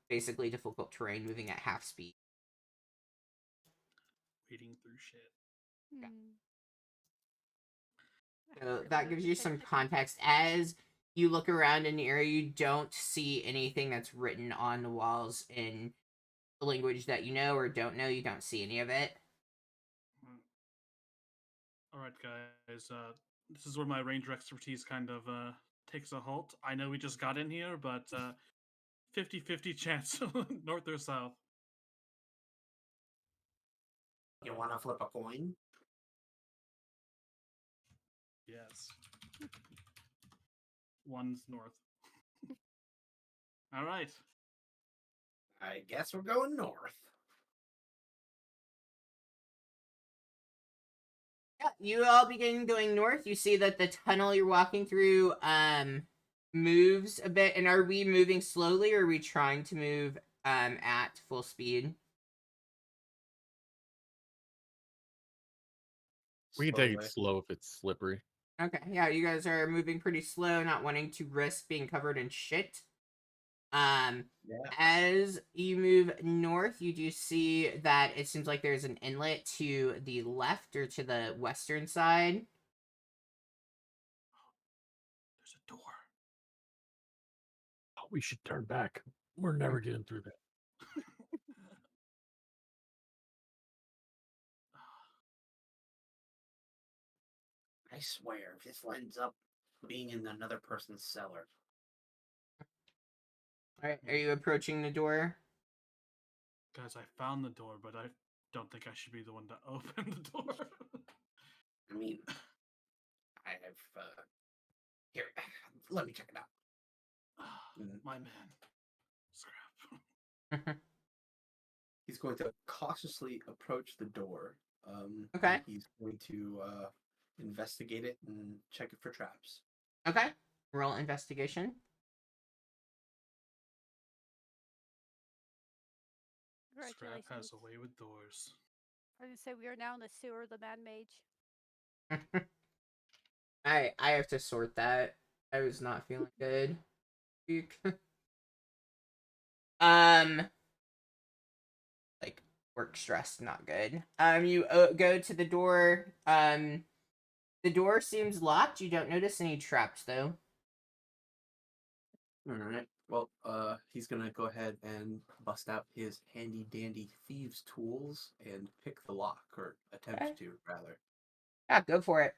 S1: basically difficult terrain moving at half speed.
S4: Wading through shit.
S1: So that gives you some context. As you look around in the area, you don't see anything that's written on the walls in a language that you know or don't know. You don't see any of it.
S4: All right, guys. This is where my ranger expertise kind of takes a halt. I know we just got in here, but 50-50 chance, north or south.
S2: You want to flip a coin?
S4: Yes. One's north. All right.
S2: I guess we're going north.
S1: Yeah, you all begin going north. You see that the tunnel you're walking through moves a bit. And are we moving slowly, or are we trying to move at full speed?
S5: We can take it
S2: Slowly.
S5: slow if it's slippery.
S1: Okay, yeah, you guys are moving pretty slow, not wanting to risk being covered in shit.
S2: Yeah.
S1: As you move north, you do see that it seems like there's an inlet to the left or to the western side.
S4: There's a door.
S5: Oh, we should turn back. We're never getting through that.
S2: I swear, if this ends up being in another person's cellar.
S1: Alright, are you approaching the door?
S4: Guys, I found the door, but I don't think I should be the one to open the door.
S2: I mean, I have. Here, let me check it out.
S4: My man. Scrap.
S2: He's going to cautiously approach the door.
S1: Okay.
S2: And he's going to investigate it and check it for traps.
S1: Okay, roll investigation.
S4: Scrap has
S3: Congratulations.
S4: a way with doors.
S3: I was gonna say we are now in the sewer of the Mad Mage.
S1: I have to sort that. I was not feeling good. Like work stress, not good. You go to the door. The door seems locked. You don't notice any traps though.
S2: All right. Well, he's gonna go ahead and bust out his handy dandy thieves' tools and pick the lock, or attempt
S1: Okay.
S2: to, rather.
S1: Yeah, go for it.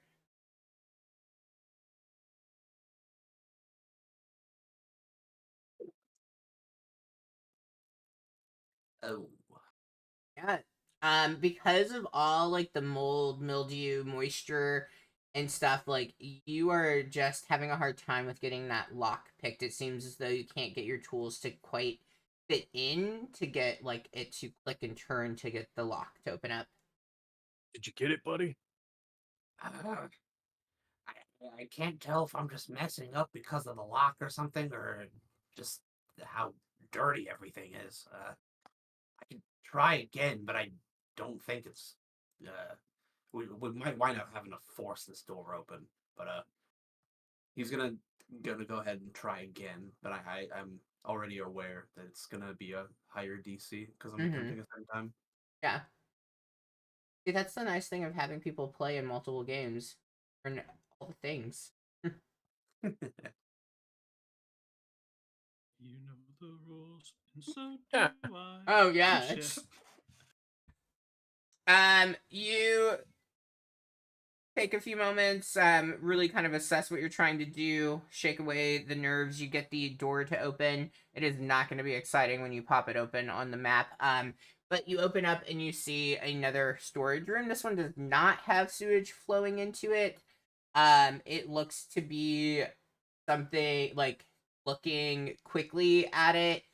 S2: Oh.
S1: Yeah. Because of all like the mold, mildew, moisture, and stuff, like you are just having a hard time with getting that lock picked. It seems as though you can't get your tools to quite fit in to get like it to click and turn to get the lock to open up.
S5: Did you get it, buddy?
S2: Uh, I can't tell if I'm just messing up because of the lock or something, or just how dirty everything is. I can try again, but I don't think it's. We might wind up having to force this door open, but he's gonna go ahead and try again. But I'm already aware that it's gonna be a higher DC because I'm attempting a second time.
S1: Yeah. See, that's the nice thing of having people play in multiple games. Learn all the things.
S4: You know the rules, and so
S5: Yeah.
S4: do I.
S1: Oh yeah.
S4: Shit.
S1: it's- You take a few moments, really kind of assess what you're trying to do, shake away the nerves, you get the door to open. It is not going to be exciting when you pop it open on the map. But you open up and you see another storage room. This one does not have sewage flowing into it. It looks to be something like looking quickly at it.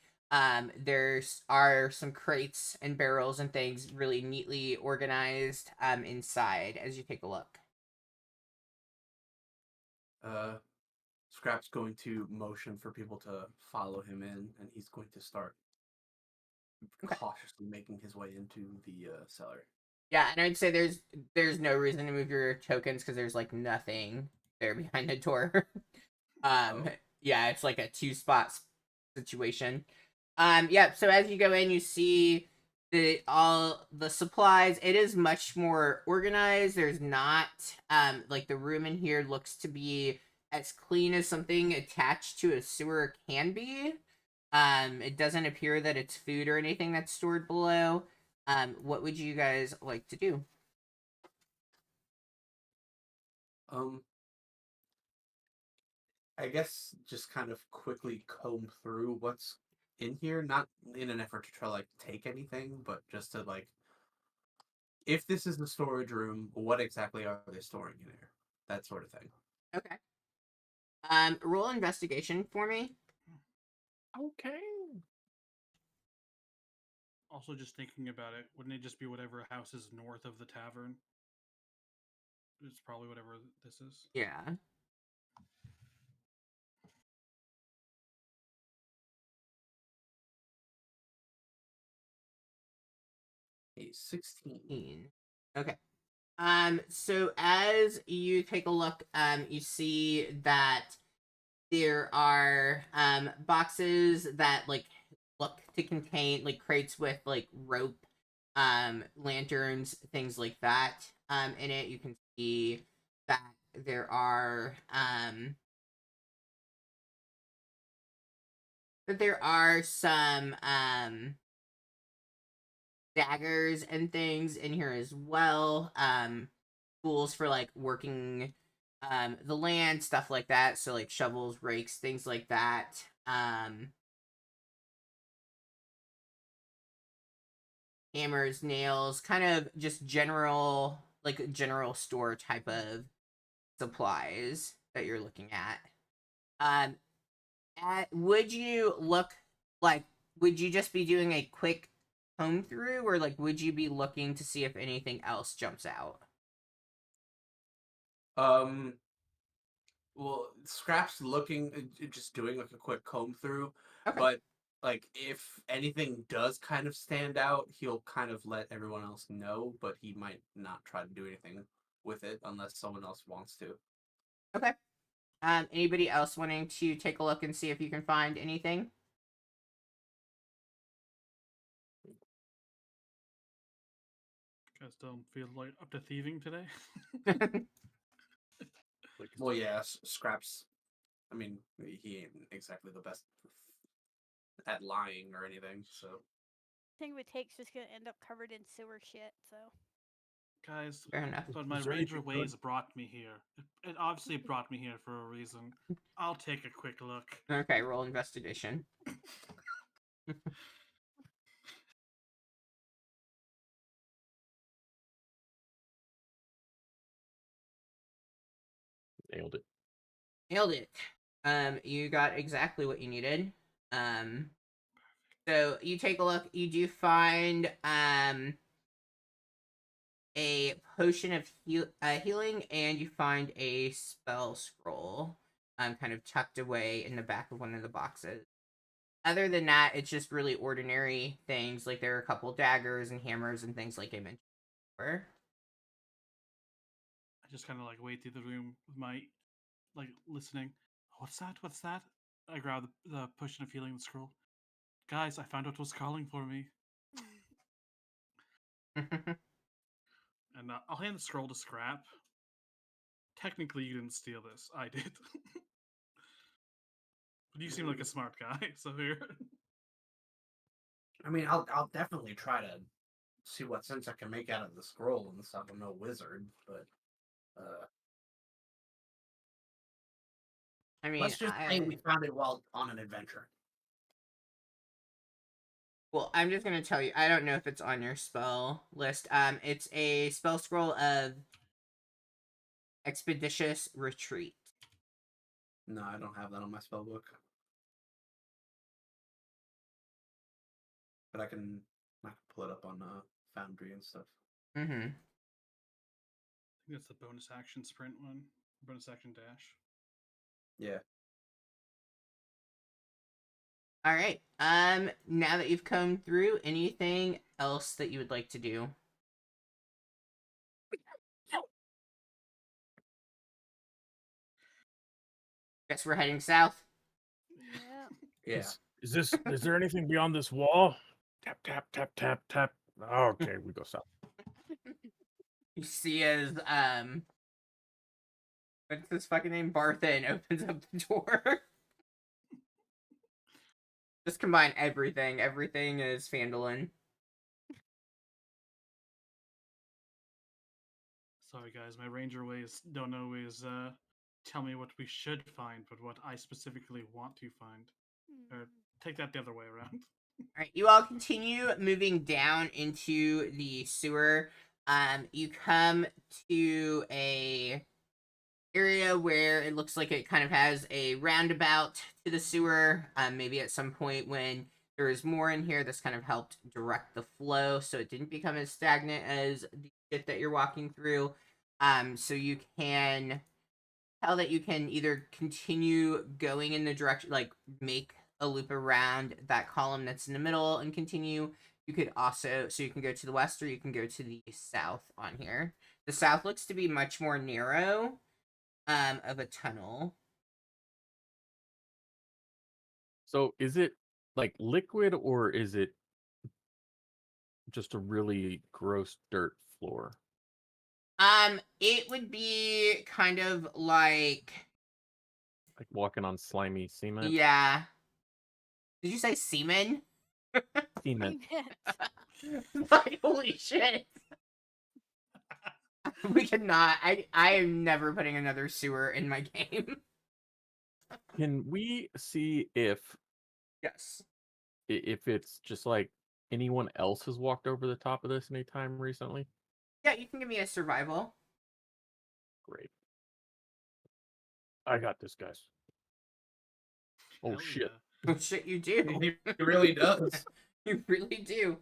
S1: There's are some crates and barrels and things really neatly organized inside as you take a look.
S2: Scrap's going to motion for people to follow him in, and he's going to start
S1: Okay.
S2: cautiously making his way into the cellar.
S1: Yeah, and I'd say there's no reason to move your tokens because there's like nothing there behind the door.
S2: Oh.
S1: Yeah, it's like a two spot situation. Yeah, so as you go in, you see all the supplies. It is much more organized. There's not like the room in here looks to be as clean as something attached to a sewer can be. It doesn't appear that it's food or anything that's stored below. What would you guys like to do?
S2: I guess just kind of quickly comb through what's in here, not in an effort to try like take anything, but just to like, if this is the storage room, what exactly are they storing in here? That sort of thing.
S1: Okay. Roll investigation for me.
S5: Okay.
S4: Also, just thinking about it, wouldn't it just be whatever house is north of the tavern? It's probably whatever this is.
S1: Yeah.
S2: A 16.
S1: Okay. So as you take a look, you see that there are boxes that like look to contain like crates with like rope, lanterns, things like that. In it, you can see that there are some daggers and things in here as well. Tools for like working the land, stuff like that. So like shovels, rakes, things like that. Hammers, nails, kind of just general like general store type of supplies that you're looking at. Um would you look like would you just be doing a quick comb through or like would you be looking to see if anything else jumps out?
S2: Um, well, Scrap's looking, just doing like a quick comb through,
S1: Okay.
S2: but like if anything does kind of stand out, he'll kind of let everyone else know, but he might not try to do anything with it unless someone else wants to.
S1: Okay. Anybody else wanting to take a look and see if you can find anything?
S4: Guys don't feel like up to thieving today.
S5: Like,
S2: Well, yeah, Scraps. I mean, he ain't exactly the best at lying or anything, so.
S3: Thing we take's just gonna end up covered in sewer shit. So
S4: Guys,
S1: Fair enough.
S4: but my
S5: Is there
S4: ranger
S5: anything good?
S4: ways brought me here. It obviously brought me here for a reason. I'll take a quick look.
S1: Okay, roll investigation.
S5: Nailed it.
S1: Nailed it. You got exactly what you needed. So you take a look. You do find a potion of healing, and you find a spell scroll, kind of tucked away in the back of one of the boxes. Other than that, it's just really ordinary things. Like there are a couple daggers and hammers and things like I mentioned before.
S4: I just kind of like wait through the room with my like listening. What's that? What's that? I grab the potion of healing and scroll. Guys, I found what was calling for me, and I'll hand the scroll to Scrap. Technically, you didn't steal this. I did. But you seem like a smart guy, so here.
S2: I mean, I'll definitely try to see what sense I can make out of the scroll and stuff. I'm no wizard, but
S1: I mean,
S2: let's just say we found it while on an adventure.
S1: well, I'm just gonna tell you. I don't know if it's on your spell list. It's a spell scroll of Expeditious Retreat.
S2: No, I don't have that on my spell book. But I can pull it up on Foundry and stuff.
S1: Mm-hmm.
S4: I think that's the bonus action sprint one. Bonus action dash.
S2: Yeah.
S1: All right. Now that you've come through, anything else that you would like to do? Guess we're heading south.
S3: Yeah.
S2: Yeah.
S5: Is there anything beyond this wall? Tap, tap, tap, tap, tap. Okay, we go south.
S1: You see as what's his fucking name? Barthen opens up the door. Just combine everything. Everything is Phandalin.
S4: Sorry, guys, my ranger ways don't always tell me what we should find, but what I specifically want to find. Or take that the other way around.
S1: Alright, you all continue moving down into the sewer. You come to a area where it looks like it kind of has a roundabout to the sewer. Maybe at some point when there is more in here, this kind of helped direct the flow so it didn't become as stagnant as the shit that you're walking through. So you can tell that you can either continue going in the direction, like make a loop around that column that's in the middle and continue. You could also, so you can go to the west or you can go to the south on here. The south looks to be much more narrow of a tunnel.
S5: So is it like liquid or is it just a really gross dirt floor?
S1: It would be kind of like
S5: Like walking on slimy cement?
S1: yeah. Did you say semen?
S5: Cement.
S1: Like, holy shit. We cannot. I am never putting another sewer in my game.
S5: Can we see if
S1: Yes.
S5: it's just like anyone else has walked over the top of this anytime recently?
S1: Yeah, you can give me a survival.
S5: Great. I got this, guys. Oh
S4: Hell
S5: shit.
S4: yeah.
S1: Oh shit, you do.
S2: He really does.
S1: You really do.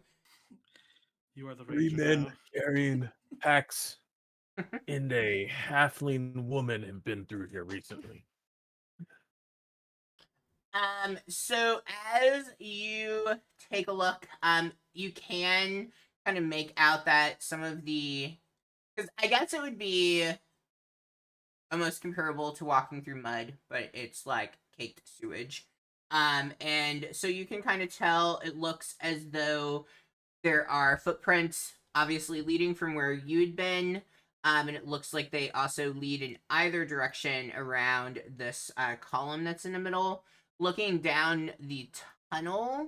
S4: You are the
S5: Three
S4: ranger
S5: men
S4: now.
S5: carrying packs and a halfling woman have been through here recently.
S1: So as you take a look, you can kind of make out that some of the, because I guess it would be almost comparable to walking through mud, but it's like caked sewage. And so you can kind of tell it looks as though there are footprints obviously leading from where you'd been. And it looks like they also lead in either direction around this column that's in the middle. Looking down the tunnel,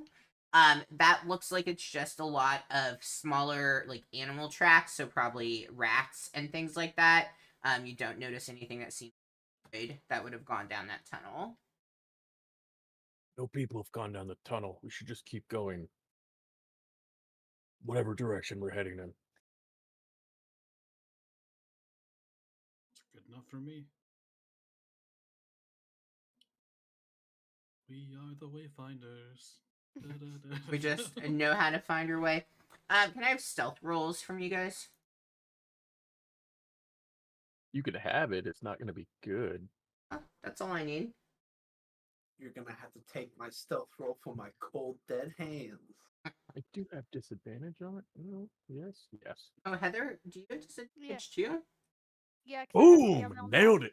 S1: that looks like it's just a lot of smaller like animal tracks, so probably rats and things like that. You don't notice anything that seems good that would have gone down that tunnel.
S5: No people have gone down the tunnel. We should just keep going. Whatever direction we're heading in.
S4: It's good enough for me. We are the Wayfinders. Da-da-da.
S1: We just know how to find our way. Can I have stealth rolls from you guys?
S5: You could have it. It's not going to be good.
S1: Oh, that's all I need.
S2: You're gonna have to take my stealth roll for my cold dead hands.
S5: I do have disadvantage on it. No. Yes. Yes.
S1: Oh, Heather, do you have disadvantage too?
S3: Yeah. 'Cause I have
S5: Boom!
S3: Diagonal
S5: Nailed
S3: Knock.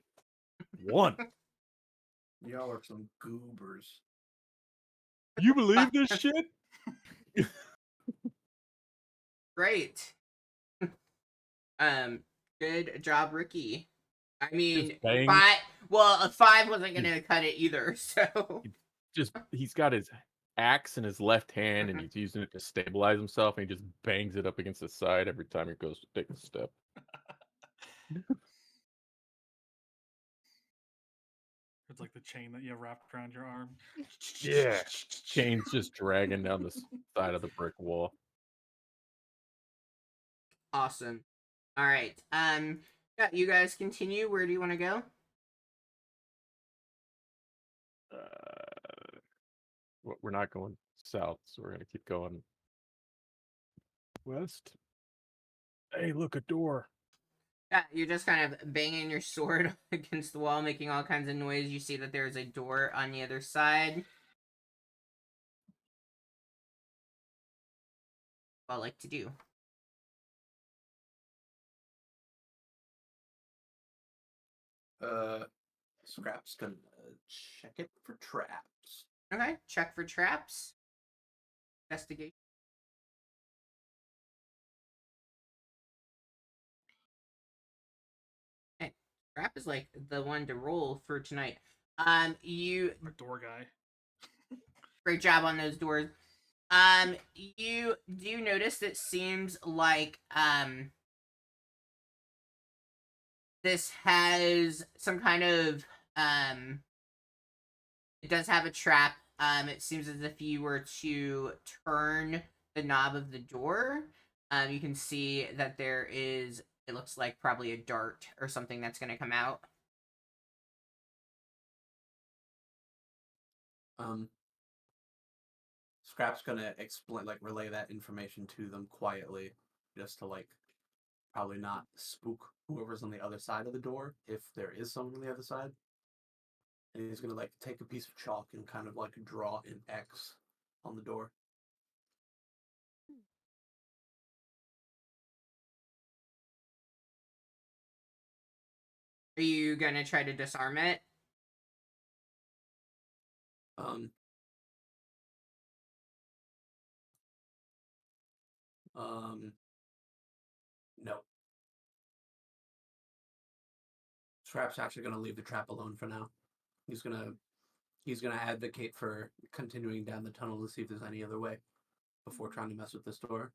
S5: it. One.
S2: Y'all are some goobers.
S5: You believe this shit?
S1: Great. Good job, Ricky. I mean,
S5: bang.
S1: a 5 wasn't gonna cut it either, so.
S5: He's got his axe in his left hand and he's using it to stabilize himself, and he just bangs it up against the side every time he goes to take a step.
S4: It's like the chain that you have wrapped around your arm.
S5: Yeah. Chain's just dragging down the side of the brick wall.
S1: Awesome. All right. Yeah, you guys continue. Where do you want to go?
S5: We're not going south, so we're gonna keep going west. Hey, look, a door.
S1: Yeah, you're just kind of banging your sword against the wall, making all kinds of noise. You see that there's a door on the other side. What I like to do.
S2: Scrap's gonna check it for traps.
S1: Okay, check for traps. Investigation. Hey, trap is like the one to roll for tonight. You
S4: Our door guy.
S1: great job on those doors. You do notice it seems like this has some kind of it does have a trap. It seems as if you were to turn the knob of the door, you can see that there is, it looks like probably a dart or something that's going to come out.
S2: Scrap's gonna explain, like, relay that information to them quietly, just to, like, probably not spook whoever's on the other side of the door, if there is someone on the other side. And he's gonna, like, take a piece of chalk and kind of, like, draw an X on the door.
S1: Are you going to try to disarm it?
S2: No. Scrap's actually gonna leave the trap alone for now. He's gonna advocate for continuing down the tunnel to see if there's any other way before trying to mess with this door.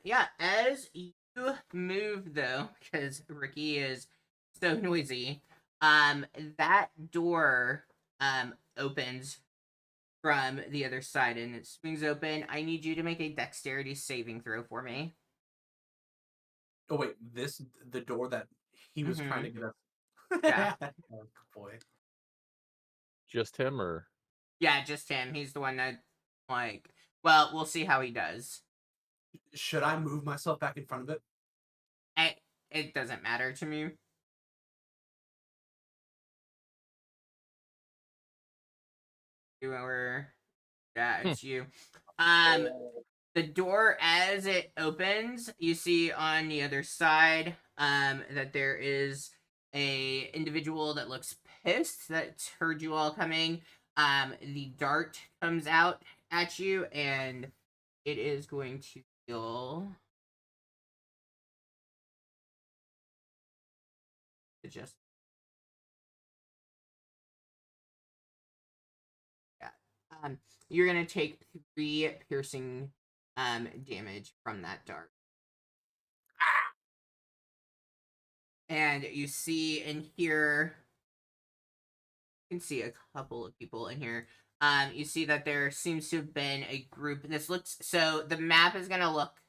S1: Yeah, as you move though, because Ricky is so noisy, that door opens from the other side and it swings open. I need you to make a dexterity saving throw for me.
S2: Oh wait, the door that he was trying to get us.
S1: Yeah.
S2: Oh boy.
S5: Just him, or
S1: Yeah, just him. He's the one that, like, well, we'll see how he does.
S2: Should I move myself back in front of it?
S1: It doesn't matter to me. Yeah, it's you. The door, as it opens, you see on the other side that there is a individual that looks pissed that's heard you all coming. The dart comes out at you, and it is going to kill. Just yeah. You're gonna take 3 piercing damage from that dart. And you see and hear, you can see a couple of people in here. You see that there seems to have been a group. This looks, so the map is gonna look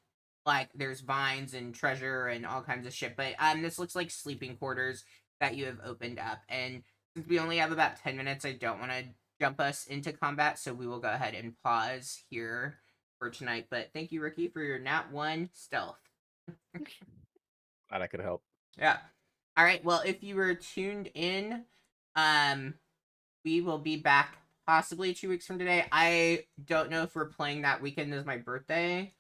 S1: like there's vines and treasure and all kinds of shit, but this looks like sleeping quarters. that you have opened up. And since we only have about 10 minutes, I don't want to jump us into combat, so we will go ahead and pause here for tonight. But thank you, Ricky, for your nat 1 stealth.
S5: Glad I could help.
S1: Yeah. All right. Well, if you were tuned in, we will be back possibly 2 weeks from today. I don't know if we're playing that weekend as my birthday.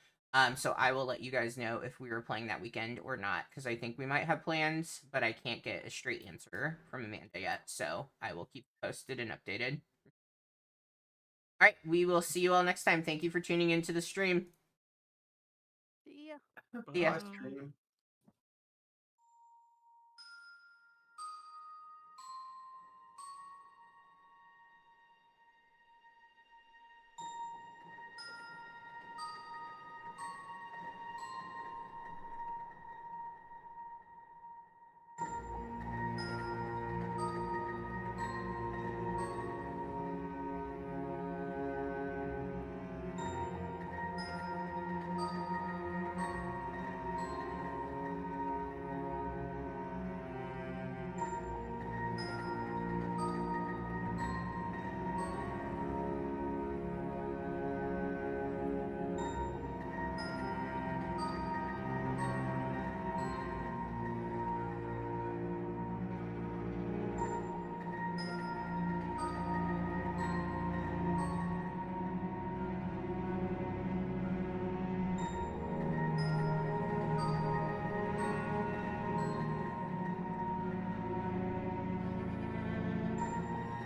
S1: So I will let you guys know if we were playing that weekend or not, because I think we might have plans, but I can't get a straight answer from Amanda yet. So I will keep posted and updated. All right. We will see you all next time. Thank you for tuning into the stream.
S3: Yeah.
S1: Yeah.
S2: Stream.